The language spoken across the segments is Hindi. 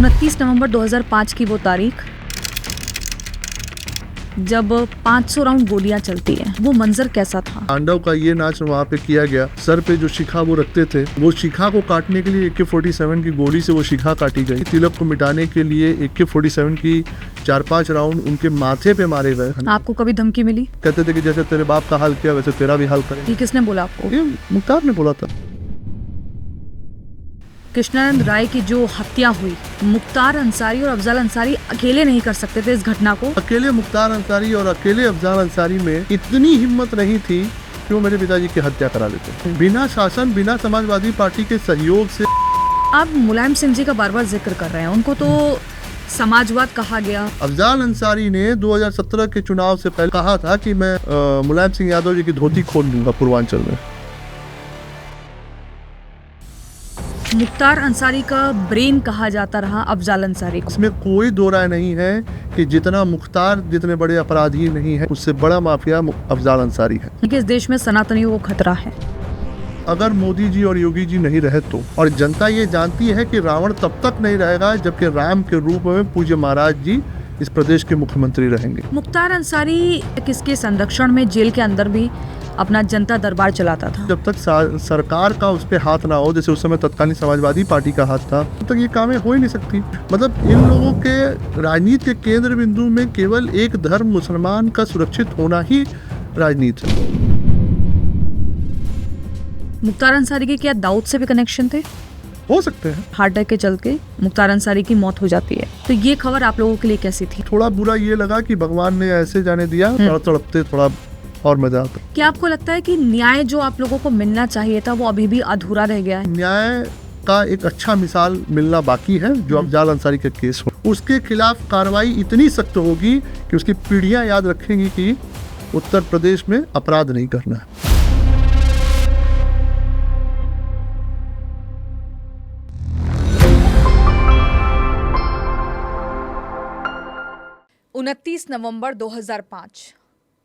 29 नवंबर 2005 की वो तारीख जब 500 राउंड गोलियां चलती है, वो मंजर कैसा था? तांडव का ये नाच वहाँ पे किया गया। सर पे जो शिखा वो रखते थे, वो शिखा को काटने के लिए AK-47 की गोली से वो शिखा काटी गई। तिलक को मिटाने के लिए AK-47 की 4-5 राउंड उनके माथे पे मारे गए। आपको कभी धमकी मिली? कहते थे कि जैसे तेरे बाप का हाल किया वैसे तेरा भी हाल करेंगे। ये किसने बोला आपको? ये मुख्तार ने बोला था। कृष्णानंद राय की जो हत्या हुई, मुख्तार अंसारी और अफजल अंसारी अकेले नहीं कर सकते थे इस घटना को। अकेले मुख्तार अंसारी और अकेले अफजल अंसारी में इतनी हिम्मत नहीं थी कि वो मेरे पिताजी की हत्या करा देते। बिना शासन, बिना समाजवादी पार्टी के सहयोग से। आप मुलायम सिंह जी का बार बार जिक्र कर रहे हैं, उनको तो समाजवाद कहा गया। अफजल अंसारी ने 2017 के चुनाव से पहले कहा था कि मैं मुलायम सिंह यादव जी की धोती खोल दूंगा पूर्वांचल में। मुख्तार अंसारी का ब्रेन कहा जाता रहा अफजल अंसारी को। इसमें कोई दो राय नहीं है कि जितना मुख्तार जितने बड़े अपराधी नहीं है, उससे बड़ा माफिया अफजल अंसारी है। इस देश में सनातनियों को खतरा है। अगर मोदी जी और योगी जी नहीं रहे तो, और जनता ये जानती है कि रावण तब तक नहीं रहेगा जबकि राम के रूप में पूज्य महाराज जी इस प्रदेश के मुख्यमंत्री रहेंगे। मुख्तार अंसारी किसके संरक्षण में जेल के अंदर भी अपना जनता दरबार चलाता था? जब तक सरकार का उस पे हाथ ना हो, जैसे उस समय तत्कालीन समाजवादी पार्टी का हाथ था, तब तक ये कामें हो ही नहीं सकती। मतलब इन लोगों के राजनीति के केंद्र बिंदु में केवल एक धर्म मुसलमान का सुरक्षित होना ही राजनीति है। मुख्तार अंसारी के क्या दाऊद से भी कनेक्शन थे? हो सकते हैं। हार्ट अटैक के चलते मुख्तार अंसारी की मौत हो जाती है, तो ये खबर आप लोगों के लिए कैसी थी? थोड़ा बुरा ये लगा कि भगवान ने ऐसे जाने दिया, थोड़ा तड़पते थोड़ा और मजा आता। क्या आपको लगता है कि न्याय जो आप लोगों को मिलना चाहिए था वो अभी भी अधूरा रह गया है? न्याय का एक अच्छा मिसाल मिलना बाकी है। जो अफजल अंसारी का केस हो, उसके खिलाफ कार्रवाई इतनी सख्त होगी कि उसकी पीढ़ियां याद रखेंगी कि उत्तर प्रदेश में अपराध नहीं करना है। नवंबर 2005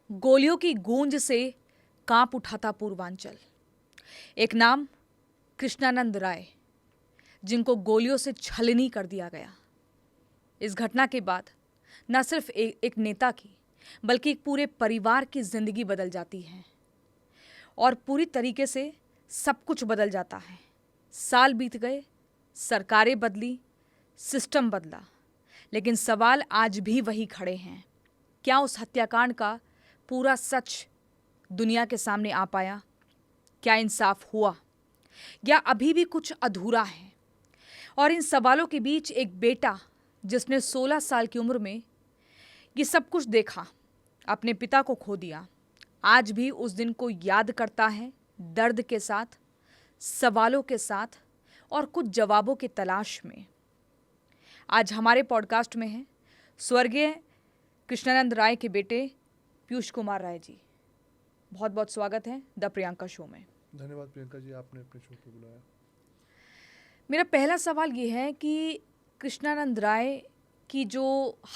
गोलियों की गूंज से कांप उठा था पूर्वांचल। एक नाम कृष्णानंद राय, जिनको गोलियों से छलनी कर दिया गया। इस घटना के बाद न सिर्फ एक नेता की बल्कि एक पूरे परिवार की जिंदगी बदल जाती है और पूरी तरीके से सब कुछ बदल जाता है। साल बीत गए, सरकारें बदली, सिस्टम बदला, लेकिन सवाल आज भी वही खड़े हैं। क्या उस हत्याकांड का पूरा सच दुनिया के सामने आ पाया? क्या इंसाफ हुआ या अभी भी कुछ अधूरा है? और इन सवालों के बीच एक बेटा जिसने 16 साल की उम्र में ये सब कुछ देखा, अपने पिता को खो दिया, आज भी उस दिन को याद करता है, दर्द के साथ, सवालों के साथ और कुछ जवाबों की तलाश में। आज हमारे पॉडकास्ट में हैं स्वर्गीय कृष्णानंद राय के बेटे पीयूष कुमार राय जी। बहुत बहुत स्वागत है द प्रियंका शो में। धन्यवाद प्रियंका जी, आपने अपने शो पे बुलाया। मेरा पहला सवाल ये है कि कृष्णानंद राय की जो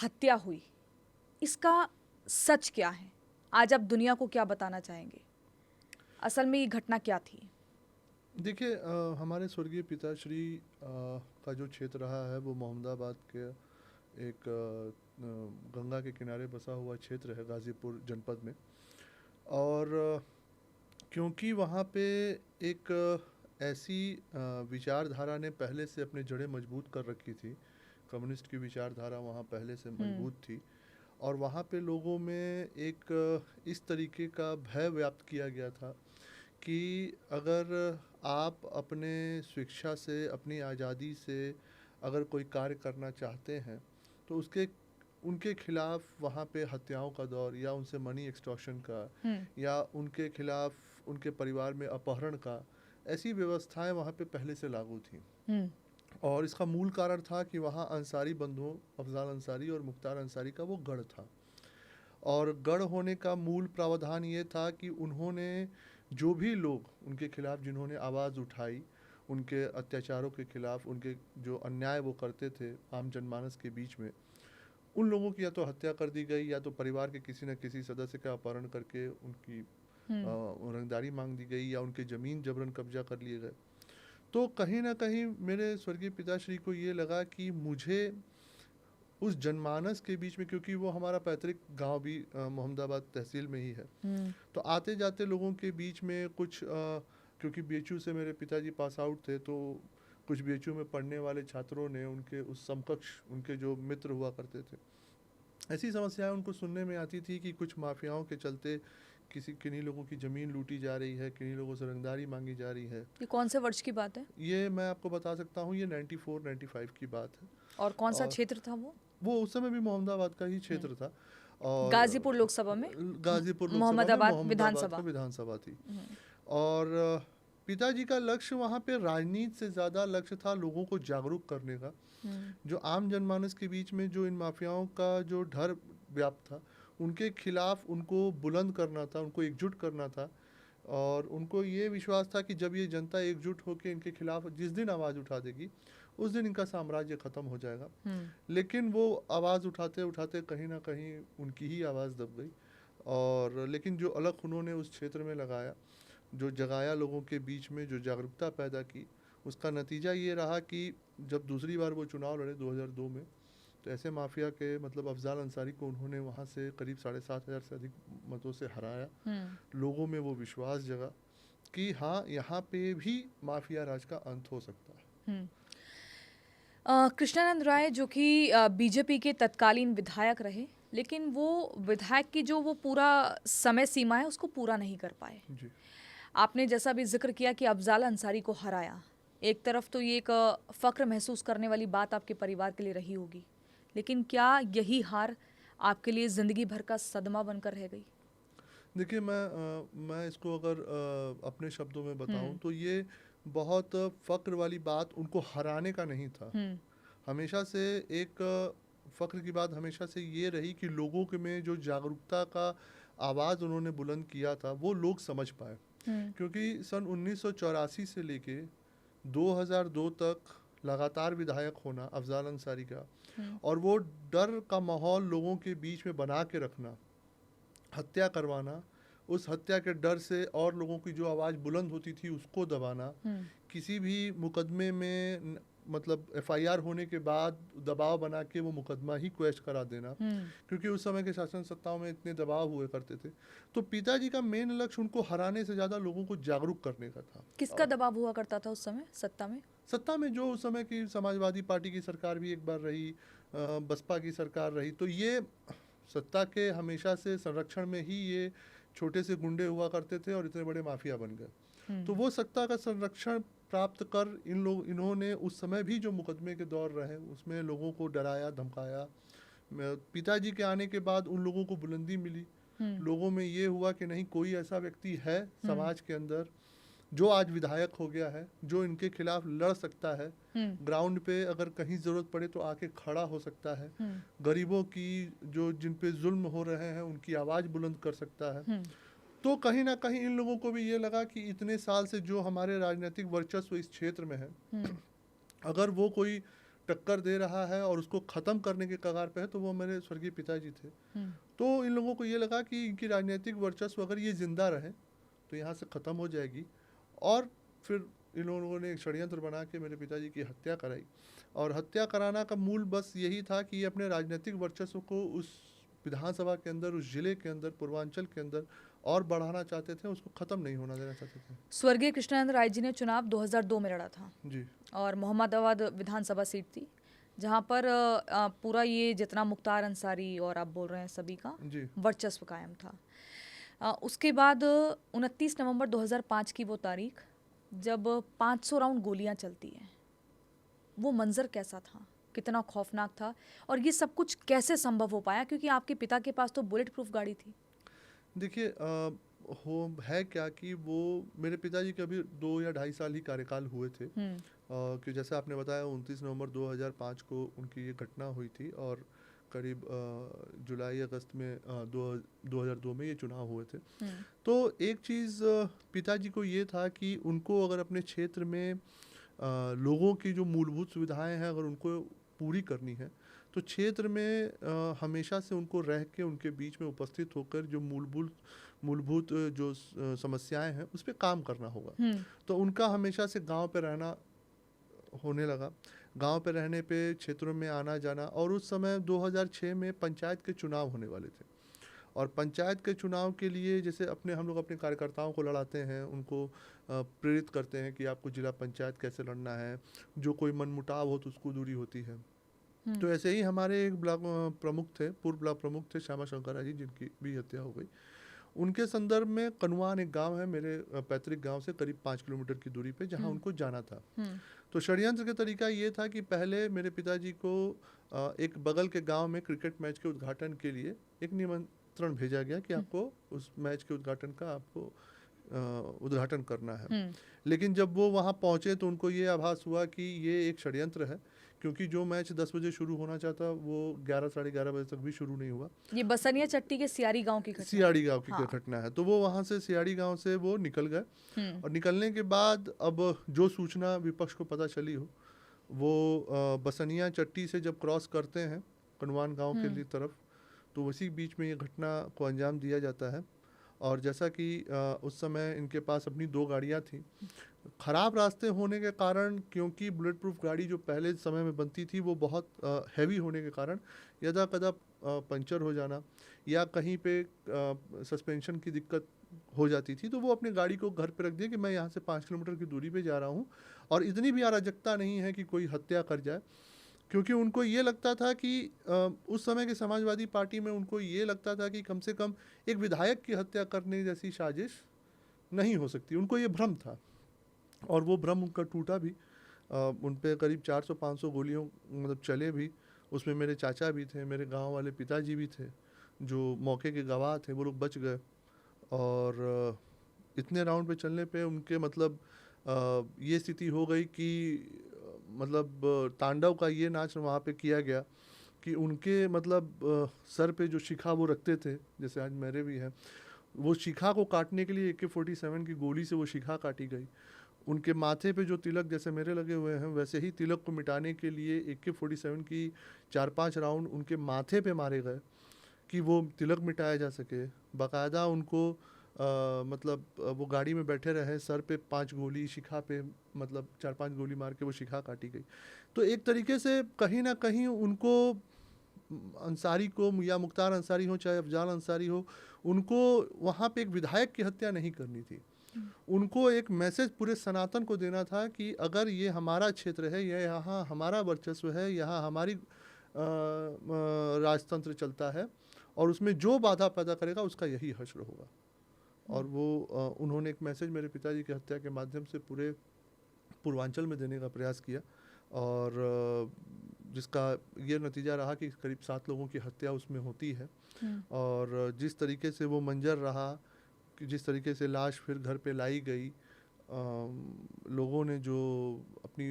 हत्या हुई, इसका सच क्या है? आज आप दुनिया को क्या बताना चाहेंगे? असल में ये घटना क्या थी? देखिए, हमारे स्वर्गीय पिताश्री का जो क्षेत्र रहा है वो मोहम्मदाबाद के एक गंगा के किनारे बसा हुआ क्षेत्र है, गाज़ीपुर जनपद में। और क्योंकि वहाँ पे एक ऐसी विचारधारा ने पहले से अपने जड़ें मजबूत कर रखी थी, कम्युनिस्ट की विचारधारा वहाँ पहले से मजबूत थी, और वहाँ पे लोगों में एक इस तरीके का भय व्याप्त किया गया था कि अगर आप अपने शिक्षा से, अपनी आज़ादी से अगर कोई कार्य करना चाहते हैं तो उनके खिलाफ वहाँ पे हत्याओं का दौर, या उनसे मनी एक्सटॉर्शन का, या उनके खिलाफ उनके परिवार में अपहरण का, ऐसी व्यवस्थाएं वहाँ पे पहले से लागू थी। और इसका मूल कारण था कि वहाँ अंसारी बंधुओं, अफजल अंसारी और मुख्तार अंसारी का वो गढ़ था। और गढ़ होने का मूल प्रावधान ये था कि उन्होंने जो भी लोग उनके खिलाफ जिन्होंने आवाज़ उठाई, उनके अत्याचारों के खिलाफ, उनके जो अन्याय वो करते थे आम जनमानस के बीच में, उन लोगों की या तो हत्या कर दी गई या तो परिवार के किसी न किसी सदस्य का अपहरण करके उनकी रंगदारी मांग दी गई या उनके ज़मीन जबरन कब्जा कर लिए गए। तो कहीं न कहीं मेरे स्वर्गीय पिताश्री को ये लगा कि मुझे उस जनमानस के बीच में, क्योंकि वो हमारा पैतृक गाँव भी मोहम्मदाबाद तहसील में ही है। तो आते-जाते लोगों के बीच में कुछ क्योंकि बीएचयू से मेरे पिताजी पास आउट थे, तो कुछ बीएचयू में पढ़ने वाले छात्रों ने उनके उस समकक्ष, उनके जो मित्र हुआ करते थे, ऐसी समस्याएं उनको सुनने में आती थी कि कुछ माफियाओं के चलते किन्हीं लोगों की ज़मीन लूटी जा रही है, किन्हीं लोगों से रंगदारी मांगी जा रही है। ये कौन से वर्ष की बात है? ये मैं आपको बता सकता हूँ, ये 94-95 की बात है। और कौन सा और क्षेत्र था वो? उस समय भी मोहम्मदाबाद का ही क्षेत्र था। और गाजीपुर लोकसभा में? गाजीपुर लोकसभा में मोहम्मदाबाद मोहम्मदाबाद विधानसभा। का विधानसभा थी। और पिताजी का लक्ष्य वहाँ पे राजनीति से ज़्यादा लक्ष्य था लोगों को जागरूक करने का। जो आम जनमानस के बीच में जो इन माफियाओं का जो डर व्याप्त था, उनके खिलाफ उनको बुलंद करना था, उनको एकजुट करना था। और उनको ये विश्वास था कि जब ये जनता एकजुट होकर इनके खिलाफ जिस दिन आवाज़ उठा देगी, उस दिन इनका साम्राज्य ख़त्म हो जाएगा। लेकिन वो आवाज़ उठाते उठाते कहीं ना कहीं उनकी ही आवाज़ दब गई। और लेकिन जो अलख उन्होंने उस क्षेत्र में लगाया, जो जगाया लोगों के बीच में, जो जागरूकता पैदा की, उसका नतीजा ये रहा कि जब दूसरी बार वो चुनाव लड़े 2002 में, तो ऐसे माफिया के मतलब अफजाल अंसारी को उन्होंने वहाँ से करीब 7,500 से अधिक मतों से हराया। लोगों में वो विश्वास जगा कि हाँ, यहाँ पे भी माफिया राज का अंत हो सकता है। कृष्णानंद राय जो कि बीजेपी के तत्कालीन विधायक रहे, लेकिन वो विधायक की जो वो पूरा समय सीमा है उसको पूरा नहीं कर पाए। जी। आपने जैसा भी जिक्र किया कि अफजाल अंसारी को हराया, एक तरफ तो ये एक फ़क्र महसूस करने वाली बात आपके परिवार के लिए रही होगी, लेकिन क्या यही हार आपके लिए ज़िंदगी भर का सदमा बनकर रह गई? देखिए, मैं इसको अगर अपने शब्दों में बताऊं तो ये बहुत फ़क्र वाली बात उनको हराने का नहीं था। हमेशा से एक फ़क्र की बात हमेशा से ये रही कि लोगों के में जो जागरूकता का आवाज़ उन्होंने बुलंद किया था वो लोग समझ पाए। क्योंकि सन 1984 से लेके 2002 तक लगातार विधायक होना अफजाल अंसारी का, और वो डर का माहौल लोगों के बीच में बना के रखना, हत्या करवाना, उस हत्या के डर से और लोगों की जो आवाज़ बुलंद होती थी उसको दबाना, किसी भी मुकदमे में मतलब एफआईआर होने के बाद दबाव बना के वो मुकदमा ही क्वेश करा देना, क्योंकि उस समय के शासन सत्ताओं में इतने दबाव हुए करते थे। तो पिताजी का मेन लक्ष्य उनको हराने से ज़्यादा लोगों को जागरूक करने का था। किसका दबाव हुआ करता था उस समय सत्ता में? सत्ता में जो उस समय की समाजवादी पार्टी की सरकार भी एक बार रही, बसपा की सरकार रही, तो ये सत्ता के हमेशा से संरक्षण में ही ये छोटे से गुंडे हुआ करते थे और इतने बड़े माफिया बन गए। तो वो सत्ता का संरक्षण प्राप्त कर इन्होंने उस समय भी जो मुकदमे के दौर रहे उसमें लोगों को डराया, धमकाया। पिताजी के आने के बाद उन लोगों को बुलंदी मिली। लोगों में ये हुआ कि नहीं, कोई ऐसा व्यक्ति है समाज के अंदर जो आज विधायक हो गया है, जो इनके खिलाफ लड़ सकता है, ग्राउंड पे अगर कहीं ज़रूरत पड़े तो आके खड़ा हो सकता है, गरीबों की जो जिन पे जुल्म हो रहे हैं उनकी आवाज़ बुलंद कर सकता है। तो कहीं ना कहीं इन लोगों को भी ये लगा कि इतने साल से जो हमारे राजनीतिक वर्चस्व इस क्षेत्र में है, अगर वो कोई टक्कर दे रहा है और उसको ख़त्म करने के कगार पे है तो वो मेरे स्वर्गीय पिताजी थे। तो इन लोगों को ये लगा कि इनकी राजनीतिक वर्चस्व अगर ये जिंदा रहे तो यहाँ से ख़त्म हो जाएगी, और फिर इन लोगों ने एक षड्यंत्र बना के मेरे पिताजी की हत्या कराई। और हत्या कराना का मूल बस यही था कि ये अपने राजनीतिक वर्चस्व को उस विधानसभा के अंदर, उस जिले के अंदर, पूर्वांचल के अंदर और बढ़ाना चाहते थे, उसको ख़त्म नहीं होना देना चाहते थे। स्वर्गीय कृष्णानंद राय जी ने चुनाव 2002 में लड़ा था जी। और मोहम्मदाबाद विधानसभा सीट थी, जहां पर पूरा ये जितना मुख्तार अंसारी और आप बोल रहे हैं सभी का वर्चस्व कायम था। उसके बाद 29 नवंबर 2005 की वो तारीख जब 500 राउंड गोलियां चलती हैं, वो मंजर कैसा था, कितना खौफनाक था, और ये सब कुछ कैसे संभव हो पाया? क्योंकि आपके पिता के पास तो बुलेट प्रूफ गाड़ी थी। देखिए, है क्या कि वो मेरे पिताजी के अभी 2 या 2.5 साल ही कार्यकाल हुए थे, कि जैसे आपने बताया 29 नवंबर 2005 को उनकी ये घटना हुई थी और करीब जुलाई अगस्त में 2002 में ये चुनाव हुए थे। तो एक चीज़ पिताजी को ये था कि उनको अगर अपने क्षेत्र में लोगों की जो मूलभूत सुविधाएं हैं अगर उनको पूरी करनी है तो क्षेत्र में हमेशा से उनको रह के उनके बीच में उपस्थित होकर जो मूलभूत जो समस्याएं हैं उस पर काम करना होगा। हम्म। तो उनका हमेशा से गांव पे रहना होने लगा। गांव पे रहने पे क्षेत्रों में आना जाना, और उस समय 2006 में पंचायत के चुनाव होने वाले थे। और पंचायत के चुनाव के लिए जैसे अपने हम लोग अपने कार्यकर्ताओं को लड़ाते हैं, उनको प्रेरित करते हैं कि आपको जिला पंचायत कैसे लड़ना है, जो कोई मनमुटाव हो तो उसको दूरी होती है। तो ऐसे ही हमारे एक ब्लॉक प्रमुख थे, पूर्व ब्लॉक प्रमुख थे श्यामा शंकर जी, जिनकी भी हत्या हो गई। उनके संदर्भ में कनुआन एक गांव है मेरे पैतृक गांव से करीब 5 किलोमीटर की दूरी पे, जहां उनको जाना था। तो षड्यंत्र का तरीका ये था कि पहले मेरे पिताजी को एक बगल के गांव में क्रिकेट मैच के उद्घाटन के लिए एक निमंत्रण भेजा गया कि आपको उस मैच के उद्घाटन का आपको उद्घाटन करना है। लेकिन जब वो वहाँ पहुँचे तो उनको ये आभास हुआ कि ये एक षड्यंत्र है, क्योंकि जो मैच 10 बजे शुरू होना चाहता वो 11 साढ़े 11 बजे तक भी शुरू नहीं हुआ। ये बसनिया चट्टी के सियारी गांव की घटना। सियाड़ी गांव की हाँ। घटना है। तो वो वहाँ से सियाड़ी गांव से वो निकल गए, और निकलने के बाद अब जो सूचना विपक्ष को पता चली हो, वो बसनिया चट्टी से जब क्रॉस करते हैं कनुआन गांव के लिए तरफ, तो उसी बीच में ये घटना को अंजाम दिया जाता है। और जैसा कि उस समय इनके पास अपनी 2 गाड़ियाँ थी। ख़राब रास्ते होने के कारण, क्योंकि बुलेट प्रूफ गाड़ी जो पहले समय में बनती थी वो बहुत हैवी होने के कारण यदा कदा पंचर हो जाना या कहीं पे सस्पेंशन की दिक्कत हो जाती थी, तो वो अपनी गाड़ी को घर पे रख दिया कि मैं यहाँ से 5 किलोमीटर की दूरी पे जा रहा हूँ, और इतनी भी अराजकता नहीं है कि कोई हत्या कर जाए। क्योंकि उनको ये लगता था कि उस समय की समाजवादी पार्टी में उनको ये लगता था कि कम से कम एक विधायक की हत्या करने जैसी साजिश नहीं हो सकती। उनको ये भ्रम था, और वो भ्रम उनका टूटा भी। उन पे करीब 400-500 गोलियों मतलब चले भी। उसमें मेरे चाचा भी थे, मेरे गांव वाले पिताजी भी थे, जो मौके के गवाह थे, वो लोग बच गए। और इतने राउंड पे चलने पे उनके मतलब ये स्थिति हो गई कि मतलब तांडव का ये नाच वहाँ पे किया गया कि उनके मतलब सर पे जो शिखा वो रखते थे, जैसे आज मेरे भी हैं, वो शिखा को काटने के लिए AK-47 की गोली से वो शिखा काटी गई। उनके माथे पे जो तिलक जैसे मेरे लगे हुए हैं, वैसे ही तिलक को मिटाने के लिए AK-47 की 4-5 राउंड उनके माथे पे मारे गए कि वो तिलक मिटाया जा सके। बाकायदा उनको मतलब वो गाड़ी में बैठे रहे, सर पे 5 गोली, शिखा पे मतलब 4-5 गोली मार के वो शिखा काटी गई। तो एक तरीके से कहीं ना कहीं उनको, अंसारी को या मुख्तार अंसारी हो चाहे अफजाल अंसारी हो, उनको वहाँ पे एक विधायक की हत्या नहीं करनी थी। उनको एक मैसेज पूरे सनातन को देना था कि अगर ये हमारा क्षेत्र है, यह यहाँ हमारा वर्चस्व है, यहाँ हमारी राजतंत्र चलता है, और उसमें जो बाधा पैदा करेगा उसका यही हश्र होगा। और वो उन्होंने एक मैसेज मेरे पिताजी की हत्या के माध्यम से पूरे पूर्वांचल में देने का प्रयास किया, और जिसका ये नतीजा रहा कि करीब 7 लोगों की हत्या उसमें होती है। और जिस तरीके से वो मंजर रहा, कि जिस तरीके से लाश फिर घर पे लाई गई, लोगों ने जो अपनी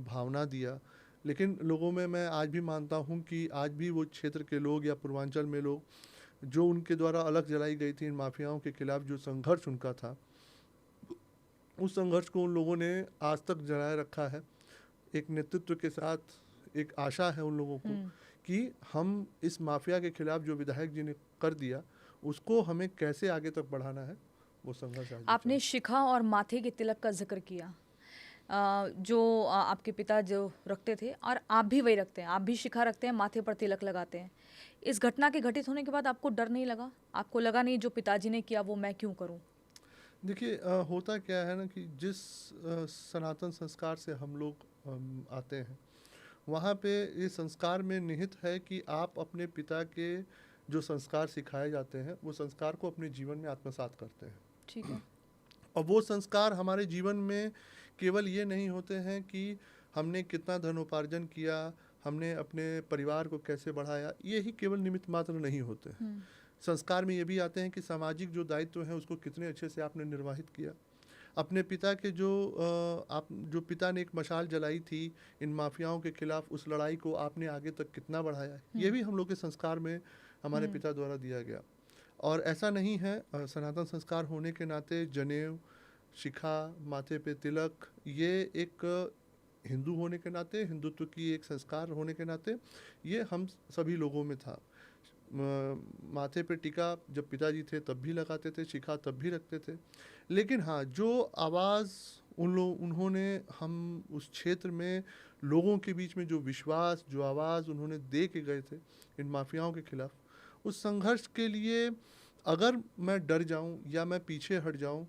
भावना दिया, लेकिन लोगों में मैं आज भी मानता हूँ कि आज भी वो क्षेत्र के लोग या पूर्वांचल में लोग, जो उनके द्वारा अलग जलाई गई थी इन माफियाओं के खिलाफ जो संघर्ष उनका था, उस संघर्ष को उन लोगों ने आज तक जलाए रखा है। एक नेतृत्व के साथ एक आशा है उन लोगों को कि हम इस माफिया के खिलाफ जो विधायक जी ने कर दिया, उसको हमें कैसे आगे तक बढ़ाना है, वो संघर्ष आज भी आपने शिखा और माथे के तिलक का जिक्र किया, जो आपके पिता जो रखते थे और आप भी वही रखते हैं, आप भी शिखा रखते हैं, माथे पर तिलक लगाते हैं। इस घटना के घटित होने के बाद आपको डर नहीं लगा? आपको लगा नहीं जो पिताजी ने किया वो मैं क्यों करूं? देखिए, होता क्या है ना कि जिस सनातन संस्कार से हम लोग आते हैं, वहाँ पे ये संस्कार में निहित है कि आप अपने पिता के जो संस्कार सिखाए जाते हैं, वो संस्कार को अपने जीवन में आत्मसात करते हैं। ठीक है। और वो संस्कार हमारे जीवन में केवल ये नहीं होते हैं कि हमने कितना धनोपार्जन किया, हमने अपने परिवार को कैसे बढ़ाया, ये ही केवल निमित्त मात्र नहीं होते हैं। संस्कार में ये भी आते हैं कि सामाजिक जो दायित्व हैं उसको कितने अच्छे से आपने निर्वाहित किया। अपने पिता के जो पिता ने एक मशाल जलाई थी इन माफियाओं के खिलाफ, उस लड़ाई को आपने आगे तक कितना बढ़ाया, ये भी हम लोग के संस्कार में हमारे पिता द्वारा दिया गया। और ऐसा नहीं है, सनातन संस्कार होने के नाते जनेऊ, शिखा, माथे पे तिलक, ये एक हिंदू होने के नाते, हिंदुत्व की एक संस्कार होने के नाते ये हम सभी लोगों में था। माथे पे टीका जब पिताजी थे तब भी लगाते थे, शिखा तब भी रखते थे। लेकिन हाँ, जो आवाज़ उन्होंने हम उस क्षेत्र में लोगों के बीच में जो विश्वास, जो आवाज़ उन्होंने दे के गए थे इन माफियाओं के खिलाफ, उस संघर्ष के लिए अगर मैं डर जाऊं या मैं पीछे हट जाऊं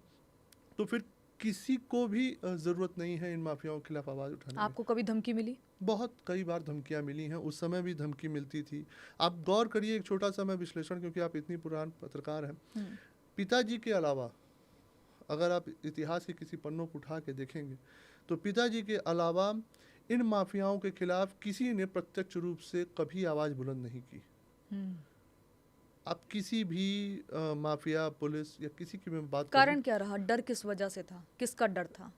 तो फिर किसी को भी ज़रूरत नहीं है इन माफियाओं के खिलाफ आवाज़ उठाने में। आपको कभी धमकी मिली? बहुत कई बार धमकियां मिली हैं, उस समय भी धमकी मिलती थी। आप गौर करिए, एक छोटा सा मैं विश्लेषण, क्योंकि आप इतनी पुरान पत्रकार हैं। पिताजी के अलावा अगर आप इतिहास के किसी पन्नों को उठा के देखेंगे तो पिताजी के अलावा इन माफियाओं के खिलाफ किसी ने प्रत्यक्ष रूप से कभी आवाज़ बुलंद नहीं की। आप किसी भी माफिया, पुलिस या किसी की मैं बात कारण क्या रहा? डर किस वजह से था? किसका डर था?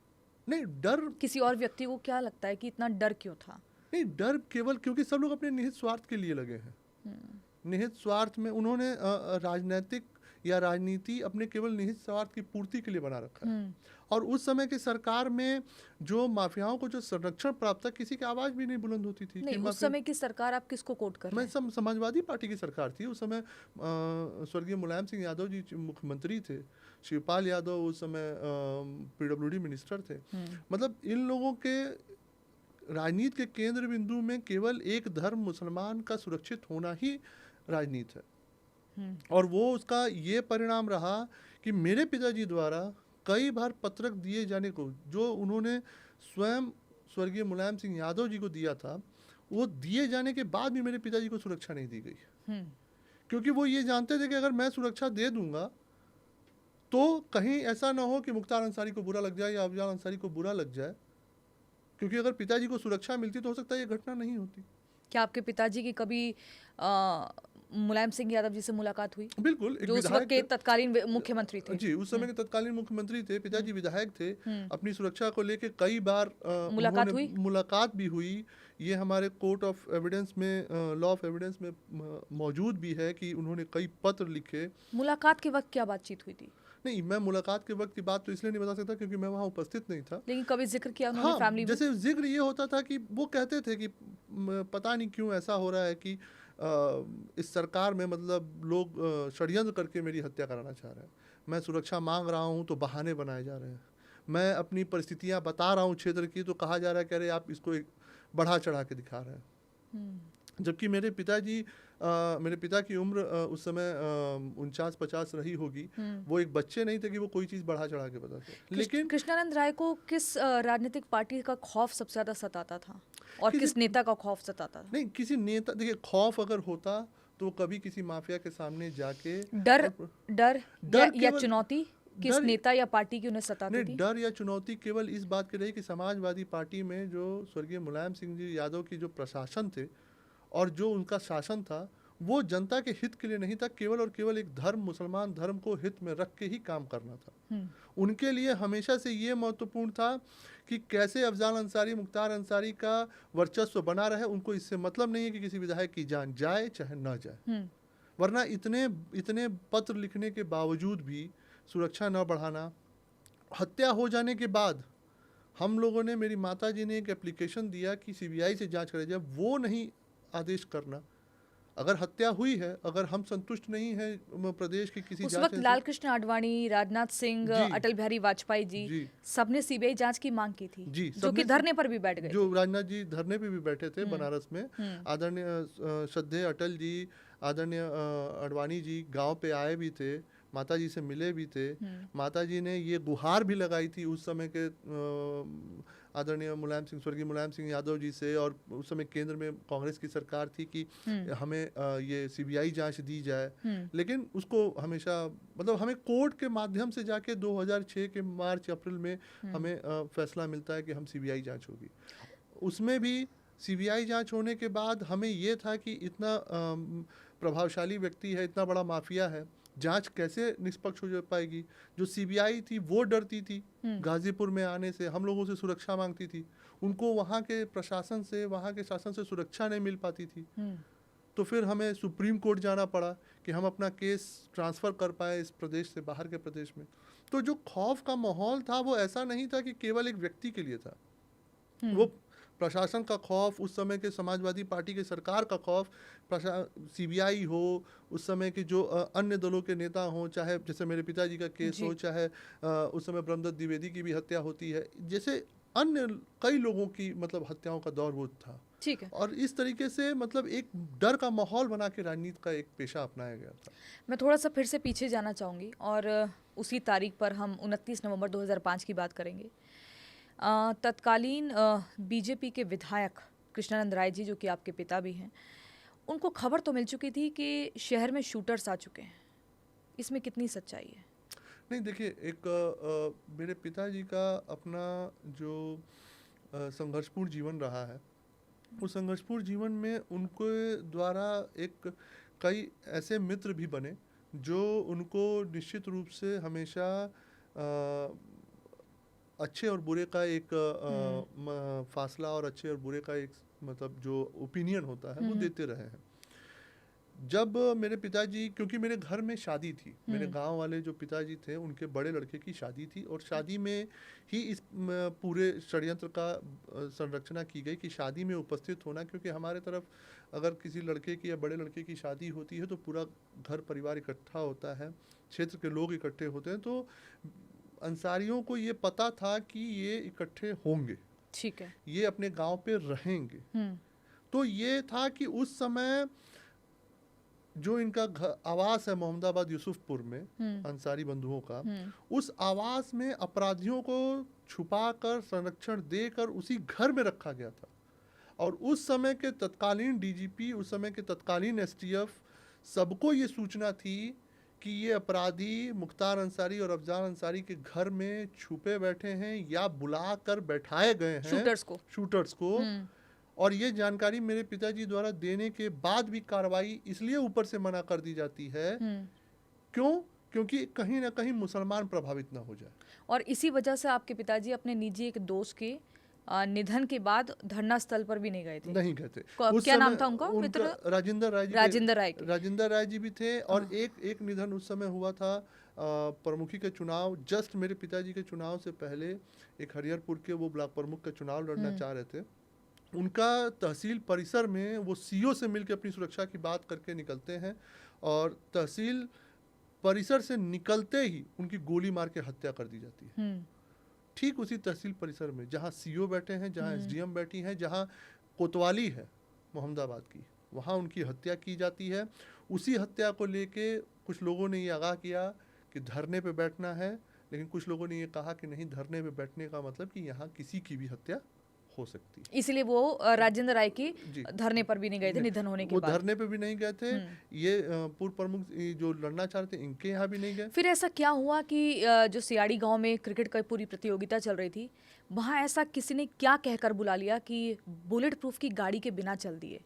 नहीं, डर किसी और व्यक्ति को क्या लगता है कि इतना डर क्यों था? नहीं, डर केवल क्योंकि सब लोग अपने निहित स्वार्थ के लिए लगे हैं। निहित स्वार्थ में उन्होंने राजनीतिक या राजनीति अपने केवल निहित स्वार्थ की पूर्ति के लिए बना रखा है। और उस समय की सरकार में जो माफियाओं को जो संरक्षण प्राप्त था, किसी की आवाज भी नहीं बुलंद होती थी। नहीं, उस समय की सरकार आप किसको कोट कर रहे हैं? समाजवादी पार्टी की सरकार थी उस समय। स्वर्गीय मुलायम सिंह यादव जी मुख्यमंत्री थे, शिवपाल यादव उस समय पीडब्ल्यूडी मिनिस्टर थे। मतलब इन लोगों के राजनीति के केंद्र बिंदु में केवल एक धर्म, मुसलमान का सुरक्षित होना ही राजनीति है। और वो उसका ये परिणाम रहा कि मेरे पिताजी द्वारा कई बार पत्रक दिए जाने को, जो उन्होंने स्वयं स्वर्गीय मुलायम सिंह यादव जी को दिया था, वो दिए जाने के बाद भी मेरे पिताजी को सुरक्षा नहीं दी गई। क्योंकि वो ये जानते थे कि अगर मैं सुरक्षा दे दूंगा तो कहीं ऐसा ना हो कि मुख्तार अंसारी को बुरा लग जाए या अफजल अंसारी को बुरा लग जाए। क्योंकि अगर पिताजी को सुरक्षा मिलती तो हो सकता है ये घटना नहीं होती। क्या आपके पिताजी की कभी मुलायम सिंह यादव जी से मुलाकात हुई? बिल्कुल, जो उस वक्त के तत्कालीन मुख्यमंत्री थे। जी, उस समय के तत्कालीन मुख्यमंत्री थे, पिताजी विधायक थे। अपनी सुरक्षा को लेके कई बार मुलाकात भी हुई। ये हमारे कोर्ट ऑफ एविडेंस में, लॉ ऑफ एविडेंस में मौजूद भी है कि उन्होंने कई पत्र लिखे। मुलाकात के वक्त क्या बातचीत हुई थी? नहीं, मैं मुलाकात के वक्त की बात तो इसलिए नहीं बता सकता क्योंकि मैं वहाँ उपस्थित नहीं था। लेकिन कभी जिक्र किया उन्होंने? हाँ, फैमिली में जैसे जिक्र ये होता था कि वो कहते थे कि पता नहीं क्यों ऐसा हो रहा है कि इस सरकार में मतलब लोग षड्यंत्र करके मेरी हत्या कराना चाह रहे हैं। मैं सुरक्षा मांग रहा हूँ तो बहाने बनाए जा रहे हैं। मैं अपनी परिस्थितियाँ बता रहा हूँ क्षेत्र की तो कहा जा रहा है कि अरे आप इसको एक बढ़ा चढ़ा के दिखा रहे हैं। जबकि मेरे पिता की उम्र उस समय 49-50 रही होगी। वो एक बच्चे नहीं थे कि वो कोई चीज़ बढ़ा चढ़ा के बताते। लेकिन कृष्णानंद राय को किस राजनीतिक पार्टी का खौफ सबसे ज़्यादा सताता था और किस नेता का खौफ सताता था? नहीं, किसी नेता, देखिए, खौफ अगर होता तो कभी किसी माफिया के सामने जाके डर या चुनौती किस नेता या पार्टी की उन्हें सताती थी? डर या चुनौती केवल इस बात की रही कि समाजवादी पार्टी में जो स्वर्गीय मुलायम सिंह जी यादव की जो प्रशासन थे और जो उनका शासन था, वो जनता के हित के लिए नहीं था, केवल और केवल एक धर्म, मुसलमान धर्म को हित में रख के ही काम करना था। उनके लिए हमेशा से ये महत्वपूर्ण था कि कैसे अफजल अंसारी, मुख्तार अंसारी का वर्चस्व बना रहे। उनको इससे मतलब नहीं है कि किसी विधायक की जान जाए चाहे ना जाए। वरना इतने पत्र लिखने के बावजूद भी सुरक्षा न बढ़ाना, हत्या हो जाने के बाद हम लोगों ने, मेरी माता जी ने एक एप्लीकेशन दिया कि सीबीआई से जांच कराई जाए, वो नहीं आदेश करना। अगर हत्या हुई है, अगर हम संतुष्ट नहीं हैं प्रदेश की किसी उस वक्त लाल कृष्ण आडवाणी, राजनाथ सिंह, अटल बिहारी वाजपेयी जी सबने सीबीआई जांच की मांग की थी, जो कि धरने पर भी बैठ गए। जो राजनाथ जी धरने पे भी बैठे थे बनारस में। आदरणीय श्रद्धेय अटल जी, आदरणीय आडवाणी जी गांव पे आए भी थे, माता जी से मिले भी थे। माता जी ने ये गुहार भी लगाई थी उस समय के आदरणीय स्वर्गीय मुलायम सिंह यादव जी से, और उस समय केंद्र में कांग्रेस की सरकार थी कि हमें ये सीबीआई जांच दी जाए। लेकिन उसको हमेशा, मतलब हमें कोर्ट के माध्यम से जाके 2006 के मार्च अप्रैल में हमें फैसला मिलता है कि हम सीबीआई जांच होगी। उसमें भी सीबीआई जांच होने के बाद हमें ये था कि इतना प्रभावशाली व्यक्ति है, इतना बड़ा माफिया है, जांच कैसे निष्पक्ष हो पाएगी। जो सीबीआई थी वो डरती थी गाजीपुर में आने से, हम लोगों से सुरक्षा मांगती थी। उनको वहाँ के प्रशासन से, वहाँ के शासन से सुरक्षा नहीं मिल पाती थी। तो फिर हमें सुप्रीम कोर्ट जाना पड़ा कि हम अपना केस ट्रांसफ़र कर पाए इस प्रदेश से बाहर के प्रदेश में। तो जो खौफ का माहौल था वो ऐसा नहीं था कि केवल एक व्यक्ति के लिए था, वो प्रशासन का खौफ, उस समय के समाजवादी पार्टी की सरकार का खौफ, सीबीआई हो, उस समय के जो अन्य दलों के नेता हों, चाहे जैसे मेरे पिताजी का केस जी। हो, चाहे उस समय ब्रह्मदत्त द्विवेदी की भी हत्या होती है, जैसे अन्य कई लोगों की मतलब हत्याओं का दौर वो था। ठीक है। और इस तरीके से मतलब एक डर का माहौल बना के राजनीति का एक पेशा अपनाया गया था। मैं थोड़ा-सा फिर से पीछे जाना चाहूँगी और उसी तारीख पर हम 29 नवंबर 2005 की बात करेंगे। तत्कालीन बीजेपी के विधायक कृष्णानंद राय जी, जो कि आपके पिता भी हैं, उनको खबर तो मिल चुकी थी कि शहर में शूटर्स आ चुके हैं। इसमें कितनी सच्चाई है? नहीं देखिए, एक मेरे पिताजी का अपना जो संघर्षपूर्ण जीवन रहा है, उस संघर्षपूर्ण जीवन में उनके द्वारा एक कई ऐसे मित्र भी बने जो उनको निश्चित रूप से हमेशा अच्छे और बुरे का एक फासला और अच्छे और बुरे का एक मतलब जो ओपिनियन होता है वो देते रहे हैं। जब मेरे पिताजी, क्योंकि मेरे घर में शादी थी, मेरे गांव वाले जो पिताजी थे उनके बड़े लड़के की शादी थी, और शादी में ही इस पूरे षड्यंत्र का संरचना की गई कि शादी में उपस्थित होना, क्योंकि हमारे तरफ अगर किसी लड़के की या बड़े लड़के की शादी होती है तो पूरा घर परिवार इकट्ठा होता है, क्षेत्र के लोग इकट्ठे होते हैं, तो अंसारियों को ये पता था कि ये इकट्ठे होंगे, ठीक है। ये अपने गांव पे रहेंगे। तो ये था कि उस समय जो इनका आवास है मोहम्मदाबाद यूसुफपुर में, अंसारी बंधुओं का, उस आवास में अपराधियों को छुपाकर संरक्षण देकर उसी घर में रखा गया था। और उस समय के तत्कालीन डीजीपी, उस समय के तत्कालीन एसटीएफ, सबको ये सूचना थी कि ये अपराधी मुख्तार अंसारी और अफजाल अंसारी के घर में छुपे बैठे हैं या बुलाकर बैठाए गए हैं शूटर्स को। और ये जानकारी मेरे पिताजी द्वारा देने के बाद भी कार्रवाई इसलिए ऊपर से मना कर दी जाती है, क्यों? क्योंकि कहीं ना कहीं मुसलमान प्रभावित ना हो जाए। और इसी वजह से आपके पिताजी अपने निजी एक दोस्त के निधन के बाद धरना स्थल पर भी नहीं गए थे। नहीं गए थे। क्या नाम था उनका मित्र? राजेंद्र राय जी। राजेंद्र राय जी भी थे। और एक निधन उस समय हुआ था प्रमुखी के चुनाव, जस्ट मेरे पिताजी के चुनाव से पहले एक हरिहरपुर के वो ब्लॉक प्रमुख का चुनाव लड़ना चाह रहे थे। उनका तहसील परिसर में वो सीओ से मिलकर अपनी सुरक्षा की बात करके निकलते हैं, और तहसील परिसर से निकलते ही उनकी गोली मार के हत्या कर दी जाती है। ठीक उसी तहसील परिसर में जहाँ सीओ बैठे हैं, जहाँ एसडीएम बैठी हैं, जहाँ कोतवाली है मोहम्मदाबाद की, वहाँ उनकी हत्या की जाती है। उसी हत्या को लेके कुछ लोगों ने ये आगाह किया कि धरने पे बैठना है, लेकिन कुछ लोगों ने ये कहा कि नहीं, धरने पे बैठने का मतलब कि यहाँ किसी की भी हत्या हो सकती है। इसलिए वो राजेंद्र राय की धरने पर भी नहीं गए थे निधन होने के बाद। वो धरने पे भी नहीं गए थे। ये पूर्व प्रमुख जो लड़ना चाह रहे थे, इनके यहाँ भी नहीं गए। फिर ऐसा क्या हुआ कि जो सियाड़ी गांव में क्रिकेट की पूरी प्रतियोगिता चल रही थी, वहाँ ऐसा किसी ने क्या कहकर बुला लिया कि बुलेट प्रूफ की गाड़ी के बिना चल दिए?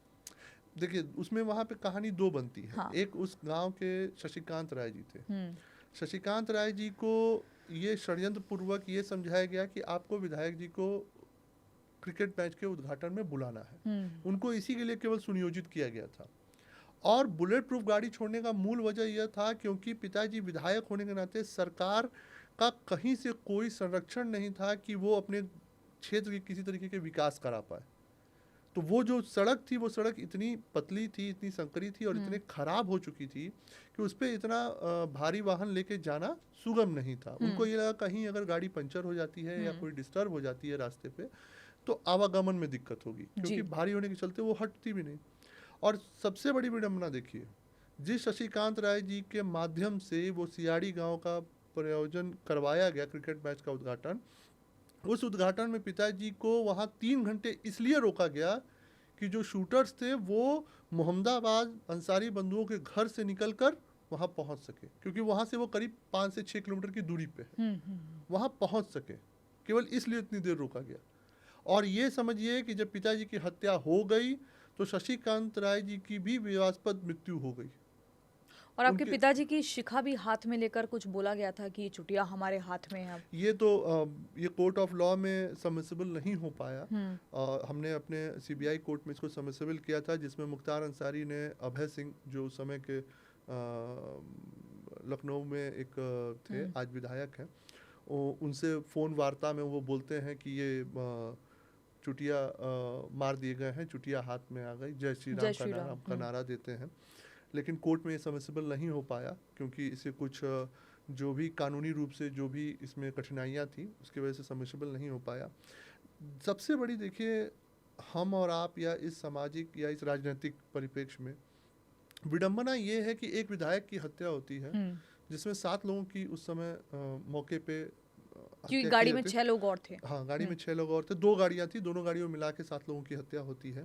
देखिए, उसमें वहाँ पे कहानी दो बनती है। हाँ। एक उस गांव के शशिकांत राय जी थे। शशिकांत राय जी को ये षड्यंत्र पूर्वक ये समझाया गया कि आपको विधायक जी को क्रिकेट मैच के उद्घाटन में बुलाना है। उनको इसी के लिए केवल सुनियोजित किया गया था। और बुलेट प्रूफ गाड़ी छोड़ने का मूल वजह यह था क्योंकि पिताजी विधायक होने के नाते सरकार का कहीं से कोई संरक्षण नहीं था कि वो अपने क्षेत्र के किसी तरीके के विकास करा पाए। तो वो जो सड़क थी, वो सड़क इतनी पतली थी, इतनी संकरी थी और इतनी खराब हो चुकी थी कि उस पर इतना भारी वाहन लेके जाना सुगम नहीं था। उनको ये लगा कहीं अगर गाड़ी पंचर हो जाती है या कोई डिस्टर्ब हो जाती है रास्ते पे तो आवागमन में दिक्कत होगी, क्योंकि भारी होने के चलते वो हटती भी नहीं। और सबसे बड़ी विडंबना देखिए, जिस शशिकांत राय जी के माध्यम से वो सियाड़ी गांव का प्रयोजन करवाया गया क्रिकेट मैच का उद्घाटन, उस उद्घाटन में पिताजी को वहाँ 3 घंटे इसलिए रोका गया कि जो शूटर्स थे वो मोहम्मदाबाद अंसारी बंधुओं के घर से निकलकर वहाँ पहुँच सके, क्योंकि वहाँ से वो करीब 5 से 6 किलोमीटर की दूरी पे है, वहाँ पहुँच सके। केवल इसलिए इतनी देर रोका गया। और ये समझिए कि जब पिताजी की हत्या हो गई तो शशिकांत राय जी की भी विवादास्पद मृत्यु हो गई। और आपके पिताजी की शिखा भी हाथ में लेकर कुछ बोला गया था कि चुटिया हमारे हाथ में है। ये तो ये कोर्ट ऑफ लॉ में सबमिसिबल नहीं हो पाया। हमने अपने सीबीआई कोर्ट में इसको सबमिसिबल किया था, जिसमें मुख्तार अंसारी ने अभय सिंह, जो उस समय के लखनऊ में एक थे, आज विधायक हैं, उनसे फ़ोन वार्ता में वो बोलते हैं कि ये चुटिया मार दिए गए हैं, चुटिया हाथ में आ गई, जय श्री जय राम श्री राम, का नारा देते हैं। लेकिन कोर्ट में ये सबमिसिबल नहीं हो पाया क्योंकि इसे कुछ जो भी कानूनी रूप से जो भी इसमें कठिनाइयाँ थी उसकी वजह से सबमिसिबल नहीं हो पाया। सबसे बड़ी देखिए, हम और आप या इस सामाजिक या इस राजनीतिक परिप्रेक्ष्य में विडंबना ये है कि एक विधायक की हत्या होती है जिसमें 7 लोगों की उस समय मौके पे क्योंकि हत्या गाड़ी की में जाती 6 लोग और थे। है। हाँ, गाड़ी में 6 लोग और थे, 2 गाड़ियाँ थी, दोनों गाड़ियों में मिला के 7 लोगों की हत्या होती है।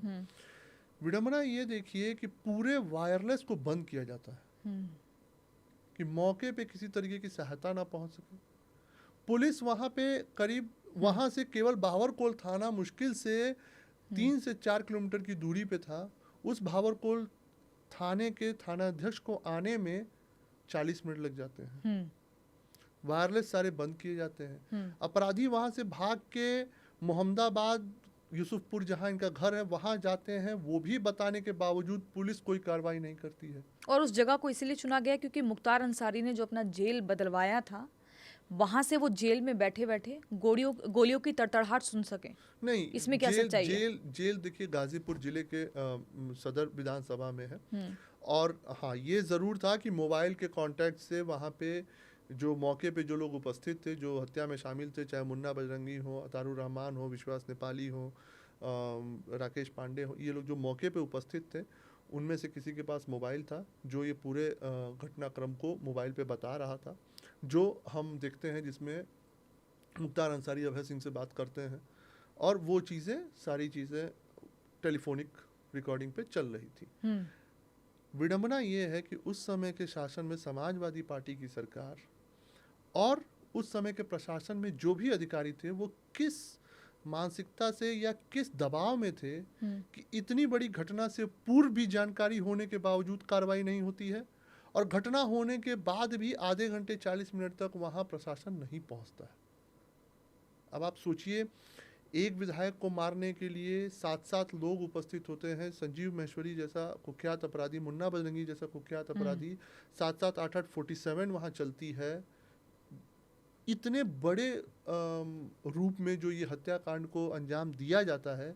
विडंबना ये देखिए कि पूरे वायरलेस को बंद किया जाता है कि मौके पे किसी तरीके की सहायता ना पहुंच सके। पुलिस वहां पे करीब वहां से केवल बावरकोल थाना मुश्किल से 3 से 4 किलोमीटर की दूरी पे था। उस बावरकोल थाने के थानाध्यक्ष को आने में 40 मिनट लग जाते हैं। वायरलेस सारे बंद किए जाते हैं। अपराधी वहां से भाग के मोहम्मदाबाद, यूसुफपुर जहां इनका घर है वहां जाते हैं, वो भी बताने के बावजूद पुलिस कोई कार्रवाई नहीं करती है। और उस जगह को इसीलिए चुना गया क्योंकि मुख्तार अंसारी ने जो अपना जेल बदलवाया था, वहां से वो जेल में बैठे बैठे गोलियों की तड़तड़ाहट सुन सके। नहीं, इसमें क्या सच्चाई है? जेल देखिए गाजीपुर जिले के सदर विधानसभा में है। और हाँ, ये ज़रूर था कि मोबाइल के कांटेक्ट से वहाँ पे जो मौके पे जो लोग उपस्थित थे, जो हत्या में शामिल थे, चाहे मुन्ना बजरंगी हो, अतारुर रहमान हो, विश्वास नेपाली हो, राकेश पांडे हो, ये लोग जो मौके पे उपस्थित थे उनमें से किसी के पास मोबाइल था जो ये पूरे घटनाक्रम को मोबाइल पे बता रहा था, जो हम देखते हैं जिसमें मुख्तार अंसारी अभय सिंह से बात करते हैं और वो चीज़ें, सारी चीज़ें टेलीफोनिक रिकॉर्डिंग पे चल रही थी। विडंबना ये है कि उस समय के शासन में समाजवादी पार्टी की सरकार और उस समय के प्रशासन में जो भी अधिकारी थे वो किस मानसिकता से या किस दबाव में थे कि इतनी बड़ी घटना से पूर्व भी जानकारी होने के बावजूद कार्रवाई नहीं होती है और घटना होने के बाद भी आधे घंटे 40 मिनट तक वहाँ प्रशासन नहीं पहुँचता है। अब आप सोचिए, एक विधायक को मारने के लिए 7 लोग उपस्थित होते हैं। संजीव महेश्वरी जैसा कुख्यात अपराधी, मुन्ना बजरंगी जैसा कुख्यात अपराधी, 7 8 47 वहाँ चलती है। इतने बड़े रूप में जो ये हत्याकांड को अंजाम दिया जाता है,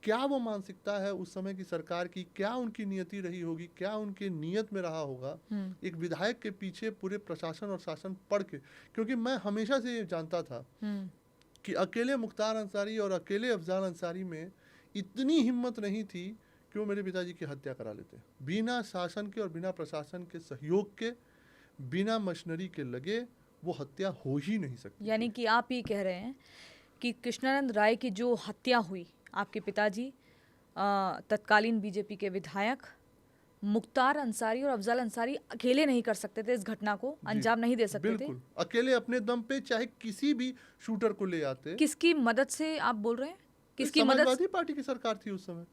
क्या वो मानसिकता है उस समय की सरकार की, क्या उनकी नियति रही होगी, क्या उनके नियत में रहा होगा एक विधायक के पीछे पूरे प्रशासन और शासन पड़ के। क्योंकि मैं हमेशा से ये जानता था कि अकेले मुख्तार अंसारी और अकेले अफजाल अंसारी में इतनी हिम्मत नहीं थी कि वो मेरे पिताजी की हत्या करा लेते। बिना शासन के और बिना प्रशासन के सहयोग के, बिना मशीनरी के लगे वो हत्या हो ही नहीं सकती। यानी कि आप ये कह रहे हैं कि कृष्णानंद राय की जो हत्या हुई, आपके पिताजी तत्कालीन बीजेपी के विधायक मुख्तार अंसारी और अफजाल अंसारी अकेले नहीं कर सकते थे, इस घटना को अंजाम नहीं दे सकते थे। बिल्कुल अकेले अपने दम पे चाहे किसी भी शूटर को ले आते। किसकी मदद से आप बोल रहे हैं? किसकी मदद? समाजवादी पार्टी की सरकार थी उस समय।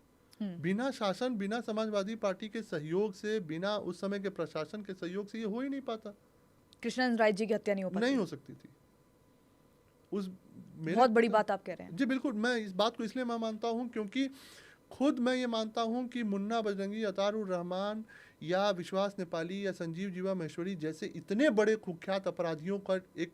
बिना शासन, बिना समाजवादी पार्टी के सहयोग से, बिना उस समय के प्रशासन के सहयोग से ये हो ही नहीं पाता। कृष्णानंद राय जी की हत्या नहीं हो पाती, नहीं हो सकती थी। बहुत बड़ी बात आप कह रहे हैं। जी बिल्कुल, मैं इस बात को इसलिए मैं मानता हूँ क्योंकि खुद मैं ये मानता हूँ कि मुन्ना बजरंगी, अतारुर रहमान या विश्वास नेपाली या संजीव जीवा महेश्वरी जैसे इतने बड़े कुख्यात अपराधियों का एक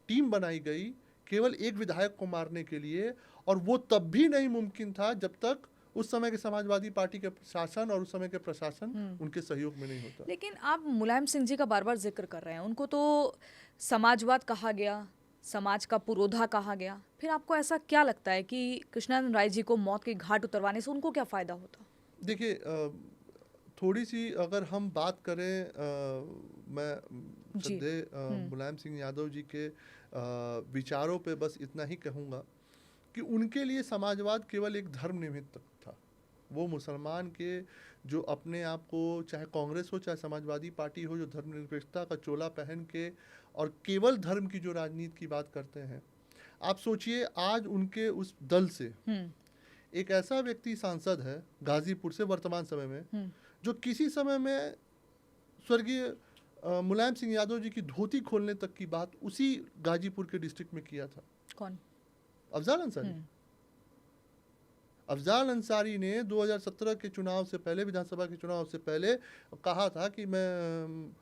टीम बनाई गई केवल एक विधायक को मारने के लिए, और वो तब भी नहीं मुमकिन था जब तक उस समय के समाजवादी पार्टी के शासन और उस समय के प्रशासन उनके सहयोग में नहीं होता। लेकिन आप मुलायम सिंह जी का बार बार जिक्र कर रहे हैं, उनको तो समाजवाद कहा गया, समाज का पुरोधा कहा गया, फिर आपको ऐसा क्या लगता है कि कृष्णानंद राय जी को मौत के घाट उतरवाने से उनको क्या फ़ायदा होता? देखिए, थोड़ी सी अगर हम बात करें, मैं श्रद्धेय मुलायम सिंह यादव जी के विचारों पे बस इतना ही कहूँगा कि उनके लिए समाजवाद केवल एक धर्म निमित्त था। वो मुसलमान के जो अपने आप को, चाहे कांग्रेस हो चाहे समाजवादी पार्टी हो, जो धर्मनिरपेक्षता का चोला पहन के और केवल धर्म की जो राजनीति की बात करते हैं, आप सोचिए आज उनके उस दल से एक ऐसा व्यक्ति सांसद है गाजीपुर से वर्तमान समय में, जो किसी समय में स्वर्गीय मुलायम सिंह यादव जी की धोती खोलने तक की बात उसी गाजीपुर के डिस्ट्रिक्ट में किया था। कौन? अफजाल अंसारी। अफजाल अंसारी ने 2017 के चुनाव से पहले, विधानसभा के चुनाव से पहले कहा था कि मैं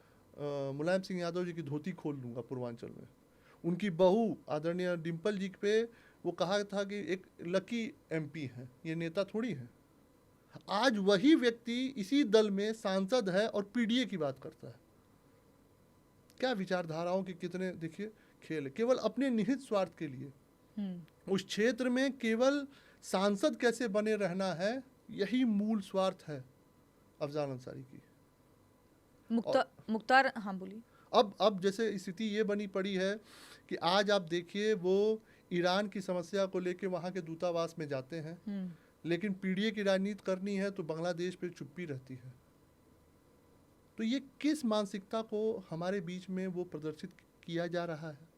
मुलायम सिंह यादव जी की धोती खोल दूंगा पूर्वांचल में। उनकी बहू आदरणीय डिम्पल जी पे वो कहा था कि एक लकी एमपी है, ये नेता थोड़ी है। आज वही व्यक्ति इसी दल में सांसद है और पीडीए की बात करता है। क्या विचारधाराओं के कितने देखिए खेल है, केवल अपने निहित स्वार्थ के लिए। उस क्षेत्र में केवल सांसद कैसे बने रहना है, यही मूल स्वार्थ है अफजाल अंसारी की। मुख्तार, हाँ बोलिए। अब जैसे स्थिति ये बनी पड़ी है कि आज आप देखिए वो ईरान की समस्या को लेके वहाँ के दूतावास में जाते हैं, लेकिन पीडीए की राजनीति करनी है तो बांग्लादेश पे चुप्पी रहती है। तो ये किस मानसिकता को हमारे बीच में वो प्रदर्शित किया जा रहा है।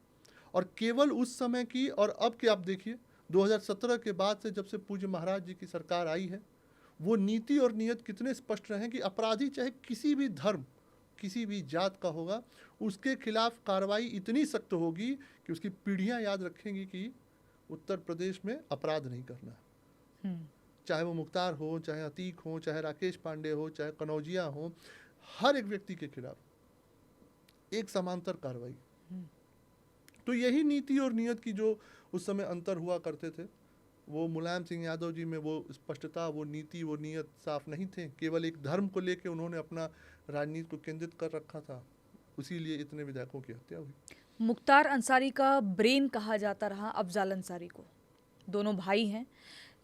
और केवल उस समय की, और अब के आप देखिए 2017 के बाद से जब से पूज्य महाराज जी की सरकार आई है, वो नीति और नियत कितने स्पष्ट रहे कि अपराधी चाहे किसी भी धर्म किसी भी जात का होगा, उसके खिलाफ कार्रवाई इतनी सख्त होगी कि उसकी पीढ़ियां याद रखेंगी कि उत्तर प्रदेश में अपराध नहीं करना है। चाहे वो मुख्तार हो, चाहे अतीक हो, चाहे राकेश पांडे हो, चाहे कनौजिया हो, हर एक व्यक्ति के खिलाफ एक समांतर कार्रवाई। तो यही नीति और नियत की जो उस समय अंतर हुआ करते थे, वो मुलायम सिंह यादव जी में वो स्पष्टता, वो नीति, वो नियत साफ नहीं थे। केवल एक धर्म को लेकर उन्होंने अपना राजनीति को केंद्रित कर रखा था, उसीलिए इतने विधायकों की हत्या हुई। मुख्तार अंसारी का ब्रेन कहा जाता रहा अफजाल अंसारी को। दोनों भाई हैं,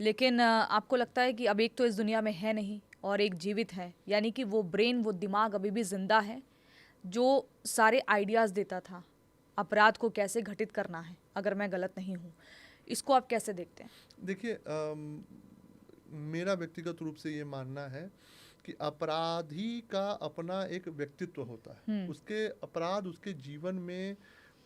लेकिन आपको लगता है कि अब एक तो इस दुनिया में है नहीं और एक जीवित है, यानी कि वो ब्रेन, वो दिमाग अभी भी जिंदा है जो सारे आइडियाज़ देता था अपराध को कैसे घटित करना है, अगर मैं गलत नहीं हूँ। इसको आप कैसे देखते हैं? देखिए, मेरा व्यक्तिगत रूप से ये मानना है कि अपराधी का अपना एक व्यक्तित्व होता है। उसके अपराध उसके जीवन में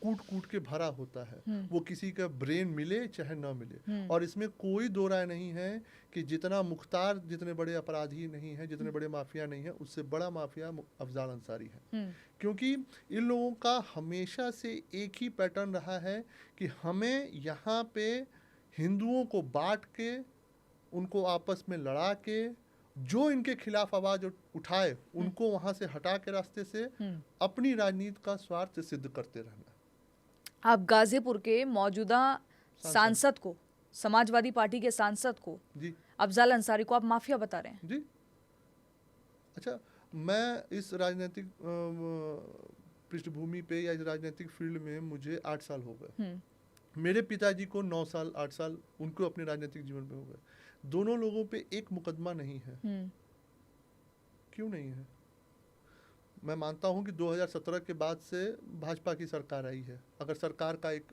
कूट कूट के भरा होता है। वो किसी का ब्रेन मिले चाहे ना मिले, और इसमें कोई दो राय नहीं है कि जितना मुख्तार जितने बड़े अपराधी नहीं है, जितने बड़े माफिया नहीं है, उससे बड़ा माफिया अफजाल अंसारी है। क्योंकि इन लोगों का हमेशा से एक ही पैटर्न रहा है कि हमें यहाँ पे हिंदुओं को बांट के, उनको आपस में लड़ा के, जो इनके खिलाफ आवाज उठाए उनको वहां से हटा के रास्ते से अपनी राजनीति का स्वार्थ सिद्ध करते रहना। आप गाजीपुर के मौजूदा सांसद को, समाजवादी पार्टी के सांसद को, जी, अफजाल अंसारी को आप माफिया बता रहे हैं? जी। अच्छा, मैं इस राजनीतिक पृष्ठभूमि पे या इस राजनीतिक फील्ड में मुझे 8 साल हो गए। मेरे पिताजी को 9 साल 8 साल उनको अपने राजनीतिक जीवन में हो गए। दोनों लोगों पे एक मुकदमा नहीं है। क्यों नहीं है? मैं मानता हूं कि 2017 के बाद से भाजपा की सरकार आई है, अगर सरकार का एक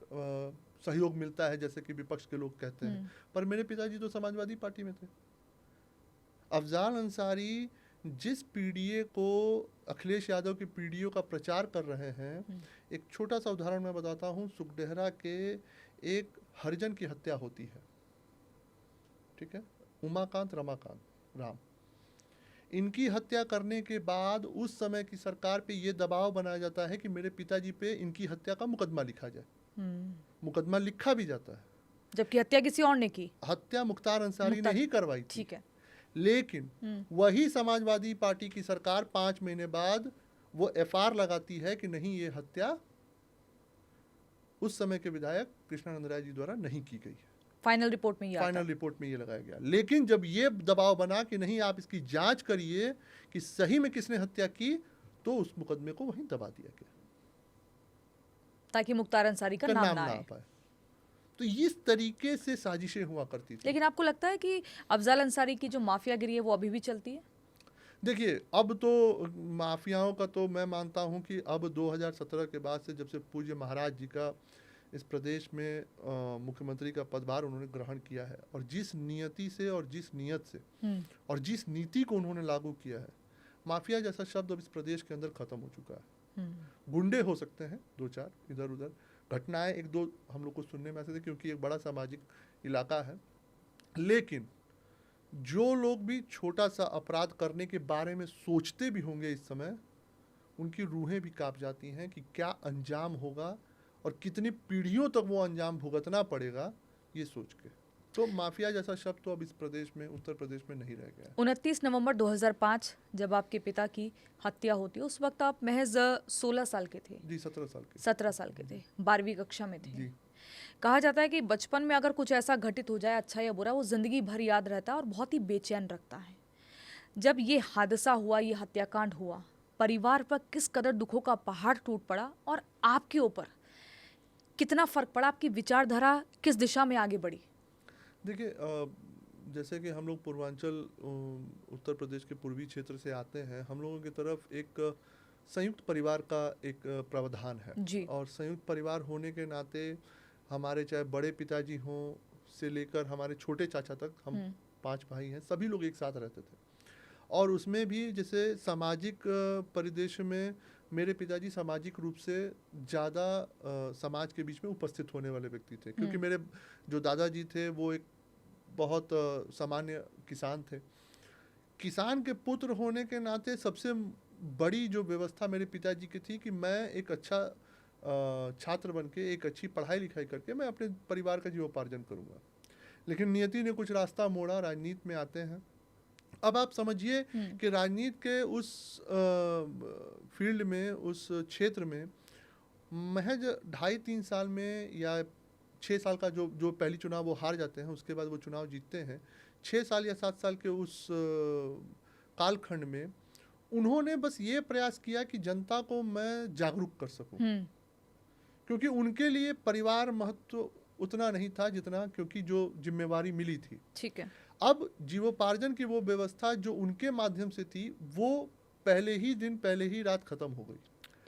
सहयोग मिलता है जैसे कि विपक्ष के लोग कहते हैं, पर मेरे पिताजी तो समाजवादी पार्टी में थे। अफजाल अंसारी जिस पीडीए को, अखिलेश यादव की पीडीओ का प्रचार कर रहे हैं, एक छोटा सा उदाहरण मैं बताता हूं। सुखडेहरा के एक हरिजन की हत्या होती है, ठीक है, उमाकांत रमाकांत राम। इनकी हत्या करने के बाद उस समय की सरकार पे ये दबाव बनाया जाता है कि मेरे पिताजी पे इनकी हत्या का मुकदमा लिखा जाए। मुकदमा लिखा भी जाता है, जबकि हत्या किसी और ने की। हत्या मुख्तार अंसारी ने ही करवाई थी। ठीक है। लेकिन वही समाजवादी पार्टी की सरकार 5 महीने बाद वो एफआईआर लगाती है कि नहीं, ये हत्या उस समय के विधायक कृष्णानंद राय जी द्वारा नहीं की गई है। फाइनल रिपोर्ट में ये लगाया गया। लेकिन जब ये दबाव बना कि नहीं, आप इसकी जांच करिए कि सही में किसने हत्या की, तो उस मुकदमे को वहीं दबा दिया गया ताकि मुख्तार अंसारी का नाम ना आ पाए। तो इस तरीके से साजिशें हुआ करती थी। लेकिन आपको लगता है कि अफजाल अंसारी की जो माफियागिरी है वो अभी भी चलती है? देखिए, अब तो माफियाओं का तो मैं मानता हूं कि अब 2017 के बाद से, जब से पूज्य महाराज जी का इस प्रदेश में मुख्यमंत्री का पदभार उन्होंने ग्रहण किया है, और जिस नियति से और जिस नियत से और जिस नीति को उन्होंने लागू किया है, माफिया जैसा शब्द अब इस प्रदेश के अंदर खत्म हो चुका है। गुंडे हो सकते हैं 2-4 इधर उधर, घटनाएं 1-2 हम लोग को सुनने में आते थे क्योंकि एक बड़ा सामाजिक इलाका है, लेकिन जो लोग भी छोटा सा अपराध करने के बारे में सोचते भी होंगे इस समय, उनकी रूहें भी कांप जाती हैं कि क्या अंजाम होगा और कितनी पीढ़ियों तक वो अंजाम भुगतना पड़ेगा, ये सोच के। तो माफिया जैसा शब्द तो अब इस प्रदेश में, उत्तर प्रदेश में नहीं रह गया। 29 नवंबर 2005 जब आपके पिता की हत्या होती है, उस वक्त आप महज 16 साल के थे। जी, 17 साल के। 17 साल के थे, 12वीं कक्षा में थे। जी। कहा जाता है कि बचपन में अगर कुछ ऐसा घटित हो जाए, अच्छा या बुरा, वो ज़िंदगी भर याद रहता है और बहुत ही बेचैन रखता है। जब ये हादसा हुआ, ये हत्याकांड हुआ, परिवार पर किस कदर दुखों का पहाड़ टूट पड़ा और आपके ऊपर कितना फ़र्क पड़ा? आपकी विचारधारा किस दिशा में आगे बढ़ी? देखिए जैसे कि हम लोग पूर्वांचल उत्तर प्रदेश के पूर्वी क्षेत्र से आते हैं, हम लोगों की तरफ एक संयुक्त परिवार का एक प्रावधान है। जी। और संयुक्त परिवार होने के नाते हमारे चाहे बड़े पिताजी हों से लेकर हमारे छोटे चाचा तक, हम 5 भाई हैं, सभी लोग एक साथ रहते थे। और उसमें भी जैसे सामाजिक परिदृश्य में मेरे पिताजी सामाजिक रूप से ज़्यादा समाज के बीच में उपस्थित होने वाले व्यक्ति थे, क्योंकि मेरे जो दादाजी थे वो एक बहुत सामान्य किसान थे। किसान के पुत्र होने के नाते सबसे बड़ी जो व्यवस्था मेरे पिताजी की थी कि मैं एक अच्छा छात्र बन के, एक अच्छी पढ़ाई लिखाई करके मैं अपने परिवार का जीवोपार्जन करूँगा। लेकिन नियति ने कुछ रास्ता मोड़ा, राजनीति में आते हैं। अब आप समझिए कि राजनीति के उस फील्ड में, उस क्षेत्र में महज 2.5-3 साल में या 6 साल का जो पहली चुनाव वो हार जाते हैं, उसके बाद वो चुनाव जीतते हैं, 6 साल या 7 साल के उस कालखंड में उन्होंने बस ये प्रयास किया कि जनता को मैं जागरूक कर सकूं। क्योंकि उनके लिए परिवार महत्व उतना नहीं था जितना, क्योंकि जो जिम्मेवारी मिली थी। ठीक है। अब जीवोपार्जन की वो व्यवस्था जो उनके माध्यम से थी, वो पहले ही दिन, पहले ही रात खत्म हो गई।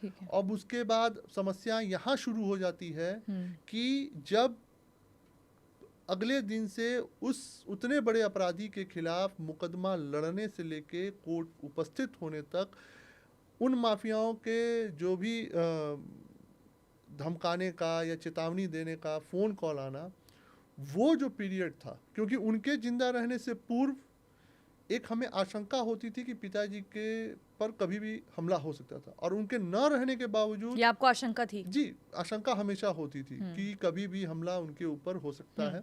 ठीक है। अब उसके बाद समस्या यहाँ शुरू हो जाती है कि जब अगले दिन से उतने बड़े अपराधी के खिलाफ मुकदमा लड़ने से लेके कोर्ट उपस्थित होने तक, उन माफियाओं के जो भी धमकाने का या चेतावनी देने का फ़ोन कॉल आना, वो जो पीरियड था, क्योंकि उनके जिंदा रहने से पूर्व एक हमें आशंका होती थी कि पिताजी के पर कभी भी हमला हो सकता था, और उनके न रहने के बावजूद ये आपको आशंका थी? जी, आशंका हमेशा होती थी कि कभी भी हमला उनके ऊपर हो सकता है।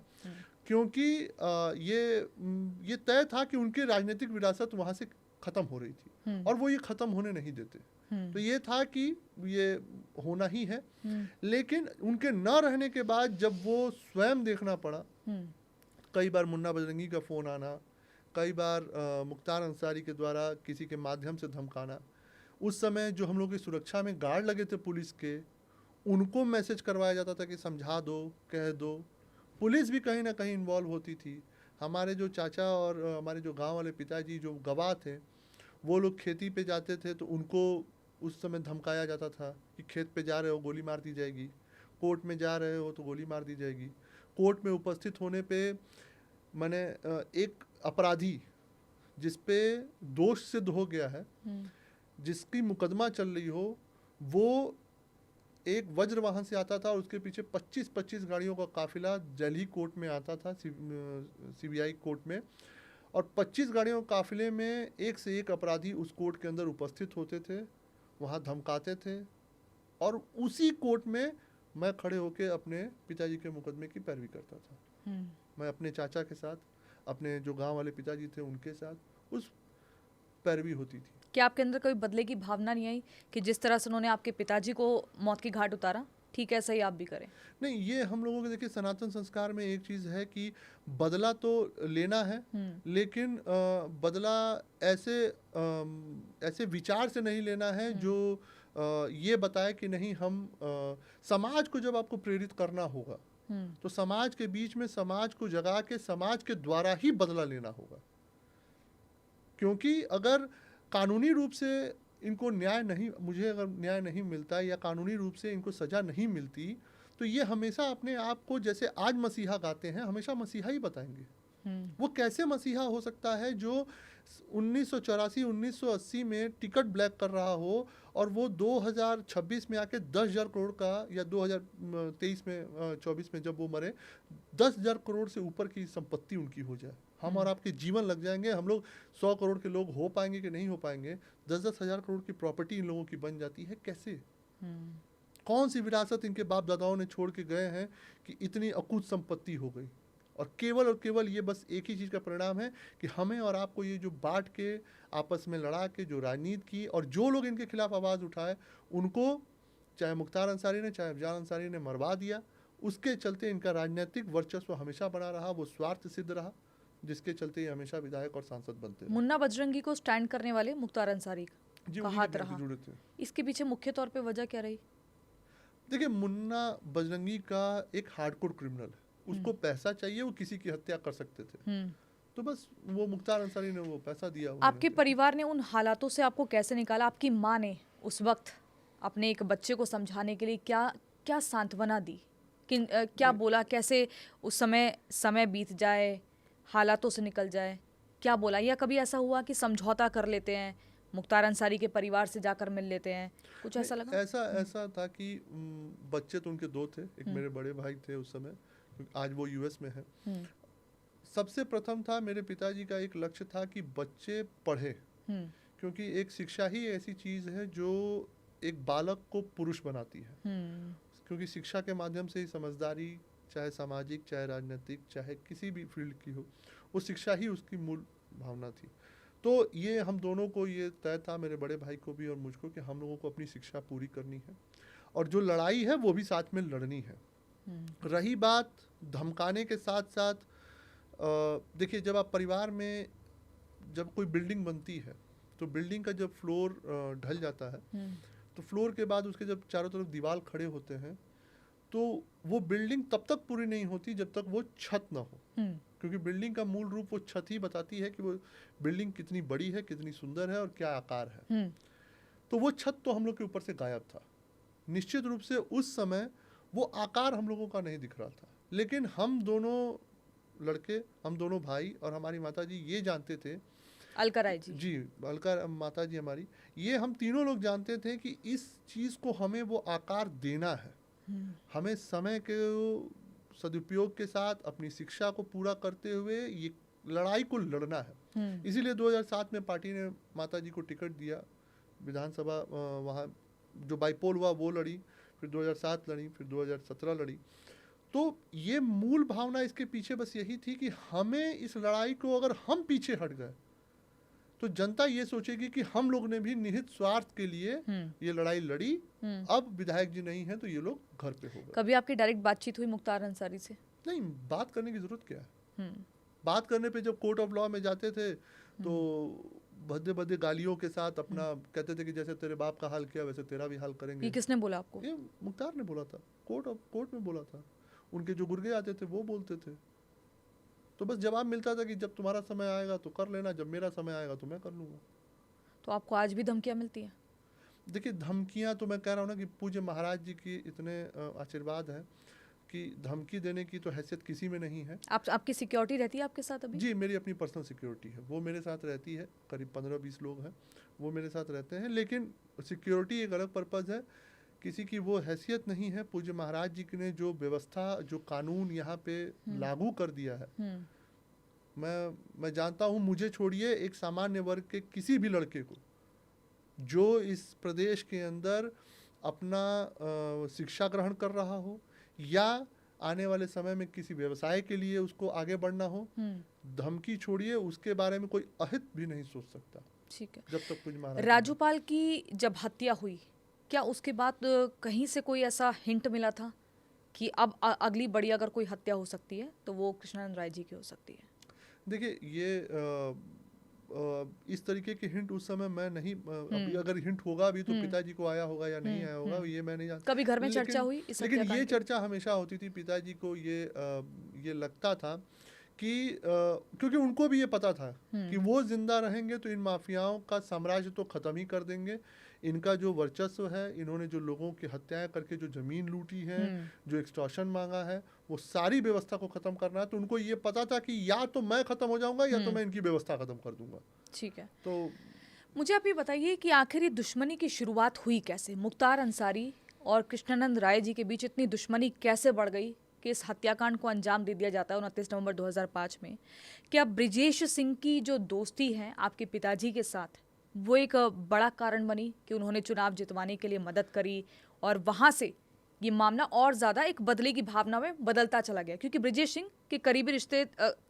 क्योंकि ये तय था कि उनकी राजनीतिक विरासत वहाँ से ख़त्म हो रही थी और वो ये ख़त्म होने नहीं देते। तो ये था कि ये होना ही है। लेकिन उनके न रहने के बाद जब वो स्वयं देखना पड़ा, कई बार मुन्ना बजरंगी का फ़ोन आना, कई बार मुख्तार अंसारी के द्वारा किसी के माध्यम से धमकाना, उस समय जो हम लोग की सुरक्षा में गार्ड लगे थे पुलिस के, उनको मैसेज करवाया जाता था कि समझा दो, कह दो। पुलिस भी कहीं ना कहीं इन्वॉल्व होती थी। हमारे जो चाचा और हमारे जो गांव वाले पिताजी जो गवाह थे, वो लोग खेती पे जाते थे तो उनको उस समय धमकाया जाता था कि खेत पे जा रहे हो गोली मार दी जाएगी, कोर्ट में जा रहे हो तो गोली मार दी जाएगी। कोर्ट में उपस्थित होने पे मैंने एक अपराधी जिस पे दोष सिद्ध हो गया है, जिसकी मुकदमा चल रही हो, वो एक वज्र वाहन से आता था और उसके पीछे 25-25 गाड़ियों का काफिला दिल्ली कोर्ट में आता था, सीबीआई कोर्ट में, और 25 गाड़ियों के काफिले में एक से एक अपराधी उस कोर्ट के अंदर उपस्थित होते थे, वहाँ धमकाते थे, और उसी कोर्ट में मैं खड़े होकर अपने पिताजी के मुकदमे की पैरवी करता था। मैं अपने चाचा के साथ, अपने जो गांव वाले पिताजी थे उनके साथ उस पैरवी होती थी। क्या आपके अंदर कोई बदले की भावना नहीं आई कि जिस तरह से उन्होंने आपके पिताजी को मौत की घाट उतारा, ठीक है, ऐसा ही आप भी करें? नहीं, ये हम लोगों के देखिए सनातन संस्कार में एक चीज़ है कि बदला तो लेना है, लेकिन बदला ऐसे विचार से नहीं लेना है जो ये बताए कि नहीं हम समाज को जब आपको प्रेरित करना होगा तो समाज के बीच में समाज को जगा के समाज के द्वारा ही बदला लेना होगा। क्योंकि अगर कानूनी रूप से इनको मुझे अगर न्याय नहीं मिलता या कानूनी रूप से इनको सज़ा नहीं मिलती, तो ये हमेशा अपने आप को, जैसे आज मसीहा गाते हैं, हमेशा मसीहा ही बताएंगे। वो कैसे मसीहा हो सकता है जो 1984-1980 में टिकट ब्लैक कर रहा हो और वो 2026 में आके 10,000 करोड़ का, या 2023 में 24 में जब वो मरे 10,000 करोड़ से ऊपर की संपत्ति उनकी हो जाए। हम और आपके जीवन लग जाएंगे, हम लोग 100 करोड़ के लोग हो पाएंगे कि नहीं हो पाएंगे, 10-10 हज़ार करोड़ की प्रॉपर्टी इन लोगों की बन जाती है। कैसे? कौन सी विरासत इनके बाप दादाओं ने छोड़ के गए हैं कि इतनी अकूत संपत्ति हो गई? और केवल ये बस एक ही चीज़ का परिणाम है कि हमें और आपको ये जो बांट के आपस में लड़ा के जो राजनीति की, और जो लोग इनके खिलाफ आवाज़ उठाए उनको, चाहे मुख्तार अंसारी ने, चाहे अफजाल अंसारी ने मरवा दिया, उसके चलते इनका राजनीतिक वर्चस्व हमेशा बना रहा, वो स्वार्थ सिद्ध रहा, जिसके चलते ये हमेशा विधायक और सांसद बनते रहे। मुन्ना बजरंगी को स्टैंड करने वाले मुख्तार अंसारी जी, का उन्हीं हाथ के रहा। जुड़े थे। इसके पीछे मुख्य तौर पे वजह क्या रही? देखिए, मुन्ना बजरंगी का एक हार्डकोर क्रिमिनल है, उसको पैसा चाहिए, वो किसी की हत्या कर सकते थे, तो बस वो मुख्तार अंसारी ने वो पैसा दिया। आपके परिवार ने उन हालातों से आपको कैसे निकाला? आपकी माँ ने उस वक्त अपने एक बच्चे को समझाने के लिए क्या क्या सांत्वना दी? क्या बोला? कैसे उस समय बीत जाए, हालातों से निकल जाए, क्या बोला? या कभी ऐसा हुआ कि समझौता कर लेते हैं, मुख्तार अंसारी के परिवार से जाकर मिल लेते हैं, कुछ ऐसा लगा? ऐसा था कि बच्चे तो उनके दो थे, एक मेरे बड़े भाई थे उस समय, आज वो यूएस में है। सबसे प्रथम था, मेरे पिताजी का एक लक्ष्य था कि बच्चे पढ़े, क्योंकि एक शिक्षा ही ऐसी चीज है जो एक बालक को पुरुष बनाती है, क्योंकि शिक्षा के माध्यम से ही समझदारी, चाहे सामाजिक, चाहे राजनीतिक, चाहे किसी भी फील्ड की हो, वो शिक्षा ही उसकी मूल भावना थी। तो ये हम दोनों को ये तय था, मेरे बड़े भाई को भी और मुझको, कि हम लोगों को अपनी शिक्षा पूरी करनी है और जो लड़ाई है वो भी साथ में लड़नी है। रही बात धमकाने के साथ साथ, देखिए, जब आप परिवार में जब कोई बिल्डिंग बनती है तो बिल्डिंग का जब फ्लोर ढल जाता है, तो फ्लोर के बाद उसके जब चारों तरफ दीवार खड़े होते हैं, तो वो बिल्डिंग तब तक पूरी नहीं होती जब तक वो छत ना हो, क्योंकि बिल्डिंग का मूल रूप वो छत ही बताती है कि वो बिल्डिंग कितनी बड़ी है, कितनी सुंदर है और क्या आकार है। तो वो छत तो हम लोग के ऊपर से गायब था। निश्चित रूप से उस समय वो आकार हम लोगों का नहीं दिख रहा था, लेकिन हम दोनों लड़के, हम दोनों भाई और हमारी माता जी ये जानते थे, अलका राय जी, जी अलका माता जी हमारी, ये हम तीनों लोग जानते थे कि इस चीज़ को हमें वो आकार देना है। हमें समय के सदुपयोग के साथ अपनी शिक्षा को पूरा करते हुए ये लड़ाई को लड़ना है। इसीलिए 2007 में पार्टी ने माता जी को टिकट दिया, विधानसभा वहाँ जो बाईपोल हुआ वो लड़ी, फिर 2007 लड़ी, फिर 2017 लड़ी। तो ये मूल भावना इसके पीछे बस यही थी कि हमें इस लड़ाई को, अगर हम पीछे हट गए तो जनता ये सोचेगी कि हम लोग ने भी निहित स्वार्थ के लिए ये लड़ाई लड़ी, अब विधायक जी नहीं है तो ये लोग घर पे हो गए। कभी आपकी डायरेक्ट बातचीत हुई मुख्तार अंसारी से? नहीं, बात करने की जरूरत क्या है। बात करने पे जब कोर्ट ऑफ लॉ में जाते थे तो भद्दे भद्दे गालियों के साथ अपना कहते थे कि जैसे तेरे बाप का हाल किया वैसे तेरा भी हाल करेंगे। ये किसने बोला आपको? ये मुख्तार ने बोला था, कोर्ट में बोला था। उनके जो गुर्गे आते थे वो बोलते थे। तो बस जवाब मिलता था कि जब तुम्हारा समय आएगा तो कर लेना, जब मेरा समय आएगा तो मैं कर लूँगा। तो आपको आज भी धमकियाँ मिलती हैं? देखिए, धमकियाँ तो मैं कह रहा हूँ ना कि पूज्य महाराज जी की इतने आशीर्वाद है कि धमकी देने की तो हैसियत किसी में नहीं है। आपकी सिक्योरिटी रहती है आपके साथ अभी? जी, मेरी अपनी पर्सनल सिक्योरिटी है, वो मेरे साथ रहती है। करीब 15-20 लोग हैं, वो मेरे साथ रहते हैं, लेकिन सिक्योरिटी एक अलग पर्पज़ है, किसी की वो हैसियत नहीं है। पूज्य महाराज जी ने जो व्यवस्था, जो कानून यहाँ पे लागू कर दिया है, मैं जानता हूँ, मुझे छोड़िए, एक सामान्य वर्ग के किसी भी लड़के को जो इस प्रदेश के अंदर अपना शिक्षा ग्रहण कर रहा हो या आने वाले समय में किसी व्यवसाय के लिए उसको आगे बढ़ना हो, धमकी छोड़िए, उसके बारे में कोई अहित भी नहीं सोच सकता। ठीक है। जब तक कुछ महाराज राजूपाल की जब हत्या हुई, क्या उसके बाद कहीं से कोई ऐसा हिंट मिला था कि अब अगली बड़ी अगर कोई हत्या हो सकती है तो वो कृष्णानंद राय जी की हो सकती है? देखिए, ये इस तरीके के हिंट उस समय मैं नहीं, अभी अगर हिंट होगा भी तो पिताजी को आया होगा या नहीं आया होगा ये मैं नहीं जानता। कभी घर में चर्चा हुई इस लेकिन हत्याकांड ये की? चर्चा हमेशा होती थी। पिताजी को ये लगता था कि क्योंकि उनको भी ये पता था कि वो जिंदा रहेंगे तो इन माफियाओं का साम्राज्य तो खत्म ही कर देंगे। इनका जो वर्चस्व है, इन्होंने जो लोगों की हत्याएं करके जो जमीन लूटी है, जो एक्सटॉर्शन मांगा है, वो सारी व्यवस्था को खत्म करना है। तो उनको ये पता था कि या तो मैं खत्म हो जाऊंगा या तो मैं इनकी व्यवस्था खत्म कर दूंगा। ठीक है। तो मुझे आप ये बताइए कि आखिर ये दुश्मनी की शुरुआत हुई कैसे? मुख्तार अंसारी और कृष्णानंद राय जी के बीच इतनी दुश्मनी कैसे बढ़ गई कि इस हत्याकांड को अंजाम दे दिया जाता है 29 नवंबर 2005 में? क्या ब्रिजेश सिंह की जो दोस्ती है आपके पिताजी के साथ, वो एक बड़ा कारण बनी कि उन्होंने चुनाव जितवाने के लिए मदद करी और वहाँ से ये मामला और ज़्यादा एक बदले की भावना में बदलता चला गया, क्योंकि ब्रिजेश सिंह के करीबी रिश्ते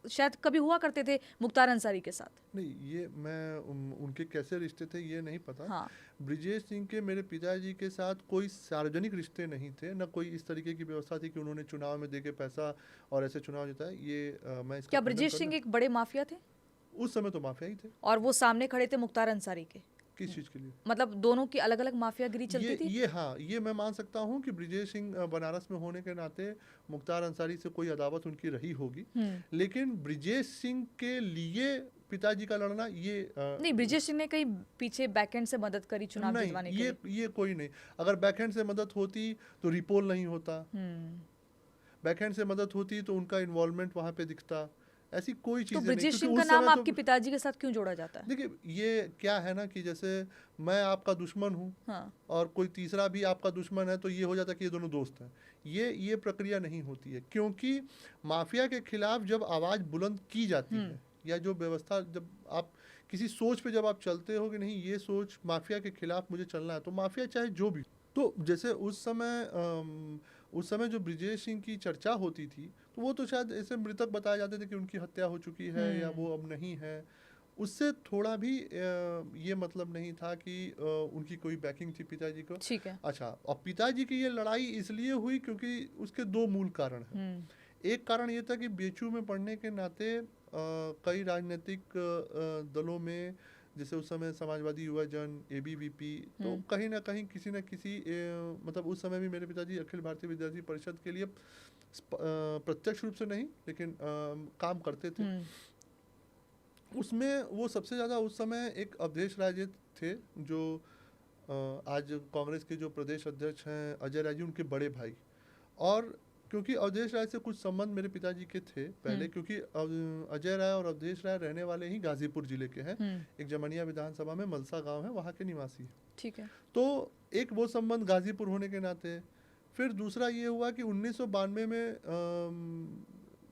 शायद कभी हुआ करते थे मुख्तार अंसारी के साथ। नहीं, ये मैं उनके कैसे रिश्ते थे ये नहीं पता। हाँ। ब्रिजेश सिंह के मेरे पिताजी के साथ कोई सार्वजनिक रिश्ते नहीं थे, न कोई इस तरीके की व्यवस्था थी कि उन्होंने चुनाव में देके पैसा और ऐसे चुनाव जीता है। ये मैं इसका क्या खंडन ब्रिजेश करना- सिंह एक बड़े माफिया थे उस समय तो माफिया ही थे। और वो सामने खड़े थे मुख्तार अंसारी के? किस चीज़ के लिए? मतलब दोनों की अलग अलग माफियागिरी चलती थी। ये हाँ, ये मैं मान सकता हूँ कि ब्रिजेश सिंह बनारस में होने के नाते मुख्तार अंसारी से कोई अदावत उनकी रही होगी, लेकिन ब्रिजेश सिंह के लिए पिताजी का लड़ना ये नहीं, ब्रिजेश सिंह ने कहीं पीछे बैकएंड से मदद करी चुनाव जितवाने के लिए। ये कोई नहीं। अगर बैकहैंड से मदद होती तो रिपोल नहीं होता, बैकहैंड से मदद होती तो उनका इन्वॉल्वमेंट वहाँ पे दिखता। ऐसी कोई चीज़ तो नहीं, ब्रिजेश क्योंकि सिंह का उस नाम समय आपके पिताजी के साथ क्यों जोड़ा जाता है? देखिए, ये क्या है ना कि जैसे मैं आपका दुश्मन हूँ हाँ। और कोई तीसरा भी आपका दुश्मन है, तो ये हो जाता है कि ये दोनों दोस्त हैं। ये प्रक्रिया नहीं होती है, क्योंकि माफिया के खिलाफ जब आवाज़ बुलंद की जाती है, या जो व्यवस्था, जब आप किसी सोच पे जब आप चलते हो कि नहीं ये सोच माफिया के खिलाफ मुझे चलना है, तो माफिया चाहे जो भी। तो जैसे उस समय जो ब्रिजेश सिंह की चर्चा होती थी, तो वो तो शायद ऐसे मृतक बताए जाते थे कि उनकी हत्या हो चुकी है या वो अब नहीं है। उससे थोड़ा भी ये मतलब नहीं था कि उनकी कोई बैकिंग थी पिताजी को। ठीक है। अच्छा, और पिताजी की ये लड़ाई इसलिए हुई क्योंकि उसके दो मूल कारण हैं। एक कारण ये था कि बीएचयू में पढ़ने के नाते कई राजनीतिक दलों में, जैसे उस समय समाजवादी युवा जन, एबीवीपी, तो कहीं ना कहीं किसी न किसी मतलब उस समय भी मेरे पिताजी अखिल भारतीय विद्यार्थी परिषद के लिए प्रत्यक्ष रूप से नहीं लेकिन काम करते थे। उसमें वो सबसे ज़्यादा उस समय एक अवधेश राय जी थे, जो आज कांग्रेस के जो प्रदेश अध्यक्ष हैं अजय राय जी, उनके बड़े भाई। और क्योंकि अवधेश राय से कुछ संबंध मेरे पिताजी के थे पहले, क्योंकि अजय राय और अवधेश राय रहने वाले ही गाजीपुर जिले के हैं। एक जमनिया विधानसभा में मलसा गांव है, वहाँ के निवासी है। ठीक है। तो एक वो संबंध गाजीपुर होने के नाते। फिर दूसरा ये हुआ कि 1992 में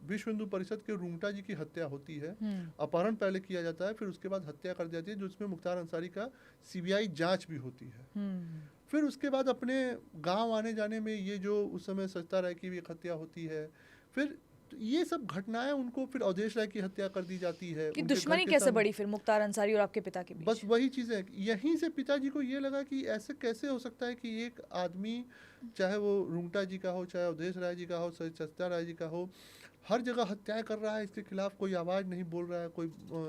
विश्व हिंदू परिषद के रूंगटा जी की हत्या होती है। अपहरण पहले किया जाता है, फिर उसके बाद हत्या कर दी जाती है, जो उसमें मुख्तार अंसारी का सीबीआई जांच भी होती है। फिर उसके बाद अपने गांव आने जाने में ये जो उस समय सजता राय की भी एक हत्या होती है। फिर ये सब घटनाएं उनको, फिर अवधेश राय की हत्या कर दी जाती है। कि दुश्मनी कैसे बढ़ी फिर मुख्तार अंसारी और आपके पिता के बीच? बस वही चीज़ है, यहीं से पिताजी को ये लगा कि ऐसे कैसे हो सकता है कि एक आदमी, चाहे वो रूंगटा जी का हो, चाहे अवधेश राय जी का हो, सजता राय जी का हो, हर जगह हत्याएं कर रहा है, इसके खिलाफ कोई आवाज़ नहीं बोल रहा है, कोई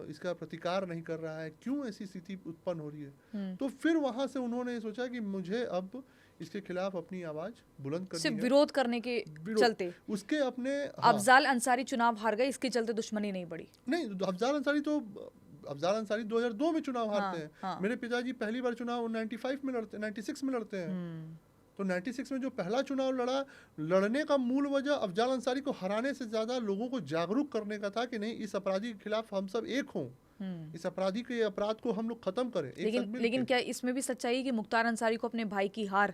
इसका प्रतिकार नहीं कर रहा है, क्यों ऐसी स्थिति उत्पन्न हो रही है। तो फिर वहाँ से उन्होंने सोचा कि मुझे अब इसके खिलाफ अपनी आवाज़ बुलंद करनी है। सिर्फ विरोध करने के चलते उसके अपने अफजाल अंसारी चुनाव हार गए, इसके चलते दुश्मनी नहीं बढ़ी? नहीं, अफजाल अंसारी 2002 में चुनाव हारते हैं। मेरे पिताजी पहली बार चुनाव 96 में लड़ते हैं। तो 96 में जो पहला चुनाव लड़ने का मूल वजह अफजाल अंसारी को हराने से ज्यादा लोगों को जागरूक करने का था कि नहीं, इस अपराधी के खिलाफ हम सब एक हों, इस अपराधी के अपराध को हम लोग खत्म करें। लेकिन क्या इसमें भी सच्चाई है कि मुख्तार अंसारी को अपने भाई की हार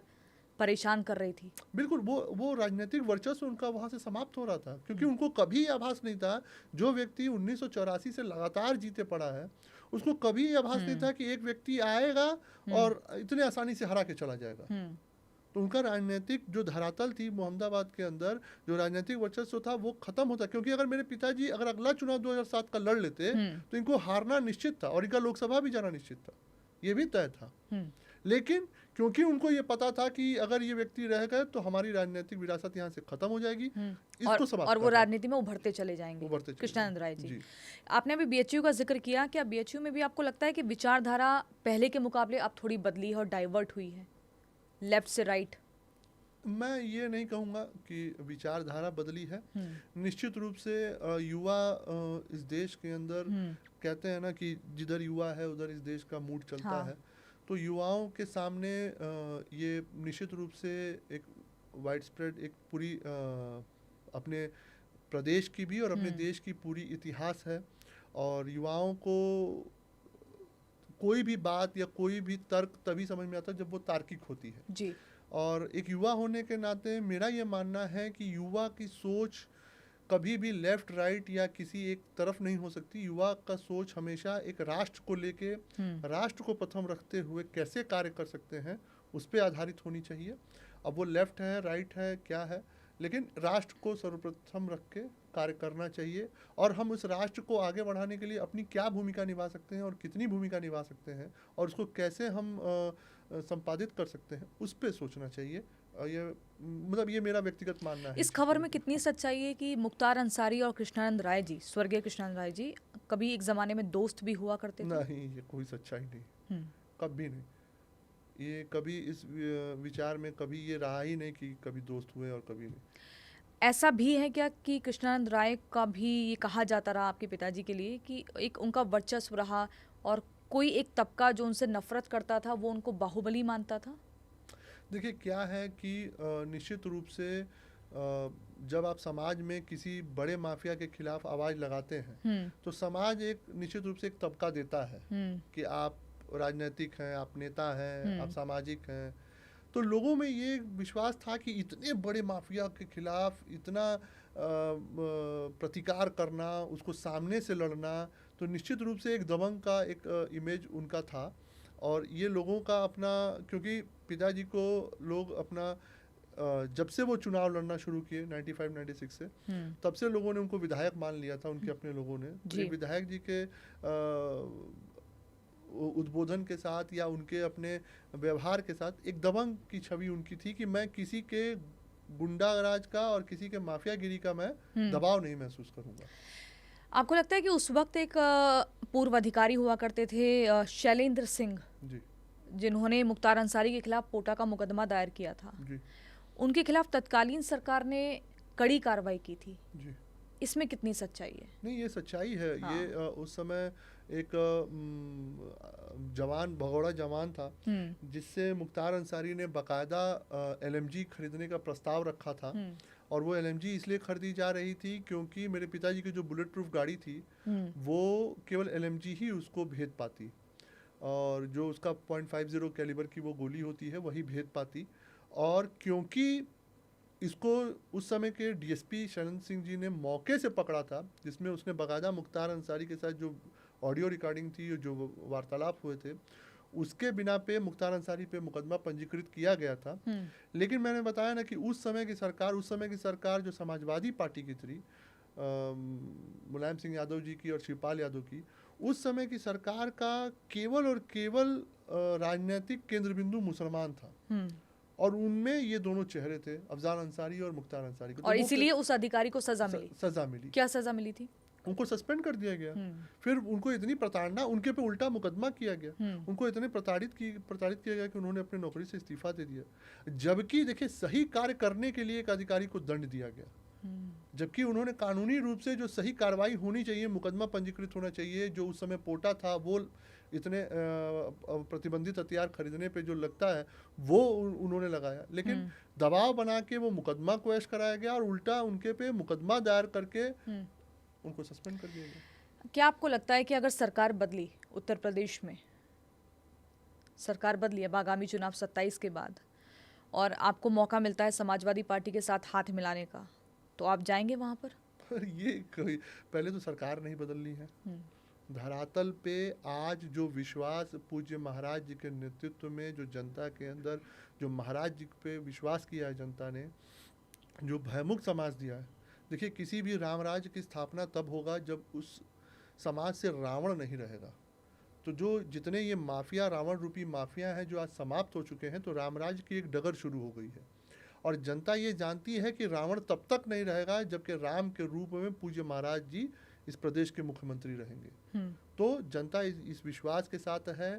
परेशान कर रही थी? बिल्कुल, वो राजनीतिक वर्चस्व उनका वहां से समाप्त हो रहा था, क्योंकि उनको कभी आभास नहीं था, जो व्यक्ति 1984 से लगातार जीते पड़ा है, उसको कभी आभास नहीं था कि एक व्यक्ति आएगा और इतने आसानी से हरा के चला जाएगा। तो उनका राजनीतिक जो धरातल थी मोहम्मदाबाद के अंदर, जो राजनीतिक वर्चस्व था, वो खत्म होता। क्योंकि अगर मेरे पिताजी अगर अगला चुनाव 2007 का लड़ लेते तो इनको हारना निश्चित था और इनका लोकसभा भी जाना निश्चित था, ये भी तय था। लेकिन क्योंकि उनको ये पता था कि अगर ये व्यक्ति रह गए तो हमारी राजनीतिक विरासत यहाँ से खत्म हो जाएगी, इसको समाप्त और वो राजनीति में उभरते चले जाएंगे। कृष्णानंद राय जी, आपने अभी बीएचयू का जिक्र किया, क्या बीएचयू में भी आपको लगता है कि विचारधारा पहले के मुकाबले अब थोड़ी बदली है और डाइवर्ट हुई है लेफ्ट से राइट? मैं ये नहीं कहूँगा कि विचारधारा बदली है। निश्चित रूप से युवा इस देश के अंदर, कहते हैं ना कि जिधर युवा है उधर इस देश का मूड चलता है। तो युवाओं के सामने ये निश्चित रूप से एक वाइड स्प्रेड, एक पूरी अपने प्रदेश की भी और अपने देश की पूरी इतिहास है। और युवाओं को कोई भी बात या कोई भी तर्क तभी समझ में आता है जब वो तार्किक होती है जी। और एक युवा होने के नाते मेरा ये मानना है कि युवा की सोच कभी भी लेफ्ट राइट या किसी एक तरफ नहीं हो सकती। युवा का सोच हमेशा एक राष्ट्र को लेके, राष्ट्र को प्रथम रखते हुए कैसे कार्य कर सकते हैं उस पर आधारित होनी चाहिए। अब वो लेफ्ट है, राइट है, क्या है, लेकिन राष्ट्र को सर्वप्रथम रख के कार्य करना चाहिए। और हम उस राष्ट्र को आगे बढ़ाने के लिए अपनी क्या भूमिका निभा सकते हैं और कितनी भूमिका निभा सकते हैं और उसको कैसे हम संपादित कर सकते हैं, उस पर सोचना चाहिए। ये मतलब ये मेरा व्यक्तिगत मानना है। इस खबर में कितनी सच्चाई है कि मुख्तार अंसारी और कृष्णानंद राय जी, स्वर्गीय कृष्णानंद राय जी, कभी एक ज़माने में दोस्त भी हुआ करते थे? नहीं, ये कोई सच्चाई नहीं, हम्म, कभी नहीं। ये कभी इस विचार में कभी ये रहा ही नहीं कि कभी दोस्त हुए और कभी नहीं। ऐसा भी है क्या कि कृष्णानंद राय का भी ये कहा जाता रहा आपके पिताजी के लिए कि एक उनका वर्चस्व रहा और कोई एक तबका जो उनसे नफरत करता था वो उनको बाहुबली मानता था? देखिए क्या है कि निश्चित रूप से जब आप समाज में किसी बड़े माफिया के खिलाफ आवाज़ लगाते हैं तो समाज एक निश्चित रूप से एक तबका देता है कि आप राजनीतिक हैं, आप नेता हैं, आप सामाजिक हैं। तो लोगों में ये विश्वास था कि इतने बड़े माफिया के खिलाफ इतना प्रतिकार करना, उसको सामने से लड़ना, तो निश्चित रूप से एक दबंग का एक इमेज उनका था। और ये लोगों का अपना, क्योंकि पिताजी को लोग अपना जब से वो चुनाव लड़ना शुरू किए 95-96 से, तब से लोगों ने उनको विधायक मान लिया था, उनके अपने लोगों ने। तो एक विधायक जी के उद्बोधन के साथ या उनके अपने व्यवहार के साथ एक दबंग की छवि उनकी थी कि मैं किसी के गुंडा राज का और किसी के माफियागिरी का मैं दबाव नहीं महसूस करूंगा। आपको लगता है कि उस वक्त एक पूर्व अधिकारी हुआ करते थे शैलेंद्र सिंह जी, जिन्होंने मुख्तार अंसारी के खिलाफ पोटा का मुकदमा दायर किया था, जी, उनके खिलाफ तत्कालीन सरकार ने कड़ी कार्रवाई की थी, जी। इसमें कितनी सच्चाई है? नहीं, ये सच्चाई है। हाँ। ये उस समय एक जवान, भगोड़ा जवान था, जिससे मुख्तार अंसारी ने बाकायदा LMG खरीदने का प्रस्ताव रखा था। और वो LMG इसलिए खरीदी जा रही थी क्योंकि मेरे पिताजी की जो बुलेट प्रूफ गाड़ी थी वो केवल LMG ही उसको भेद पाती, और जो उसका .50 कैलिबर की वो गोली होती है वही भेद पाती। और क्योंकि इसको उस समय के DSP शरण सिंह जी ने मौके से पकड़ा था, जिसमें उसने बाकायदा मुख्तार अंसारी के साथ जो ऑडियो रिकॉर्डिंग थी, जो वार्तालाप हुए थे, उसके बिना पे मुख्तार अंसारी पे मुकदमा पंजीकृत किया गया था। लेकिन मैंने बताया ना कि उस समय की सरकार जो समाजवादी पार्टी की थी, मुलायम सिंह यादव जी की और शिवपाल यादव की, उस समय की सरकार का केवल और केवल राजनीतिक केंद्र बिंदु मुसलमान था। और उनमें ये दोनों चेहरे थे, अफजाल अंसारी और मुख्तार अंसारी को। और इसीलिए उस अधिकारी को सजा मिली। क्या सजा मिली थी? उनको सस्पेंड कर दिया गया। फिर उनको इतनी प्रताड़ना, उनके पे उल्टा मुकदमा किया गया, उनको इतने प्रताड़ित किया गया कि उन्होंने अपने नौकरी से इस्तीफा दे दिया। जबकि देखिए सही कार्य करने के लिए एक अधिकारी को दंड दिया गया, जबकि उन्होंने कानूनी रूप से जो सही कार्रवाई होनी चाहिए, मुकदमा पंजीकृत होना चाहिए, जो उस समय पोटा था वो इतने प्रतिबंधित हथियार खरीदने पे जो लगता है वो उन्होंने लगाया, लेकिन दबाव बना के वो मुकदमा को ऐश कराया गया और उल्टा उनके पे मुकदमा दायर करके उनको सस्पेंड कर दिया गया। क्या आपको लगता है कि अगर सरकार बदली, उत्तर प्रदेश में सरकार बदली अब आगामी चुनाव 27 के बाद, और आपको मौका मिलता है समाजवादी पार्टी के साथ हाथ मिलाने का, तो आप जाएंगे वहां पर? ये पहले तो सरकार नहीं बदलनी है। धरातल पे आज जो विश्वास पूज्य महाराज जी के नेतृत्व में, जो जनता के अंदर जो महाराज जी पे विश्वास किया है जनता ने, जो भयमुक्त समाज दिया है। देखिए किसी भी राम राज्य की स्थापना तब होगा जब उस समाज से रावण नहीं रहेगा। तो जो जितने ये माफिया, रावण रूपी माफिया हैं जो आज समाप्त हो चुके हैं, तो राम राज्य की एक डगर शुरू हो गई है। और जनता ये जानती है कि रावण तब तक नहीं रहेगा जबकि राम के रूप में पूज्य महाराज जी इस प्रदेश के मुख्यमंत्री रहेंगे। तो जनता इस विश्वास के साथ है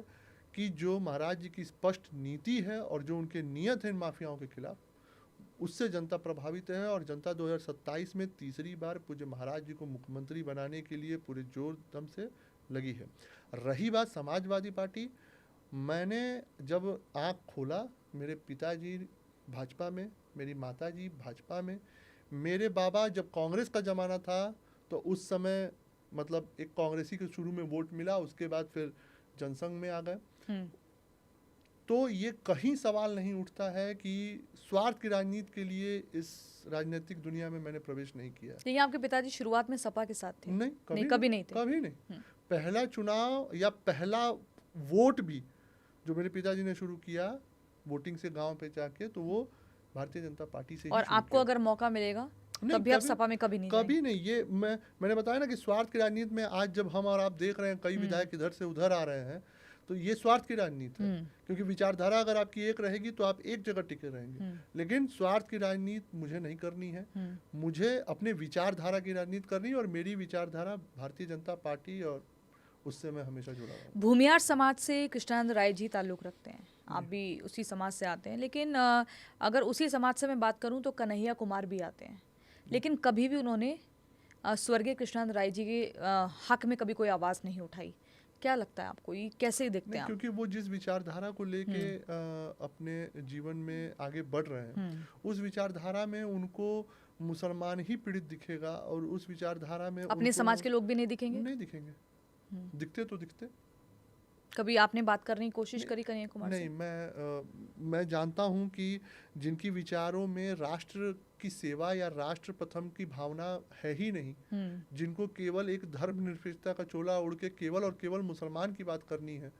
कि जो महाराज जी की स्पष्ट नीति है और जो उनके नियत है इन माफियाओं के खिलाफ, उससे जनता प्रभावित है। और जनता 2027 में तीसरी बार पूज्य महाराज जी को मुख्यमंत्री बनाने के लिए पूरे जोर दम से लगी है। रही बात समाजवादी पार्टी, मैंने जब आँख खोला, मेरे पिताजी भाजपा में, मेरी माताजी भाजपा में, मेरे बाबा जब कांग्रेस का ज़माना था तो उस समय मतलब एक कांग्रेसी के शुरू में वोट मिला, उसके बाद फिर जनसंघ में आ गए। तो ये कहीं सवाल नहीं उठता है कि स्वार्थ की राजनीति के लिए इस राजनीतिक दुनिया में मैंने प्रवेश नहीं किया। ये आपके पिताजी शुरुआत में सपा के साथ थे? नहीं, कभी नहीं थे। कभी नहीं। पहला चुनाव या पहला वोट भी जो मेरे पिताजी ने शुरू किया वोटिंग से गांव पे जाके, तो वो भारतीय जनता पार्टी से ही और शुरू आपको किया। अगर मौका मिलेगा नहीं, तब भी आप सपा में कभी नहीं जाएंगे? कभी नहीं। ये मैंने बताया ना कि स्वार्थ की राजनीति में आज जब हम और आप देख रहे हैं कई विधायक इधर से उधर आ रहे हैं, तो ये स्वार्थ की राजनीति है। क्योंकि विचारधारा अगर आपकी एक रहेगी तो आप एक जगह टिके रहेंगे, लेकिन स्वार्थ की राजनीति मुझे नहीं करनी है। मुझे अपने विचारधारा की राजनीति करनी है, और मेरी विचारधारा भारतीय जनता पार्टी, और उससे मैं हमेशा जुड़ा रहा हूँ। भूमियार समाज से कृष्णानंद राय जी ताल्लुक़ रखते हैं, आप भी उसी समाज से आते हैं, लेकिन अगर उसी समाज से मैं बात करूं तो कन्हैया कुमार भी आते हैं, लेकिन कभी भी उन्होंने स्वर्गीय कृष्णानंद राय जी के हक में कभी कोई आवाज़ नहीं उठाई। क्या लगता है आपको, ये कैसे देखते नहीं, हैं आप? क्योंकि वो जिस विचारधारा को लेके अपने जीवन में आगे बढ़ रहे हैं, उस विचारधारा में उनको मुसलमान ही पीड़ित दिखेगा, और उस विचारधारा में अपने समाज के लोग भी नहीं दिखेंगे? नहीं दिखेंगे। दिखते तो दिखते। कभी आपने बात करने की कोशिश करी कन्हैया कुमार से? नहीं, मैं जानता हूं कि जिनकी विचारों में राष्ट्र की सेवा या राष्ट्र प्रथम की भावना है ही नहीं, जिनको केवल एक धर्मनिरपेक्षता का चोला ओढ़ के केवल और केवल मुसलमान की बात करनी है,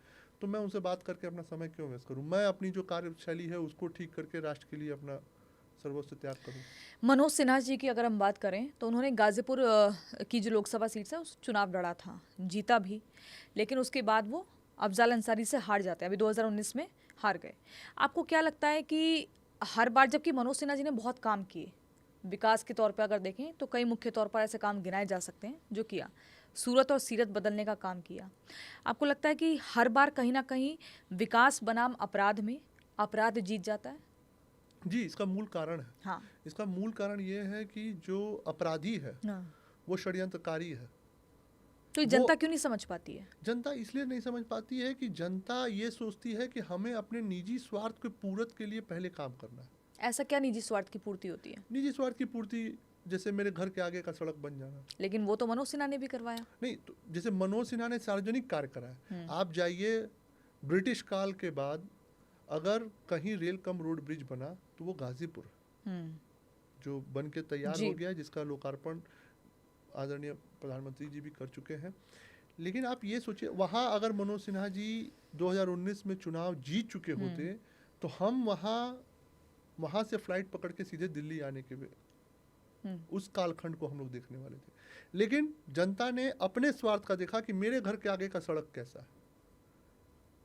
तो मैं उनसे बात करके अपना समय क्यों वेस्ट करूं? मैं अपनी जो कार्यशैली है उसको ठीक करके राष्ट्र के लिए अपना सर्वस्व त्याग करूं। मनोज सिन्हा जी की अगर हम बात करें तो उन्होंने गाजीपुर की जो लोकसभा सीट है उस चुनाव लड़ा था, जीता भी, लेकिन उसके बाद वो अफजाल अंसारी से हार जाते हैं, अभी 2019 में हार गए। आपको क्या लगता है कि हर बार, जबकि मनोज सिन्हा जी ने बहुत काम किए विकास के तौर पे अगर देखें तो कई मुख्य तौर पर ऐसे काम गिनाए जा सकते हैं जो किया, सूरत और सीरत बदलने का काम किया, आपको लगता है कि हर बार कहीं ना कहीं विकास बनाम अपराध में अपराध जीत जाता है? जी, इसका मूल कारण है। हाँ। इसका मूल कारण ये है कि जो अपराधी है वो षड्यंत्रकारी है। तो जनता क्यों नहीं समझ पाती है? जनता इसलिए नहीं समझ पाती है कि जनता ये सोचती है कि हमें अपने निजी स्वार्थ के पूर्ति के लिए पहले काम करना है। ऐसा क्या निजी स्वार्थ की पूर्ति होती है? निजी स्वार्थ की पूर्ति जैसे मेरे घर के आगे का सड़क बन जाना। लेकिन वो तो मनोज सिन्हा ने भी करवाया। नहीं, तो जैसे मनोज सिन्हा ने सार्वजनिक कार्य कराया। आप जाइए, ब्रिटिश काल के बाद अगर कहीं रेल कम रोड ब्रिज बना तो वो गाजीपुर जो बन के तैयार हो गया, जिसका लोकार्पण आदरणीय प्रधानमंत्री जी भी कर चुके हैं। लेकिन आप ये सोचिए, वहाँ अगर मनोज सिन्हा जी 2019 में चुनाव जीत चुके होते तो हम वहाँ से फ्लाइट पकड़ के सीधे दिल्ली आने के उस कालखंड को हम लोग देखने वाले थे। लेकिन जनता ने अपने स्वार्थ का देखा कि मेरे घर के आगे का सड़क कैसा है,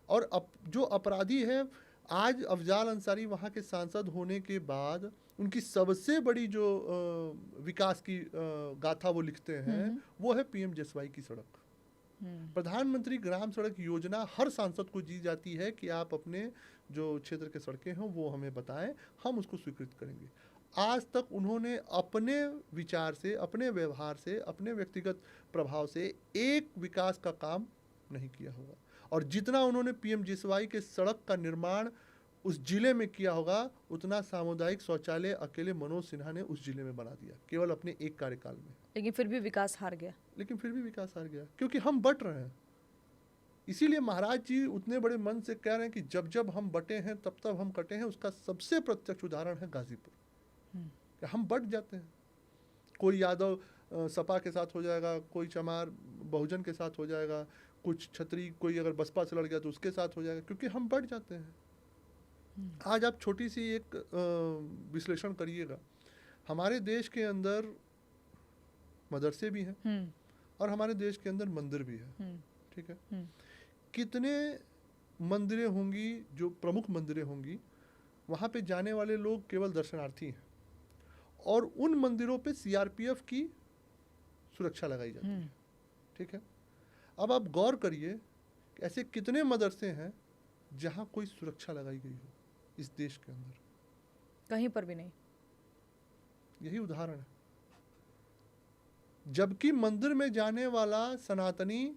और जो अपराधी है, आज अफजाल अंसारी वहाँ के सांसद होने के बाद उनकी सबसे बड़ी जो विकास की गाथा वो लिखते हैं वो है पीएम जसवाई की सड़क। प्रधानमंत्री ग्राम सड़क योजना हर सांसद को दी जाती है कि आप अपने जो क्षेत्र के सड़कें हैं वो हमें बताएं, हम उसको स्वीकृत करेंगे। आज तक उन्होंने अपने विचार से, अपने व्यवहार से, अपने व्यक्तिगत प्रभाव से एक विकास का काम नहीं किया होगा। और जितना उन्होंने पीएम जसवाई के सड़क का निर्माण उस जिले में किया होगा, उतना सामुदायिक शौचालय अकेले मनोज सिन्हा ने उस जिले में बना दिया, केवल अपने एक कार्यकाल में। लेकिन फिर भी विकास हार गया। क्योंकि हम बट रहे हैं। इसीलिए महाराज जी उतने बड़े मन से कह रहे हैं कि जब जब हम बटे हैं तब तब हम कटे हैं। उसका सबसे प्रत्यक्ष उदाहरण है गाजीपुर। हम बट जाते हैं, कोई यादव सपा के साथ हो जाएगा, कोई चमार बहुजन के साथ हो जाएगा, कुछ छतरी कोई अगर बसपा से लड़ गया तो उसके साथ हो जाएगा, क्योंकि हम बढ़ जाते हैं। आज आप छोटी सी एक विश्लेषण करिएगा, हमारे देश के अंदर मदरसे भी हैं और हमारे देश के अंदर मंदिर भी है, ठीक है। कितने मंदिरें होंगी जो प्रमुख मंदिरें होंगी, वहाँ पे जाने वाले लोग केवल दर्शनार्थी हैं, और उन मंदिरों पे सीआरपीएफ की सुरक्षा लगाई जाती है, ठीक है। अब आप गौर करिए, ऐसे कितने मदरसे हैं जहाँ कोई सुरक्षा लगाई गई हो इस देश के अंदर? कहीं पर भी नहीं। यही उदाहरण है। जबकि मंदिर में जाने वाला सनातनी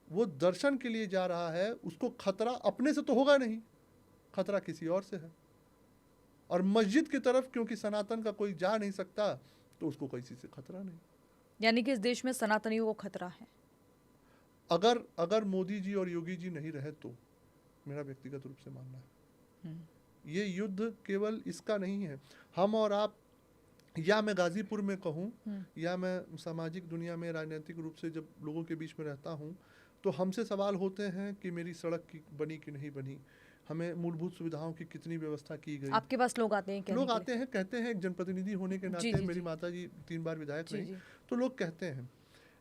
वो दर्शन के लिए जा रहा है, उसको खतरा अपने से तो होगा नहीं, खतरा किसी और से है। और मस्जिद की तरफ क्योंकि सनातन का कोई जा नहीं सकता, तो उसको किसी से खतरा नहीं। यानी कि इस देश में सनातनियों को खतरा है। अगर मोदी जी और योगी जी नहीं रहे तो, मेरा व्यक्तिगत रूप से मानना है, ये युद्ध केवल इसका नहीं है। हम और आप, या मैं गाजीपुर में कहूँ या मैं सामाजिक दुनिया में राजनीतिक रूप से जब लोगों के बीच में रहता हूँ, तो हमसे सवाल होते हैं कि मेरी सड़क की बनी कि नहीं बनी, हमें मूलभूत सुविधाओं की कितनी व्यवस्था की गई। आपके पास लोग आते हैं कहने लोग के लिए? आते हैं, कहते हैं, एक जनप्रतिनिधि होने के जी, नाते जी, मेरी जी। माता जी 3 बार विधायक जी, रही, जी। तो लोग कहते हैं।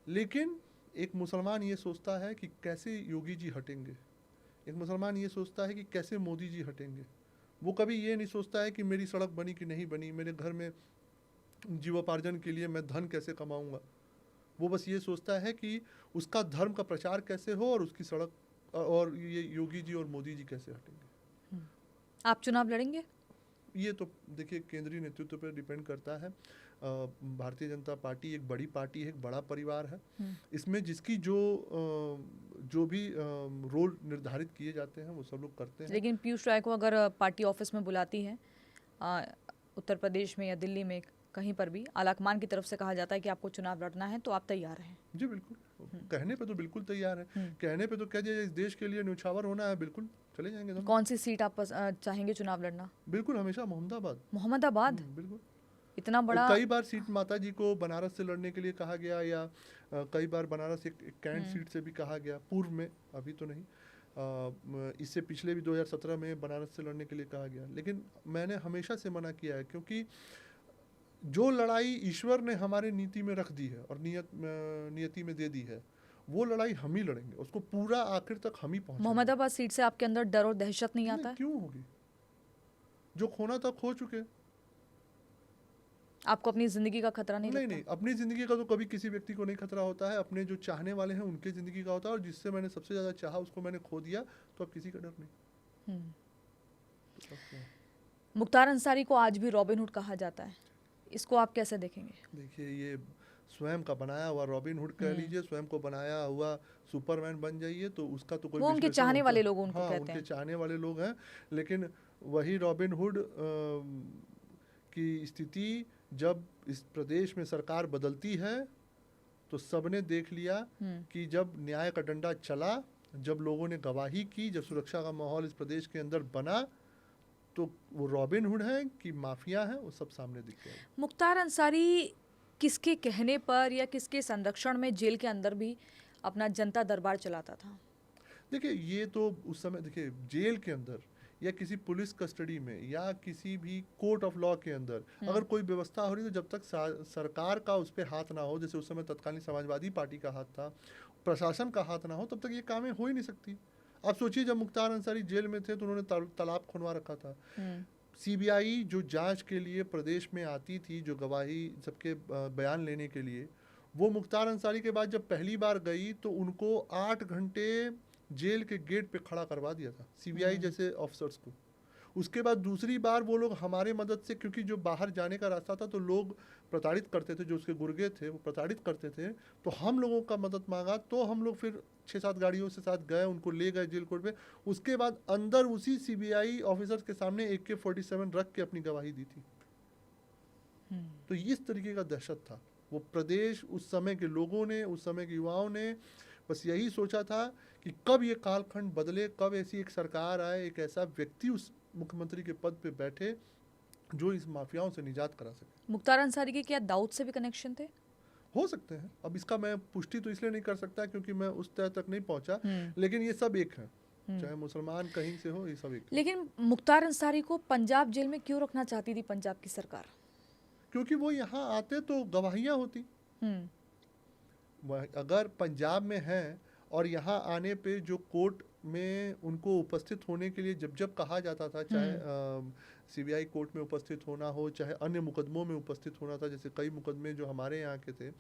लेकिन एक मुसलमान ये सोचता है कि कैसे योगी जी हटेंगे, एक मुसलमान ये सोचता है कि कैसे मोदी जी हटेंगे। वो कभी ये नहीं सोचता है कि मेरी सड़क बनी कि नहीं बनी, मेरे घर में जीवोपार्जन के लिए मैं धन कैसे कमाऊंगा। वो बस ये सोचता है कि उसका धर्म का प्रचार कैसे हो और उसकी सड़क, और ये योगी जी और मोदी जी कैसे हटेंगे। आप चुनाव लड़ेंगे? ये तो देखिए केंद्रीय नेतृत्व पर डिपेंड करता है। भारतीय जनता पार्टी एक बड़ी पार्टी है, एक बड़ा परिवार है। इसमें जिसकी जो भी रोल निर्धारित किए जाते हैं वो सब लोग करते हैं। लेकिन पीयूष राय को अगर पार्टी ऑफिस में बुलाती है उत्तर प्रदेश में या दिल्ली में कहीं पर भी आलाकमान की तरफ से कहा जाता है कि आपको चुनाव लड़ना है, तो आप तैयार हैं? जी बिल्कुल, कहने पे तो बिल्कुल तैयार है। कहने पे तो कह दिया इस देश के लिए न्यौछावर होना है, बिल्कुल चले जाएंगे दोनों। कौन सी सीट आप चाहेंगे चुनाव लड़ना? बिल्कुल हमेशा मोहम्मदाबाद। मोहम्मदाबाद? बिल्कुल। इतना बड़ा? कई बार सीट माता जी को बनारस से लड़ने के लिए कहा गया, या कई बार बनारस एक कैंट सीट से भी कहा गया पूर्व में, अभी तो नहीं। इससे पिछले भी 2017 में बनारस से लड़ने के लिए कहा गया, लेकिन मैंने हमेशा से मना किया है, क्योंकि जो लड़ाई ईश्वर ने हमारे नीति में रख दी है और नियति में दे दी है, वो लड़ाई हम ही लड़ेंगे, उसको पूरा आखिर तक हम ही पहुंचेंगे। मोहम्मदाबाद सीट से आपके अंदर डर और दहशत नहीं आता है? क्यों होगी, जो खोना था खो चुके। आपको अपनी जिंदगी का खतरा नहीं लगता? नहीं, अपनी जिंदगी का तो कभी किसी व्यक्ति को नहीं खतरा होता है, अपने जो चाहने वाले हैं उनके जिंदगी का होता है, और जिससे मैंने सबसे ज्यादा चाहा उसको मैंने खो दिया, तो अब किसी का डर नहीं। मुख्तार अंसारी को आज भी रॉबिन हुड कहा जाता है, इसको आप कैसे देखेंगे? देखिए, ये स्वयं का बनाया हुआ रॉबिन हुड कह लीजिए, स्वयं को बनाया हुआ सुपरमैन बन जाइए, तो उसका तो कोई वो उनके विश्लेषण चाहने होता- वाले लोग उनको हाँ, कहते उनके हैं। चाहने वाले लोग हैं, लेकिन वही रॉबिन हुड की स्थिति जब इस प्रदेश में सरकार बदलती है तो सबने देख लिया कि जब न्याय का डंडा चला, जब लोगों ने गवाही की, जब सुरक्षा का माहौल इस प्रदेश के अंदर बना, तो वो रॉबिन हुड है कि माफिया है, वो सब सामने दिख गया। मुख्तार अंसारी किसके कहने पर या किसके संरक्षण में जेल के अंदर भी अपना जनता दरबार चलाता था? देखिए, ये तो उस समय, देखिए जेल के अंदर या किसी पुलिस कस्टडी में या किसी भी कोर्ट ऑफ लॉ के अंदर अगर कोई व्यवस्था हो रही है, तो जब तक सरकार का उस पर हाथ ना हो, जैसे उस समय तत्कालीन समाजवादी पार्टी का हाथ था, प्रशासन का हाथ ना हो, तब तक ये कामें हो ही नहीं सकती। आप सोचिए, जब मुख्तार अंसारी जेल में थे तो उन्होंने तालाब खुनवा रखा था। सीबीआई जो जांच के लिए प्रदेश में आती थी, जो गवाही सबके बयान लेने के लिए, वो मुख्तार अंसारी के बाद जब पहली बार गई तो उनको 8 घंटे जेल के गेट पे खड़ा करवा दिया था, सीबीआई जैसे ऑफिसर्स को। उसके बाद दूसरी बार वो लोग हमारे मदद से, क्योंकि जो बाहर जाने का रास्ता था तो लोग प्रताड़ित करते थे, जो उसके गुर्गे थे वो प्रताड़ित करते थे, तो हम लोगों का मदद मांगा, तो हम लोग फिर 6-7 गाड़ियों से साथ गए, उनको ले गए जेल कोर्ट पे। उसके बाद अंदर उसी सीबीआई ऑफिसर्स के सामने AK-47 रख के अपनी गवाही दी थी। तो इस तरीके का दहशत था वो प्रदेश। उस समय के लोगों ने, उस समय के युवाओं ने बस यही सोचा था कि कब ये कालखंड बदले, कब ऐसी एक सरकार आए, एक ऐसा व्यक्ति उस मुख्यमंत्री के पद पे बैठे जो इस माफियाओं से निजात करा सके। मुख्तार अंसारी के क्या दाऊद से भी कनेक्शन थे? हो सकते हैं, अब इसका मैं पुष्टि तो इसलिए नहीं कर सकता क्योंकि मैं उस तह तक नहीं पहुंचा, लेकिन ये सब एक है, चाहे मुसलमान कहीं से हो, ये सब एक। लेकिन मुख्तार अंसारी को पंजाब जेल में क्यों रखना चाहती थी पंजाब की सरकार? क्योंकि वो यहाँ आते तो गवाहियाँ होती। अगर पंजाब में हैं और यहाँ आने पे जो कोर्ट में उनको उपस्थित होने के लिए जब जब कहा जाता था, चाहे सीबीआई कोर्ट में उपस्थित होना हो, चाहे अन्य मुकदमों में उपस्थित होना था, जैसे कई मुकदमे जो हमारे यहाँ के थे,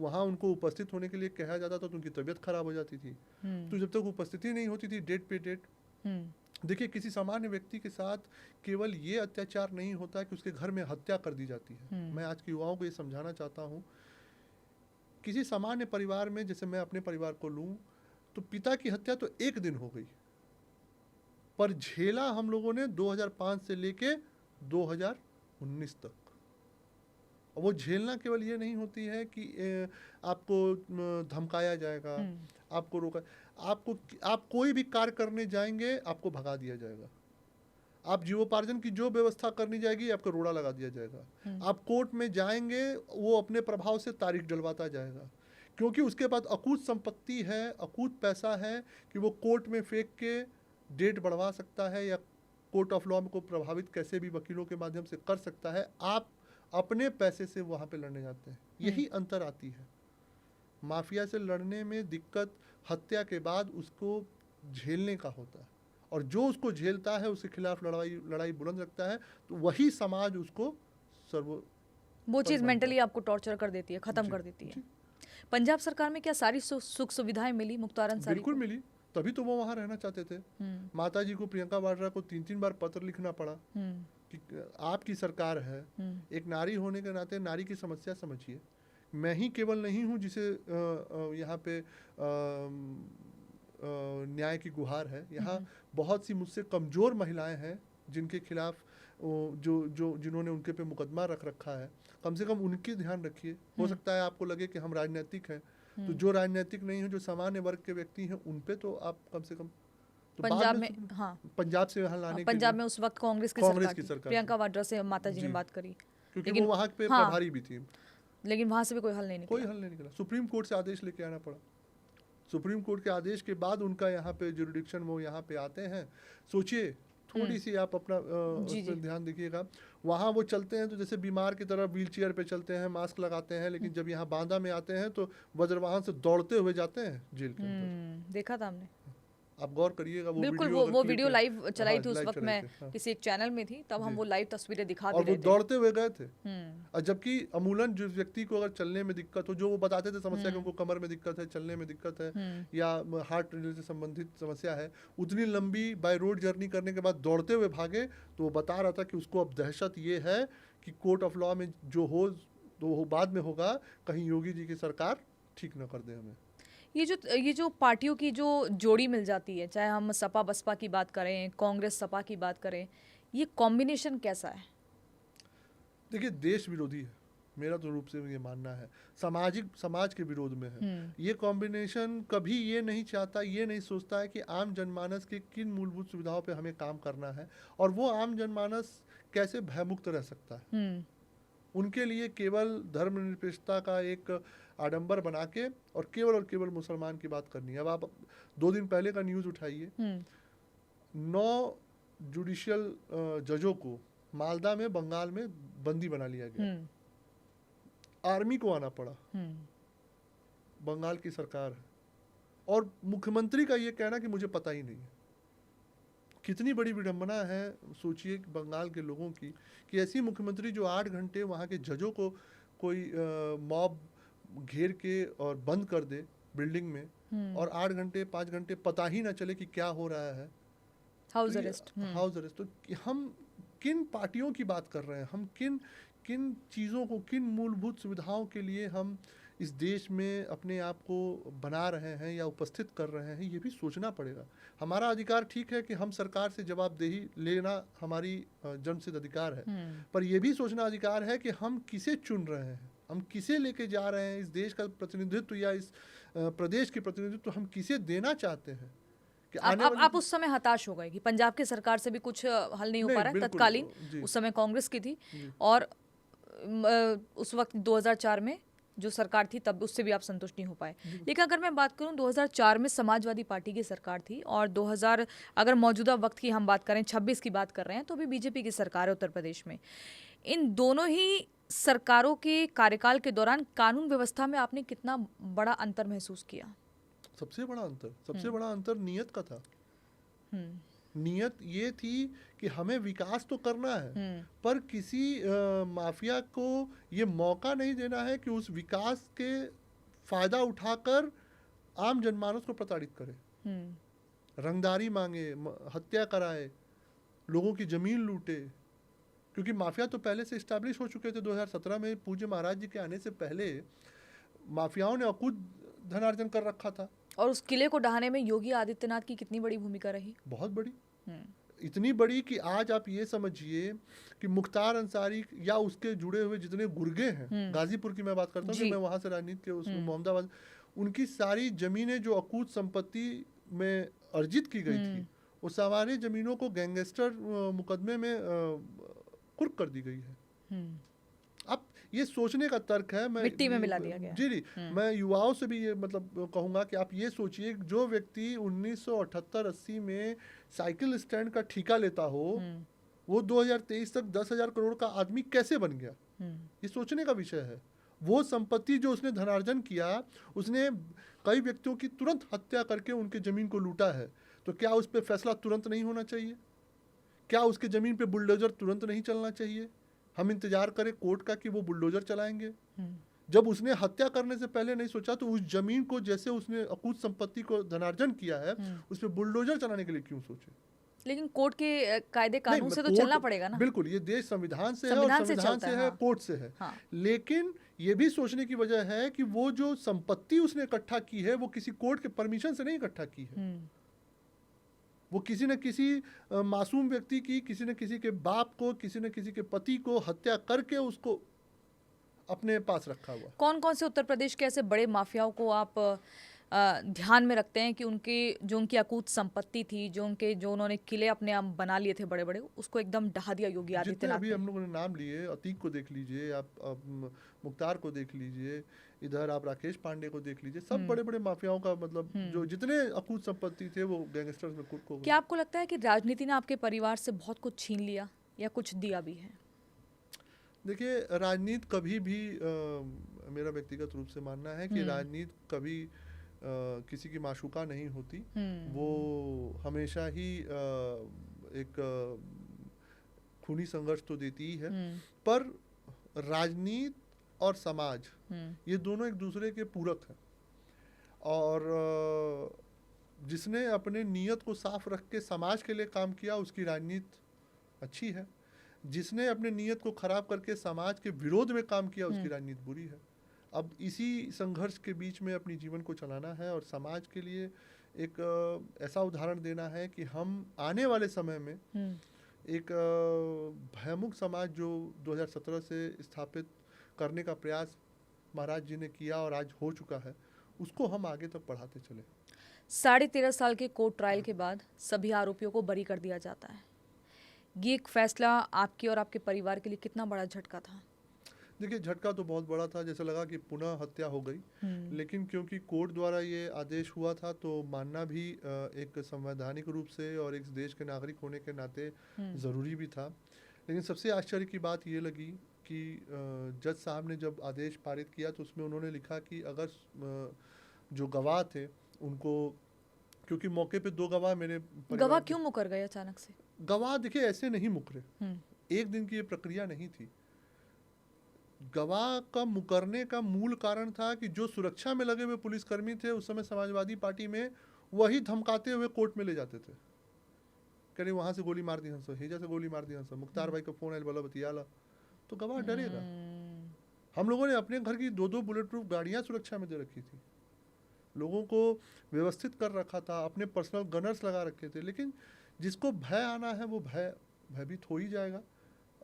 वहाँ उनको उपस्थित होने के लिए कहा जाता था तो उनकी तबीयत खराब हो जाती थी। तो जब तक उपस्थिति नहीं होती थी डेट पे डेट, देखिए किसी सामान्य व्यक्ति के साथ केवल ये अत्याचार नहीं होता कि उसके घर में हत्या कर दी जाती है। मैं आज के युवाओं को ये समझाना चाहता हूँ, किसी सामान्य परिवार में, जैसे मैं अपने परिवार को लूँ, तो पिता की हत्या तो एक दिन हो गई, पर झेला हम लोगों ने 2005 से लेके 2019 तक। वो झेलना केवल ये नहीं होती है कि आपको धमकाया जाएगा, आपको रोका, आप कोई भी कार्य करने जाएंगे आपको भगा दिया जाएगा, आप जीवोपार्जन की जो व्यवस्था करनी जाएगी आपको रोड़ा लगा दिया जाएगा, आप कोर्ट में जाएंगे वो अपने प्रभाव से तारीख डलवाता जाएगा, क्योंकि उसके पास अकूत संपत्ति है, अकूत पैसा है कि वो कोर्ट में फेंक के डेट बढ़वा सकता है या कोर्ट ऑफ लॉ को प्रभावित कैसे भी वकीलों के माध्यम से कर सकता है, आप अपने पैसे से वहाँ पे लड़ने जाते हैं। यही अंतर आती है। माफिया से लड़ने में दिक्कत हत्या के बाद उसको झेलने का होता है, और जो उसको झेलता है उसके खिलाफ लड़ाई बुलंद रखता है, तो वही समाज उसको सर्व वो चीज़ मानता मेंटली है। आपको टॉर्चर कर देती है, खत्म जी, कर देती है। जी। पंजाब सरकार में क्या सारी सुख सुविधाएं मिली मुख्तार अंसारी बिल्कुल को? मिली, तभी तो वो वहाँ रहना चाहते थे। माता जी को, प्रियंका वाड्रा को 3-3 बार पत्र लिखना पड़ा कि आपकी सरकार है, एक नारी होने के नाते नारी की समस्या समझिए। मैं ही केवल नहीं हूँ जिसे यहाँ पे न्याय की गुहार है। यहाँ बहुत सी मुझसे कमज़ोर महिलाएं हैं जिनके खिलाफ जिन्होंने उनके पे मुकदमा रख रखा है। कम से कम उनकी ध्यान रखिए। हो सकता है आपको लगे कि हम राजनीतिक हैं, तो जो राजनीतिक नहीं है, जो सामान्य वर्ग के व्यक्ति हैं, उन पे तो आप कम से कम तो पंजाब में, हाँ, पंजाब से यहाँ लाने के पंजाब लिए में उस वक्त कांग्रेस की कांग्रेस सरकार की थी। सरकार प्रियंका थी। वाड्रा से माता जी ने जी। बात करी, क्योंकि लेकिन वो वहाँ पे हाँ, प्रभारी भी थी, लेकिन वहां से भी कोई हल नहीं कोई निकला। हल नहीं निकला। सुप्रीम कोर्ट से आदेश लेके आना पड़ा। सुप्रीम कोर्ट के आदेश के बाद उनका यहाँ पे जुरिडिक्शन, वो यहाँ पे आते हैं। सोचिए, थोड़ी सी आप अपना जी, उसमें जी। ध्यान देखिएगा। वहाँ वो चलते हैं तो जैसे बीमार की तरह व्हील चेयर पे चलते हैं, मास्क लगाते हैं, लेकिन जब यहाँ बांदा में आते हैं तो वज्रवाहन से दौड़ते हुए जाते हैं जेल के अंदर। देखा था हमने, आप गौर करिएगा वो बिल्कुल। वीडियो, वो अगर वो clip वीडियो है। लाइव चलाई हाँ, थी उस live वक्त। चलाई मैं थी, हाँ। किसी एक चैनल में थी, तब हम जी। वो लाइव तस्वीरें दिखा और भी वो रहे थे। दौड़ते हुए गए थे। हम्म, और जबकि अमूलन जो व्यक्ति को अगर चलने में दिक्कत हो, जो वो बताते थे समस्या कि उनको कमर में दिक्कत है, चलने में दिक्कत है, या हार्ट से संबंधित समस्या है, उतनी लंबी बाय रोड जर्नी करने के बाद दौड़ते हुए भागे, तो वो बता रहा था कि उसको अब दहशत ये है कि कोर्ट ऑफ लॉ में जो हो तो वो बाद में होगा, कहीं योगी जी की सरकार ठीक न कर दे हमें। ये जो पार्टियों की जो जोड़ी मिल जाती है, चाहे हम सपा बसपा की बात करें, कांग्रेस सपा की बात करें, ये कॉम्बिनेशन कैसा है? देखिए, देश विरोधी है, मेरा तो रूप से ये मानना है, समाज के विरोध में है। ये कॉम्बिनेशन कभी ये नहीं चाहता, ये नहीं सोचता है कि आम जनमानस के किन मूलभूत सुविधाओं पे हमें काम करना है, और वो आम जनमानस कैसे भयमुक्त रह सकता है। उनके लिए केवल धर्मनिरपेक्षता का एक आडंबर बना के और केवल मुसलमान की बात करनी है। अब आप 2 दिन पहले का न्यूज़ उठाइए, 9 जुडिशियल जजों को मालदा में, बंगाल में बंदी बना लिया गया। आर्मी को आना पड़ा, बंगाल की सरकार है, और मुख्यमंत्री का ये कहना कि मुझे पता ही नहीं है। कितनी बड़ी विडंबना है, सोचिए बंगाल के लोगों की, कि ऐसी मुख्यमंत्री जो 8 घंटे वहाँ के जजों को कोई मॉब घेर के और बंद कर दे बिल्डिंग में, और 8 घंटे 5 घंटे पता ही ना चले कि क्या हो रहा है। House arrest. House arrest. तो हम किन पार्टियों की बात कर रहे हैं, हम किन चीज़ों को, किन मूलभूत सुविधाओं के लिए हम इस देश में अपने आप को बना रहे हैं या उपस्थित कर रहे हैं, ये भी सोचना पड़ेगा। हमारा अधिकार ठीक है कि हम सरकार से जवाबदेही लेना हमारी जन्मसिद्ध अधिकार है, पर यह भी सोचना अधिकार है कि हम किसे चुन रहे हैं, हम किसे लेके जा रहे हैं, इस देश का प्रतिनिधित्व या इस प्रदेश की प्रतिनिधित्व हम किसे देना चाहते हैं। कि आप उस समय हताश हो गए कि पंजाब की सरकार से भी कुछ हल नहीं हो पा रहा है, तत्कालीन उस समय कांग्रेस की थी, और उस वक्त 2004 में जो सरकार थी तब उससे भी आप संतुष्ट नहीं हो पाए। लेकिन अगर मैं बात करूं, 2004 में समाजवादी पार्टी की सरकार थी, और 2000 अगर मौजूदा वक्त की हम बात करें, 26 की बात कर रहे हैं, तो भी बीजेपी की सरकार है उत्तर प्रदेश में। इन दोनों ही सरकारों के कार्यकाल के दौरान कानून व्यवस्था में आपने कितना बड़ा अंतर महसूस किया? सबसे बड़ा अंतर नियत का था। नियत ये थी कि हमें विकास तो करना है, पर किसी माफिया को ये मौका नहीं देना है कि उस विकास के फायदा उठाकर आम जनमानस को प्रताड़ित करे, रंगदारी मांगे, हत्या कराए, लोगों की जमीन लूटे। क्योंकि माफिया तो पहले से इस्टेब्लिश हो चुके थे। 2017 में पूज्य महाराज जी के आने से पहले माफियाओं ने अकूत धनार्जन कर रखा था। और उस किले को ढहाने में योगी आदित्यनाथ की कितनी बड़ी भूमिका रही? बहुत बड़ी, इतनी बड़ी कि आज आप ये समझिए कि मुख्तार अंसारी या उसके जुड़े हुए जितने गुर्गे हैं, गाजीपुर की मैं बात करता हूँ, मैं वहां से राजनीति के उसमें मोहम्मदाबाद, उनकी सारी जमीनें जो अकूत संपत्ति में अर्जित की गई थी, वो सामान्य जमीनों को गैंगस्टर मुकदमे में कुर्क कर दी गई है। अब ये सोचने का तर्क है। मैं मिट्टी में मिला दिया गया। जी जी, मैं युवाओं से भी ये मतलब कहूँगा कि आप ये सोचिए, जो व्यक्ति 1978-80 में साइकिल स्टैंड का ठेका लेता हो, वो 2023 तक 10,000 करोड़ का आदमी कैसे बन गया? ये सोचने का विषय है। वो संपत्ति जो उसने धनार्जन किया, उसने कई व्यक्तियों की तुरंत हत्या करके उनके जमीन को लूटा है। तो क्या उस पर फैसला तुरंत नहीं होना चाहिए? क्या उसके जमीन पे बुलडोजर तुरंत नहीं चलना चाहिए? हम इंतजार करें कोर्ट का कि वो बुलडोजर चलाएंगे? जब उसने हत्या करने से पहले नहीं सोचा तो उस जमीन को, जैसे उसने अकूत संपत्ति को धनार्जन किया है, उस पर बुलडोजर चलाने के लिए क्यों सोचे? लेकिन कोर्ट के कायदे कानून से तो कोर्ट- चलना पड़ेगा ना। बिल्कुल, ये देश संविधान से है और संविधान से संविधान चलता से है, है, हाँ। कोर्ट से है। हाँ। लेकिन ये भी सोचने की वजह है कि वो जो संपत्ति उसने इकट्ठा की है, वो किसी कोर्ट के परमिशन से नहीं इकट्ठा की है। वो किसी न किसी मासूम व्यक्ति की, किसी न किसी के बाप को, किसी न किसी के पति को हत्या करके उसको अपने पास रखा हुआ। कौन कौन से उत्तर प्रदेश के ऐसे बड़े माफियाओं को आप ध्यान में रखते हैं कि उनकी अकूत संपत्ति थी, जो उन्होंने किले अपने आप बना लिए थे बड़े बड़े, उसको एकदम ढहा दिया योगी जितने आदित्यनाथ अभी ने? हम लोगों ने नाम लिए, अतीक को देख लीजिए, आप मुख्तार को देख लीजिए, इधर आप राकेश पांडे को देख लीजिए, सब बड़े बड़े माफियाओं का मतलब जो जितने अकूत संपत्ति थे वो गैंगस्टर्स में को। क्या आपको लगता है कि राजनीति ने आपके परिवार से बहुत कुछ छीन लिया या कुछ दिया भी है? देखिए, राजनीति कभी भी मेरा व्यक्तिगत रूप से मानना है कि राजनीति कभी किसी की माशूका नहीं होती। वो हमेशा ही एक खूनी संघर्ष तो देती ही है, पर राजनीति और समाज ये दोनों एक दूसरे के पूरक हैं। और जिसने अपने नीयत को साफ रख के समाज के लिए काम किया, उसकी राजनीति अच्छी है। जिसने अपने नीयत को खराब करके समाज के विरोध में काम किया, उसकी राजनीति बुरी है। अब इसी संघर्ष के बीच में अपनी जीवन को चलाना है और समाज के लिए एक ऐसा उदाहरण देना है कि हम आने वाले समय में एक भयमुख समाज जो 2017 से स्थापित करने का प्रयास महाराज जी ने किया और आज हो चुका है, उसको हम आगे तक बढ़ाते चले। 13.5 साल के कोर्ट ट्रायल के बाद सभी आरोपियों को बरी कर दिया जाता है। ये एक फैसला आपके और आपके परिवार के लिए कितना बड़ा झटका था? देखिए, झटका तो बहुत बड़ा था, जैसे लगा कि पुनः हत्या हो गई। लेकिन क्योंकि कोर्ट द्वारा ये आदेश हुआ था तो मानना भी एक संवैधानिक रूप से और एक देश के नागरिक होने के नाते ज़रूरी भी था। लेकिन सबसे आश्चर्य की बात ये लगी कि जज साहब ने जब आदेश पारित किया तो उसमें उन्होंने लिखा कि अगर जो गवाह थे उनको, क्योंकि मौके पे 2 गवाह मेरे गवाह क्यों मुकर गए अचानक से? गवाह देखिए ऐसे नहीं मुकरे, एक दिन की ये प्रक्रिया नहीं थी। गवाह का मुकरने का मूल कारण था कि जो सुरक्षा में लगे हुए पुलिसकर्मी थे उस समय समाजवादी पार्टी में, वही धमकाते हुए कोर्ट में ले जाते थे, कह रहे वहां से गोली मार दी हंसो, हेजा से गोली मार दी हंसो, मुख्तार भाई का फोन आयल बोला बतियाला, तो गवाह डरेगा। हम लोगों ने अपने घर की 2-2 बुलेट प्रूफ गाड़ियां सुरक्षा में दे रखी थी, लोगों को व्यवस्थित कर रखा था, अपने पर्सनल गनर्स लगा रखे थे। लेकिन जिसको भय आना है वो भयभीत हो ही जाएगा।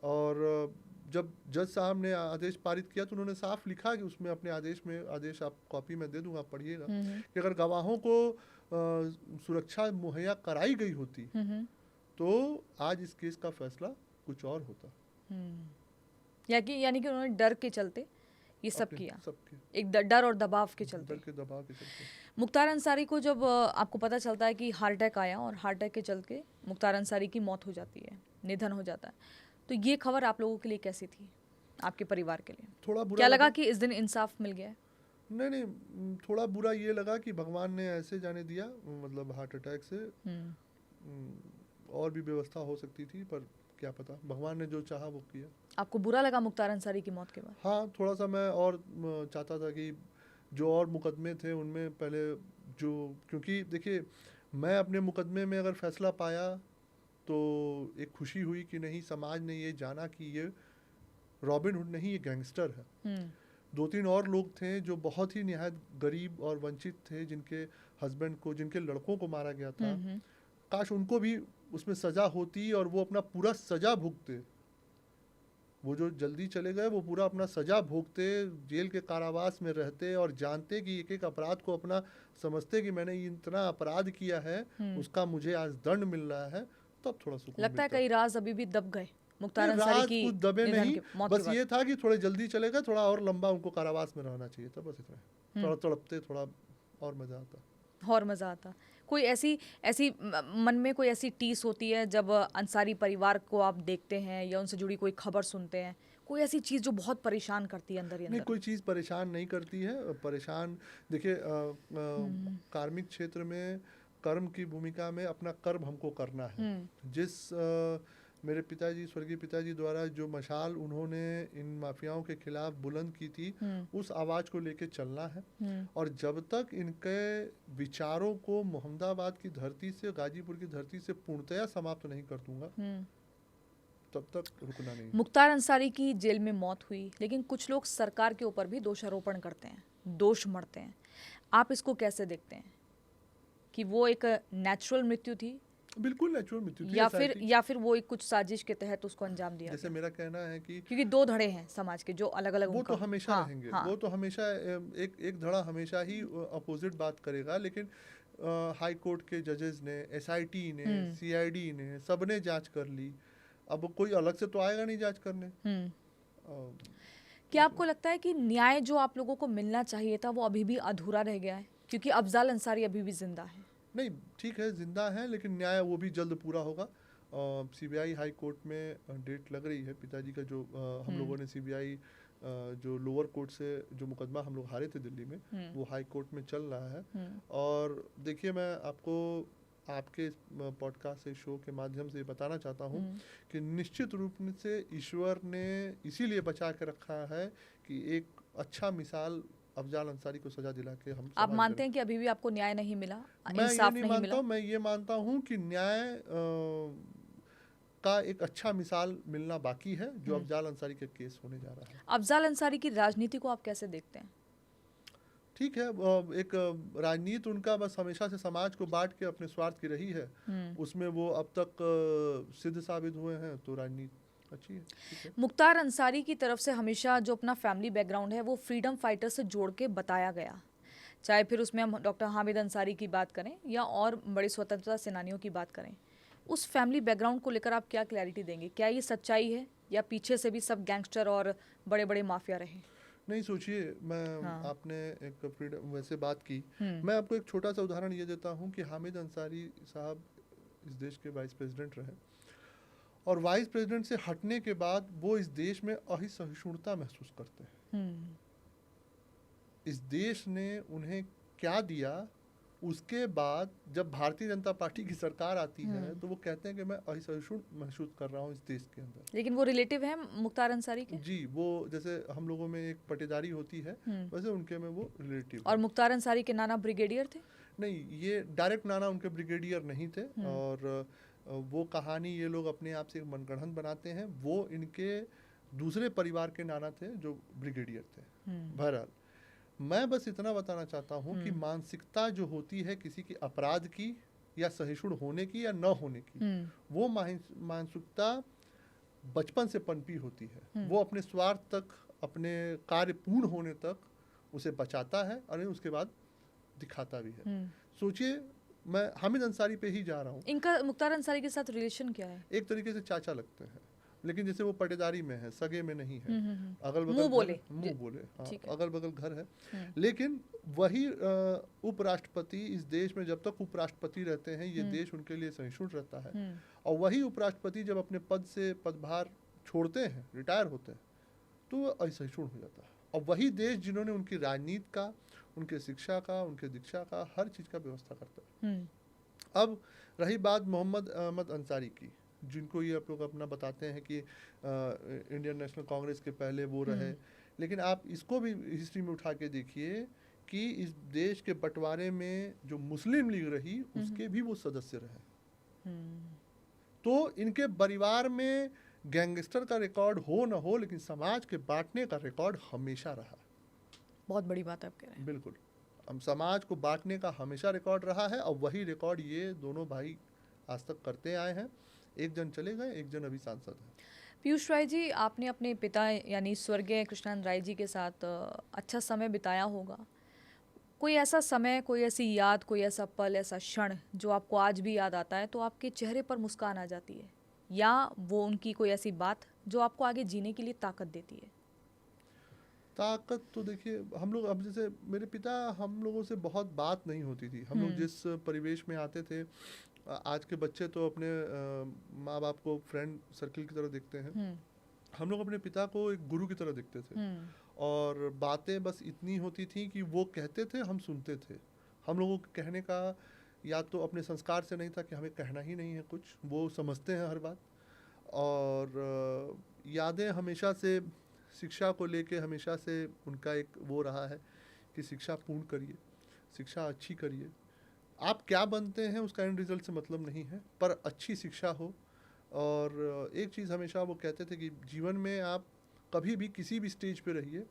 और जब जज साहब ने आदेश पारित किया तो उन्होंने साफ लिखा कि उसमें अपने आदेश आप कॉपी में दे दूंगा, आप पढ़िएगा, कि अगर गवाहों को सुरक्षा मुहैया कराई गई होती तो आज इस केस का फैसला कुछ और होता। यानी कि उन्होंने डर के चलते ये सब किया, एक डर और दबाव के चलते। मुख्तार अंसारी को जब आपको पता चलता है कि हार्ट अटैक आया और हार्ट अटैक के चलते मुख्तार अंसारी की मौत हो जाती है, निधन हो जाता है, तो ये खबर आप लोगों के लिए कैसी थी, आपके परिवार के लिए? थोड़ा बुरा क्या लगा कि इस दिन इंसाफ मिल गया? नहीं, थोड़ा बुरा ये लगा कि भगवान ने ऐसे जाने दिया, मतलब हार्ट अटैक से और भी व्यवस्था हो सकती थी, पर क्या पता, भगवान ने जो चाहा वो किया। आपको बुरा लगा मुख्तार अंसारी की मौत के बाद? हाँ, थोड़ा सा मैं और चाहता था कि जो और मुकदमे थे उनमें पहले जो, क्योंकि देखिए मैं अपने मुकदमे में अगर फैसला पाया तो एक खुशी हुई कि नहीं, समाज ने ये जाना कि ये रॉबिन हुड नहीं, ये गैंगस्टर है। 2-3 और लोग थे जो बहुत ही निहायत गरीब और वंचित थे, जिनके हस्बैंड को, जिनके लड़कों को मारा गया था, काश उनको भी उसमें सजा होती और वो अपना पूरा सजा भुगते। वो जो जल्दी चले गए वो पूरा अपना सजा भोगते, जेल के कारावास में रहते और जानते कि एक एक अपराध को अपना समझते कि मैंने इतना अपराध किया है, उसका मुझे आज दंड मिल रहा है, तब थोड़ा सुकून लगता है मिलता। कई राज अभी भी दब गए मुख्तार अंसारी की राजपूत दबे निधन नहीं, की मौत की बस बात। ये था कि थोड़े जल्दी चले गए, थोड़ा और लंबा उनको कारावास में रहना चाहिए था, बस इतना। थोड़ा तड़पते, थोड़ा और मजा आता। और मज़ा आता। कोई ऐसी ऐसी मन में कोई ऐसी टीस होती है जब अंसारी परिवार को आप देखते हैं या उनसे जुड़ी कोई खबर सुनते हैं, कोई ऐसी चीज़ जो बहुत परेशान करती है अंदर ही नहीं, अंदर? कोई चीज़ परेशान नहीं करती है। परेशान देखिए, हम्म, कार्मिक क्षेत्र में कर्म की भूमिका में अपना कर्म हमको करना है। हम्म, जिस मेरे पिताजी, स्वर्गीय पिताजी द्वारा जो मशाल उन्होंने इन माफियाओं के खिलाफ बुलंद की थी, उस आवाज़ को लेके चलना है। और जब तक इनके विचारों को मोहम्मदाबाद की धरती से, गाजीपुर की धरती से पूर्णतया समाप्त नहीं कर दूंगा, तब तक रुकना नहीं है। मुख्तार अंसारी की जेल में मौत हुई, लेकिन कुछ लोग सरकार के ऊपर भी दोषारोपण करते हैं, दोष मढ़ते हैं। आप इसको कैसे देखते हैं कि वो एक नेचुरल मृत्यु थी बिल्कुल नेचुरल मृत्यु थी, या फिर वो एक कुछ साजिश के तहत उसको अंजाम दिया जैसे गया? मेरा कहना है कि क्योंकि दो धड़े हैं समाज के जो अलग अलग वो उनका। तो हमेशा हाँ, रहेंगे, हाँ, वो तो हमेशा एक एक धड़ा हमेशा ही अपोजिट बात करेगा। लेकिन हाई कोर्ट के जजेस ने, एसआईटी ने, सीआईडी ने, सबने जांच कर ली। अब कोई अलग से तो आएगा नहीं जांच करने। क्या आपको लगता है कि न्याय जो आप लोगों को मिलना चाहिए था वो अभी भी अधूरा रह गया है, क्योंकि अफजाल अंसारी अभी भी जिंदा है? नहीं, ठीक है, जिंदा है, लेकिन न्याय वो भी जल्द पूरा होगा। सीबीआई हाई कोर्ट में डेट लग रही है। पिताजी का जो हम लोगों ने सीबीआई जो लोअर कोर्ट से जो मुकदमा हम लोग हारे थे दिल्ली में, वो हाई कोर्ट में चल रहा है। और देखिए, मैं आपको आपके पॉडकास्ट से, शो के माध्यम से बताना चाहता हूँ कि निश्चित रूप से ईश्वर ने इसीलिए बचा के रखा है कि एक अच्छा मिसाल अफजाल अंसारी को सजा दिला के हम आप समाज मानते में। हैं कि अभी भी आपको न्याय नहीं मिला, मैं ये इंसाफ नहीं नहीं मानता मिला? हूँ, मैं ये मानता हूँ कि न्याय का एक अच्छा मिसाल मिलना बाकी है, जो अफजाल अंसारी के केस होने जा रहा है। अफजाल अंसारी की राजनीति को आप कैसे देखते हैं? ठीक है, एक राजनीति उनका बस हमेशा से समाज को बांट के अपने स्वार्थ की रही है। उसमें वो अब तक सिद्ध साबित हुए हैं, तो राजनीति अच्छी है, ठीक है। मुख्तार अंसारी की तरफ से हमेशा जो अपना फैमिली बैकग्राउंड है वो फ्रीडम फाइटर से जोड़ के बताया गया, चाहे फिर उसमें हम डॉक्टर हामिद अंसारी की बात करें या और बड़े स्वतंत्रता सेनानियों की बात करें। उस फैमिली बैकग्राउंड को लेकर आप क्या क्लैरिटी देंगे? क्या ये सच्चाई है या पीछे से भी सब गैंगस्टर और बड़े बड़े माफिया रहे? नहीं, सोचिए, मैं हाँ। आपने एक फ्रीडम वैसे बात की, मैं आपको एक छोटा सा उदाहरण ये देता हूँ कि हामिद अंसारी साहब इस देश के वाइस प्रेसिडेंट रहे, और वाइस प्रेसिडेंट से हटने के बाद वो इस देश में असहिष्णुता महसूस करते हैं। इस देश ने उन्हें क्या दिया, उसके बाद जब भारतीय जनता पार्टी की सरकार आती है तो वो कहते हैं कि मैं असहिष्णु महसूस कर रहा हूँ इस देश के अंदर। लेकिन वो रिलेटिव है मुख्तार अंसारी के? जी, वो जैसे हम लोगों में एक पटेदारी होती है, वैसे उनके में वो रिलेटिव। और मुख्तार अंसारी के नाना ब्रिगेडियर थे? नहीं, ये डायरेक्ट नाना उनके ब्रिगेडियर नहीं थे, और वो कहानी ये लोग अपने आप से एक मनगढ़ंत बनाते हैं। वो इनके दूसरे परिवार के नाना थे जो ब्रिगेडियर थे। बहरहाल, मैं बस इतना बताना चाहता हूँ कि मानसिकता जो होती है किसी की अपराध की या सहिष्णु होने की या न होने की, वो मानसिकता बचपन से पनपी होती है। वो अपने स्वार्थ तक, अपने कार्य पूर्ण होने तक उसे बचाता है और उसके बाद दिखाता भी है। सोचिए, मैं हामिद अंसारी पे ही जा रहा हूँ। इनका मुख्तार अंसारी के साथ रिलेशन क्या है? एक तरीके से चाचा लगते हैं, लेकिन जैसे वो पटेदारी में है, सगे में नहीं है। अगल मुंह बगल बोले। मुंह बोले, हाँ, ठीक है। अगल बगल घर है। लेकिन वही उपराष्ट्रपति, इस देश में जब तक उपराष्ट्रपति रहते हैं, ये देश उनके लिए सहिष्णु रहता है। और वही उपराष्ट्रपति जब अपने पद से पदभार छोड़ते हैं, रिटायर होते हैं, तो वो असहिष्णु हो जाता है। और वही देश जिन्होंने उनकी राजनीति का, उनके शिक्षा का, उनके दीक्षा का, हर चीज़ का व्यवस्था करता है। अब रही बात मोहम्मद अहमद अंसारी की, जिनको ये आप लोग अपना बताते हैं कि इंडियन नेशनल कांग्रेस के पहले वो रहे, लेकिन आप इसको भी हिस्ट्री में उठा के देखिए कि इस देश के बंटवारे में जो मुस्लिम लीग रही, उसके भी वो सदस्य रहे। तो इनके परिवार में गैंगस्टर का रिकॉर्ड हो ना हो, लेकिन समाज के बांटने का रिकॉर्ड हमेशा रहा। बहुत बड़ी बात आप कह रहे हैं। बिल्कुल, हम समाज को बांटने का हमेशा रिकॉर्ड रहा है, और वही रिकॉर्ड ये दोनों भाई आज तक करते आए हैं। एक जन चले गए, एक जन अभी सांसद है। पीयूष राय जी, आपने अपने पिता यानी स्वर्गीय कृष्णानंद राय जी के साथ अच्छा समय बिताया होगा। कोई ऐसा समय, कोई ऐसी याद, कोई ऐसा पल, ऐसा क्षण जो आपको आज भी याद आता है तो आपके चेहरे पर मुस्कान आ जाती है? या वो उनकी कोई ऐसी बात जो आपको आगे जीने के लिए ताकत देती है? ताकत तो देखिए, हम लोग अब जैसे मेरे पिता, हम लोगों से बहुत बात नहीं होती थी। हम लोग जिस परिवेश में आते थे, आज के बच्चे तो अपने माँ बाप को फ्रेंड सर्किल की तरह देखते हैं। हम लोग अपने पिता को एक गुरु की तरह देखते थे, और बातें बस इतनी होती थी कि वो कहते थे, हम सुनते थे। हम लोगों के कहने का या तो अपने संस्कार से नहीं था कि हमें कहना ही नहीं है कुछ, वो समझते हैं हर बात। और यादें हमेशा से शिक्षा को लेके हमेशा से उनका एक वो रहा है कि शिक्षा पूर्ण करिए, शिक्षा अच्छी करिए। आप क्या बनते हैं उसका एंड रिजल्ट से मतलब नहीं है, पर अच्छी शिक्षा हो। और एक चीज़ हमेशा वो कहते थे कि जीवन में आप कभी भी किसी भी स्टेज पे रहिए,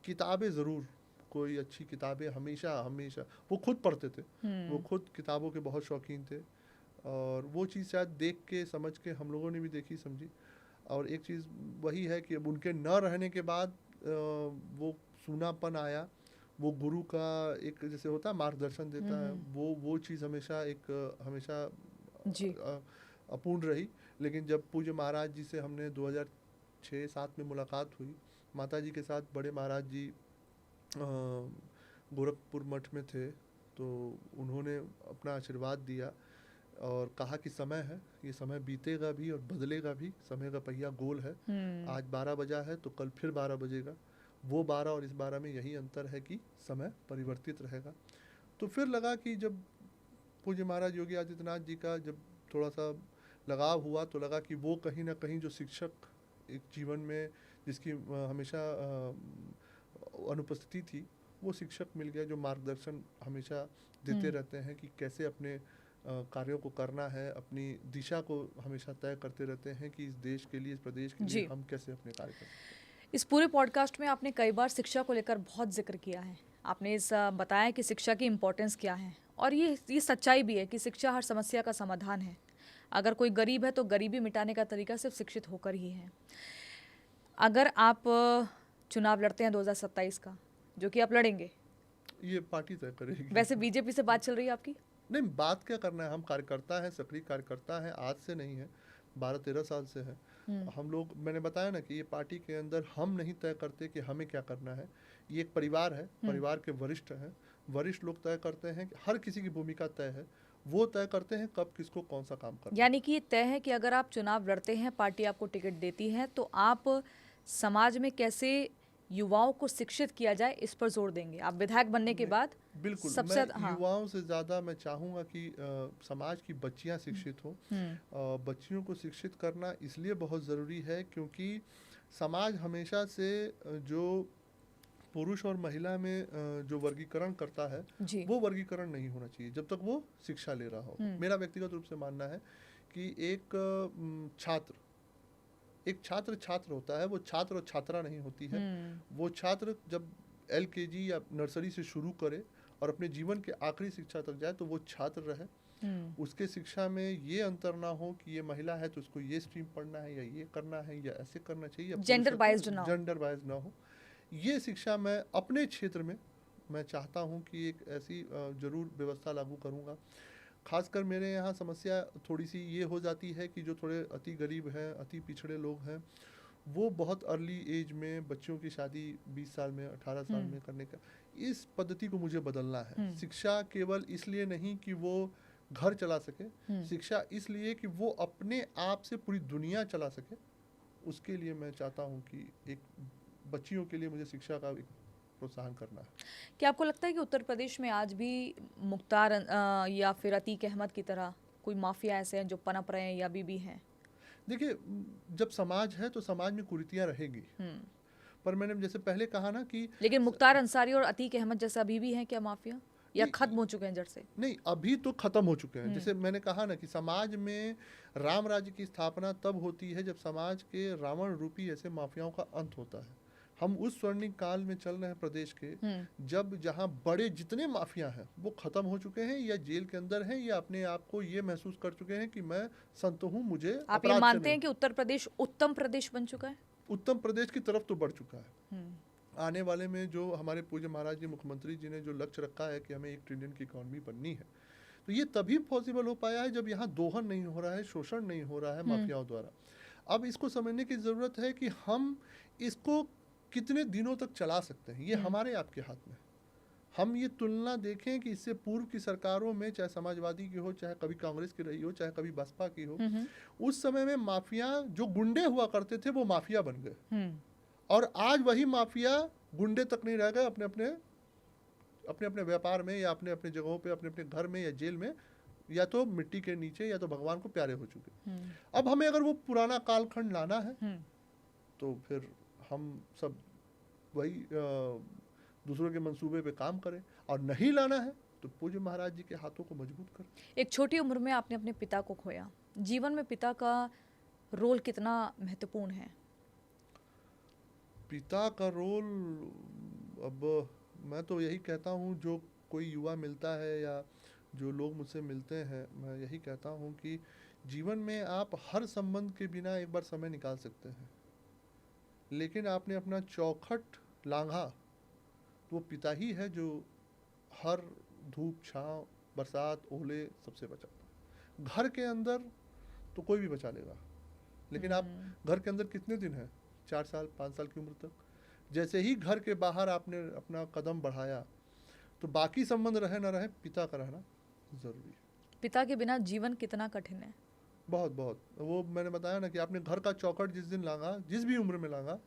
किताबें ज़रूर, कोई अच्छी किताबें हमेशा हमेशा, वो खुद पढ़ते थे। वो खुद किताबों के बहुत शौकीन थे, और वो चीज़ शायद देख के समझ के हम लोगों ने भी देखी समझी। और एक चीज़ वही है कि अब उनके न रहने के बाद वो सूनापन आया। वो गुरु का एक जैसे होता है मार्गदर्शन देता है, वो चीज़ हमेशा हमेशा जी। अपूर्ण रही। लेकिन जब पूज्य महाराज जी से हमने 2006-07 में मुलाकात हुई, माता जी के साथ बड़े महाराज जी गोरखपुर मठ में थे, तो उन्होंने अपना आशीर्वाद दिया और कहा कि समय है, ये समय बीतेगा भी और बदलेगा भी, समय का पहिया गोल है। आज 12 बजा है तो कल फिर 12 बजेगा। वो 12 और इस 12 में यही अंतर है कि समय परिवर्तित रहेगा। तो फिर लगा कि जब पूज्य महाराज योगी आदित्यनाथ जी का जब थोड़ा सा लगाव हुआ, तो लगा कि वो कहीं ना कहीं जो शिक्षक एक जीवन में जिसकी हमेशा अनुपस्थिति थी, वो शिक्षक मिल गया जो मार्गदर्शन हमेशा देते रहते हैं कि कैसे अपने कार्यों को करना है, अपनी दिशा को हमेशा तय करते रहते हैं कि इस देश के लिए, इस प्रदेश के लिए हम कैसे अपने कार्य कर सकते हैं। इस पूरे पॉडकास्ट में आपने कई बार शिक्षा को लेकर बहुत जिक्र किया है। आपने इस बताया कि शिक्षा की इम्पोर्टेंस क्या है, और ये सच्चाई भी है कि शिक्षा हर समस्या का समाधान है। अगर कोई गरीब है तो गरीबी मिटाने का तरीका सिर्फ शिक्षित होकर ही है। अगर आप चुनाव लड़ते हैं 2027 का, जो कि आप लड़ेंगे, ये पार्टी तय करेगी। वैसे बीजेपी से बात चल रही है आपकी? नहीं, बात क्या करना है, हम कार्यकर्ता हैं, सक्रिय कार्यकर्ता हैं, आज से नहीं है, 12-13 साल से है। हम लोग, मैंने बताया ना कि ये पार्टी के अंदर हम नहीं तय करते कि हमें क्या करना है। ये एक परिवार है, परिवार के वरिष्ठ हैं, वरिष्ठ लोग तय करते हैं। हर किसी की भूमिका तय है, वो तय करते हैं कब किसको कौन सा काम करना है। यानी कि ये तय है कि अगर आप चुनाव लड़ते हैं, पार्टी आपको टिकट देती है, तो आप समाज में कैसे युवाओं को शिक्षित किया जाए इस पर जोर देंगे। आप विधायक बनने के बाद बिल्कुल, सबसे मैं युवाओं से ज़्यादा मैं चाहूँगा कि समाज की बच्चियाँ शिक्षित हों। बच्चियों को शिक्षित करना इसलिए बहुत ज़रूरी है क्योंकि समाज हमेशा से जो पुरुष और महिला में जो वर्गीकरण करता है, वो वर्गीकरण नहीं होना चाहिए जब तक वो शिक्षा ले रहा हो। मेरा व्यक्तिगत रूप से मानना है कि एक छात्र होता है, वो छात्र और छात्रा नहीं होती है। वो छात्र जब LKG या नर्सरी से शुरू करे और अपने जीवन के आखिरी शिक्षा तक जाए, तो वो छात्र रहे। उसके शिक्षा में ये अंतर ना हो कि ये महिला है तो उसको ये स्ट्रीम पढ़ना है या ये करना है या ऐसे करना चाहिए, जेंडर बाइज्ड ना हो। ये शिक्षा मैं अपने क्षेत्र में मैं चाहता हूँ कि एक ऐसी ज़रूर व्यवस्था लागू करूँगा। खासकर मेरे यहाँ समस्या थोड़ी सी ये हो जाती है कि जो थोड़े अति गरीब हैं, अति पिछड़े लोग हैं, वो बहुत अर्ली एज में बच्चों की शादी 20 साल में, 18 साल में करने का, इस पद्धति को मुझे बदलना है। शिक्षा केवल इसलिए नहीं कि वो घर चला सके, शिक्षा इसलिए कि वो अपने आप से पूरी दुनिया चला सके। उसके लिए मैं चाहता हूँ कि एक बच्चियों के लिए मुझे शिक्षा का प्रोत्साहन करना है। क्या आपको लगता है कि उत्तर प्रदेश में आज भी मुख्तार या फिर अतीक अहमद की तरह कोई माफिया ऐसे हैं जो पनप रहे हैं या अभी भी हैं? देखिए, जब समाज है तो समाज में कुरीतियाँ रहेगी, पर मैंने जैसे पहले कहा ना कि लेकिन मुख्तार अंसारी और अतीक अहमद जैसे अभी भी हैं क्या माफिया, या खत्म हो चुके हैं जड़ से? नहीं, अभी तो खत्म हो चुके हैं। जैसे मैंने कहा ना कि समाज में राम राज्य की स्थापना तब होती है जब समाज के रावण रूपी ऐसे माफियाओं का अंत होता है। हम उस स्वर्णिम काल में चल रहे हैं प्रदेश के, जब जहां बड़े जितने माफिया हैं वो खत्म हो चुके हैं, या जेल के अंदर हैं, या अपने आप को ये महसूस कर चुके हैं कि मैं संत हूँ, मुझे आप ये मानते हैं कि उत्तर प्रदेश उत्तम प्रदेश बन चुका है? उत्तम प्रदेश की तरफ तो बढ़ चुका है। आने वाले में जो हमारे पूज्य महाराज जी, मुख्यमंत्री जी ने जो लक्ष्य रखा है कि हमें 1 ट्रिलियन की इकॉनमी बननी है, तो ये तभी पॉसिबल हो पाया है जब यहाँ दोहन नहीं हो रहा है, शोषण नहीं हो रहा है माफियाओं द्वारा। अब इसको समझने की ज़रूरत है कि हम इसको कितने दिनों तक चला सकते हैं, ये हमारे आपके हाथ में है। हम ये तुलना देखें कि इससे पूर्व की सरकारों में, चाहे समाजवादी की हो, चाहे कभी कांग्रेस की रही हो, चाहे कभी बसपा की हो, उस समय में माफिया जो गुंडे हुआ करते थे वो माफिया बन गए, और आज वही माफिया गुंडे तक नहीं रह गए, अपने अपने व्यापार में या अपने अपने जगहों पे, अपने अपने घर में या जेल में, या तो मिट्टी के नीचे या तो भगवान को प्यारे हो चुके। अब हमें अगर वो पुराना कालखंड लाना है तो फिर हम सब वही दूसरों के मंसूबे पे काम करें, और नहीं लाना है तो पूज्य महाराज जी के हाथों को मजबूत करें। एक छोटी उम्र में आपने अपने पिता को खोया, जीवन में पिता का रोल कितना महत्वपूर्ण है? पिता का रोल, अब मैं तो यही कहता हूँ, जो कोई युवा मिलता है या जो लोग मुझसे मिलते हैं, मैं यही कहता हूँ कि जीवन में आप हर संबंध के बिना एक बार समय निकाल सकते हैं, लेकिन आपने अपना चौखट लांघा तो वो पिता ही है जो हर धूप छाँव बरसात ओले सबसे बचाता है। घर के अंदर तो कोई भी बचा लेगा, लेकिन आप घर के अंदर कितने दिन हैं? 4 साल 5 साल की उम्र तक। जैसे ही घर के बाहर आपने अपना कदम बढ़ाया तो बाकी संबंध रहे ना रहे, पिता का रहना ज़रूरी है। पिता के बिना जीवन कितना कठिन है। बहुत बहुत, वो मैंने बताया ना कि आपने घर का चौखट जिस दिन लांघा, जिस भी उम्र में लांघा,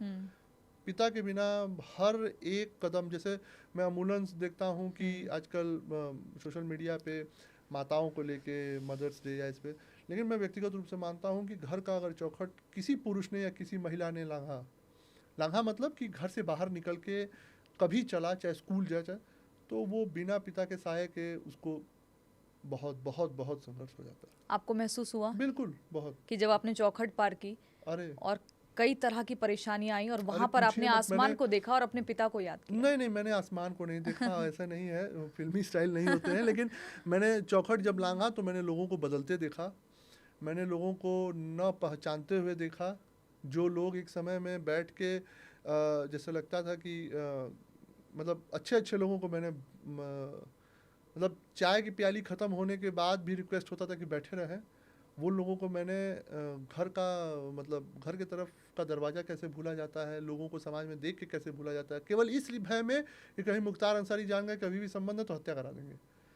पिता के बिना हर एक कदम, जैसे मैं अमूलन देखता हूँ कि आजकल सोशल मीडिया पे माताओं को लेके मदर्स डे या इस पे, लेकिन मैं व्यक्तिगत रूप से मानता हूँ कि घर का अगर चौखट किसी पुरुष ने या किसी महिला ने लांघा मतलब कि घर से बाहर निकल के कभी चला, चाहे स्कूल जाए चाहे, तो वो बिना पिता के साये के उसको बहुत बहुत बहुत संघर्ष हो जाता है। आपको महसूस हुआ? बिल्कुल, बहुत। कि जब आपने चौखट पार की अरे और कई तरह की परेशानियां आई और वहां अरे पर पूछिए आपने मत, आसमान को देखा और अपने पिता को याद किया? नहीं, मैंने आसमान को नहीं देखा, ऐसा नहीं है, फिल्मी स्टाइल नहीं होते हैं, लेकिन मैंने चौखट जब लांघा तो मैंने लोगों को बदलते देखा, मैंने लोगों को न पहचानते हुए देखा। जो लोग एक समय में बैठ के जैसे लगता था कि मतलब अच्छे लोगों को मैंने मतलब चाय की प्याली ख़त्म होने के बाद भी रिक्वेस्ट होता था कि बैठे रहें, वो लोगों को मैंने घर का मतलब घर के तरफ का दरवाज़ा कैसे भूला जाता है, लोगों को समाज में देख के कैसे भूला जाता है, केवल इस भय में कि कहीं मुख्तार अंसारी जान गए कभी भी संबंध है तो हत्या करा देंगे।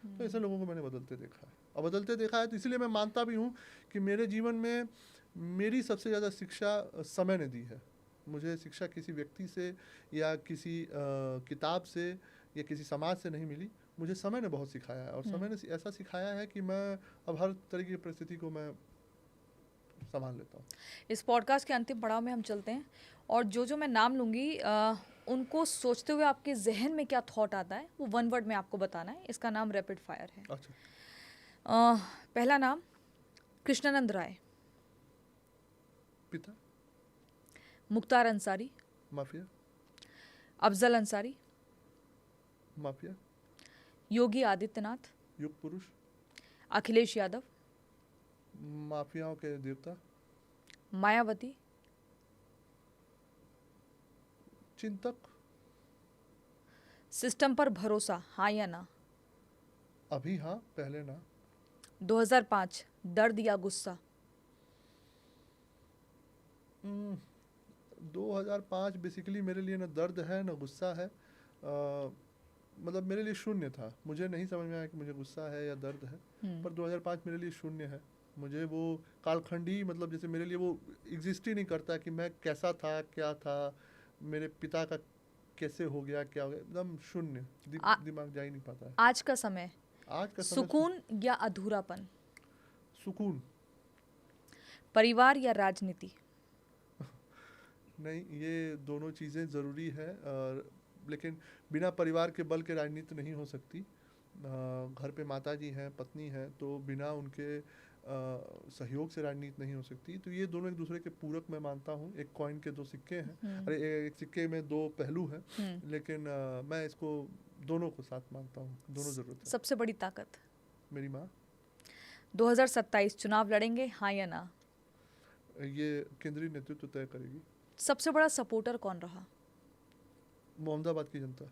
तो ऐसे लोगों को मैंने बदलते देखा है, और बदलते देखा है तो इसलिए मैं मानता भी हूँ कि मेरे जीवन में मेरी सबसे ज़्यादा शिक्षा समय ने दी है। मुझे शिक्षा किसी व्यक्ति से या किसी किताब से या किसी समाज से नहीं मिली, मुझे समय ने बहुत सिखाया है, और समय ने ऐसा सिखाया है कि मैं अब हर तरह की परिस्थिति को मैं संभाल लेता हूँ। इस पॉडकास्ट के अंतिम पड़ाव में हम चलते हैं, और जो मैं नाम लूँगी उनको सोचते हुए आपके जहन में क्या थॉट आता है वो 1 वर्ड में आपको बताना है। इसका नाम रैपिड फायर है। अच्छा। पहला नाम कृष्णानंद राय। पिता मुख्तार अंसारी। माफिया। अफजल अंसारी। माफिया। योगी आदित्यनाथ। युग पुरुष। अखिलेश यादव। माफियाओं के देवता। मायावती। चिंतक। सिस्टम पर भरोसा, हाँ या ना? अभी हाँ, पहले ना। 2005 दर्द या गुस्सा? 2005 बेसिकली मेरे लिए ना दर्द है ना गुस्सा है, मतलब मेरे लिए शून्य था। मुझे नहीं समझ में आया कि मुझे गुस्सा है या दर्द है, पर 2005 मेरे लिए शून्य है। मुझे वो कालखंडी, मतलब जैसे मेरे लिए वो एग्जिस्ट ही नहीं करता कि मैं कैसा था, क्या था, मेरे पिता का कैसे हो गया, क्या हो गया, एकदम शून्य, दिमाग जा ही नहीं पाता है। आज का समय सुकून या अधूरापन? सुकून। परिवार या राजनीति? नहीं, ये दोनों चीज़ें ज़रूरी है, लेकिन बिना परिवार के बल के राजनीति नहीं हो सकती। घर पे माता जी हैं, पत्नी हैं, तो बिना उनके सहयोग से राजनीति नहीं हो सकती। तो ये दोनों एक दूसरे के पूरक मैं मानता हूँ। एक कॉइन के 2 सिक्के हैं, अरे एक सिक्के में 2 पहलू हैं, लेकिन मैं इसको दोनों को साथ मानता हूँ, दोनों ज़रूरत है। सबसे बड़ी ताकत? मेरी माँ। 2027 चुनाव लड़ेंगे, हाँ या ना? ये केंद्रीय नेतृत्व तय करेगी। सबसे बड़ा सपोर्टर कौन रहा? मोहम्मदाबाद की जनता।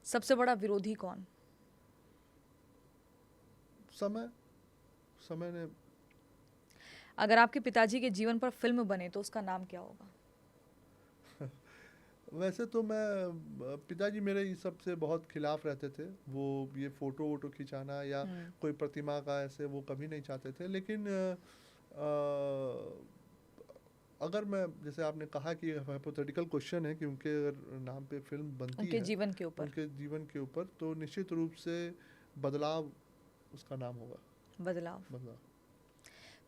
सबसे बड़ा विरोधी कौन? समय ने अगर आपके पिताजी के जीवन पर फिल्म बने तो उसका नाम क्या होगा? वैसे तो मैं पिताजी मेरे इस सब से बहुत खिलाफ रहते थे। वो ये फ़ोटो वोटो खिंचाना या कोई प्रतिमा का ऐसे वो कभी नहीं चाहते थे। लेकिन अगर मैं जैसे आपने कहा कि हाइपोथेटिकल क्वेश्चन है कि उनके अगर नाम पे फ़िल्म बनती उनके है, जीवन के ऊपर उनके जीवन के ऊपर, तो निश्चित रूप से बदलाव उसका नाम होगा। बदलाव। बदलाव।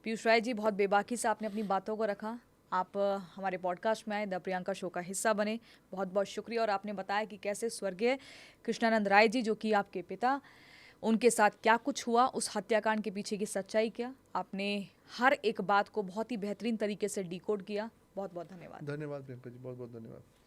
पीयूष राय जी, बहुत बेबाकी से आपने अपनी बातों को रखा। आप हमारे पॉडकास्ट में आए, द प्रियंका शो का हिस्सा बने। बहुत बहुत शुक्रिया। और आपने बताया कि कैसे स्वर्गीय कृष्णानंद राय जी, जो कि आपके पिता, उनके साथ क्या कुछ हुआ, उस हत्याकांड के पीछे की सच्चाई क्या। आपने हर एक बात को बहुत ही बेहतरीन तरीके से डिकोड किया। बहुत बहुत धन्यवाद। धन्यवाद प्रियंका जी, बहुत बहुत धन्यवाद।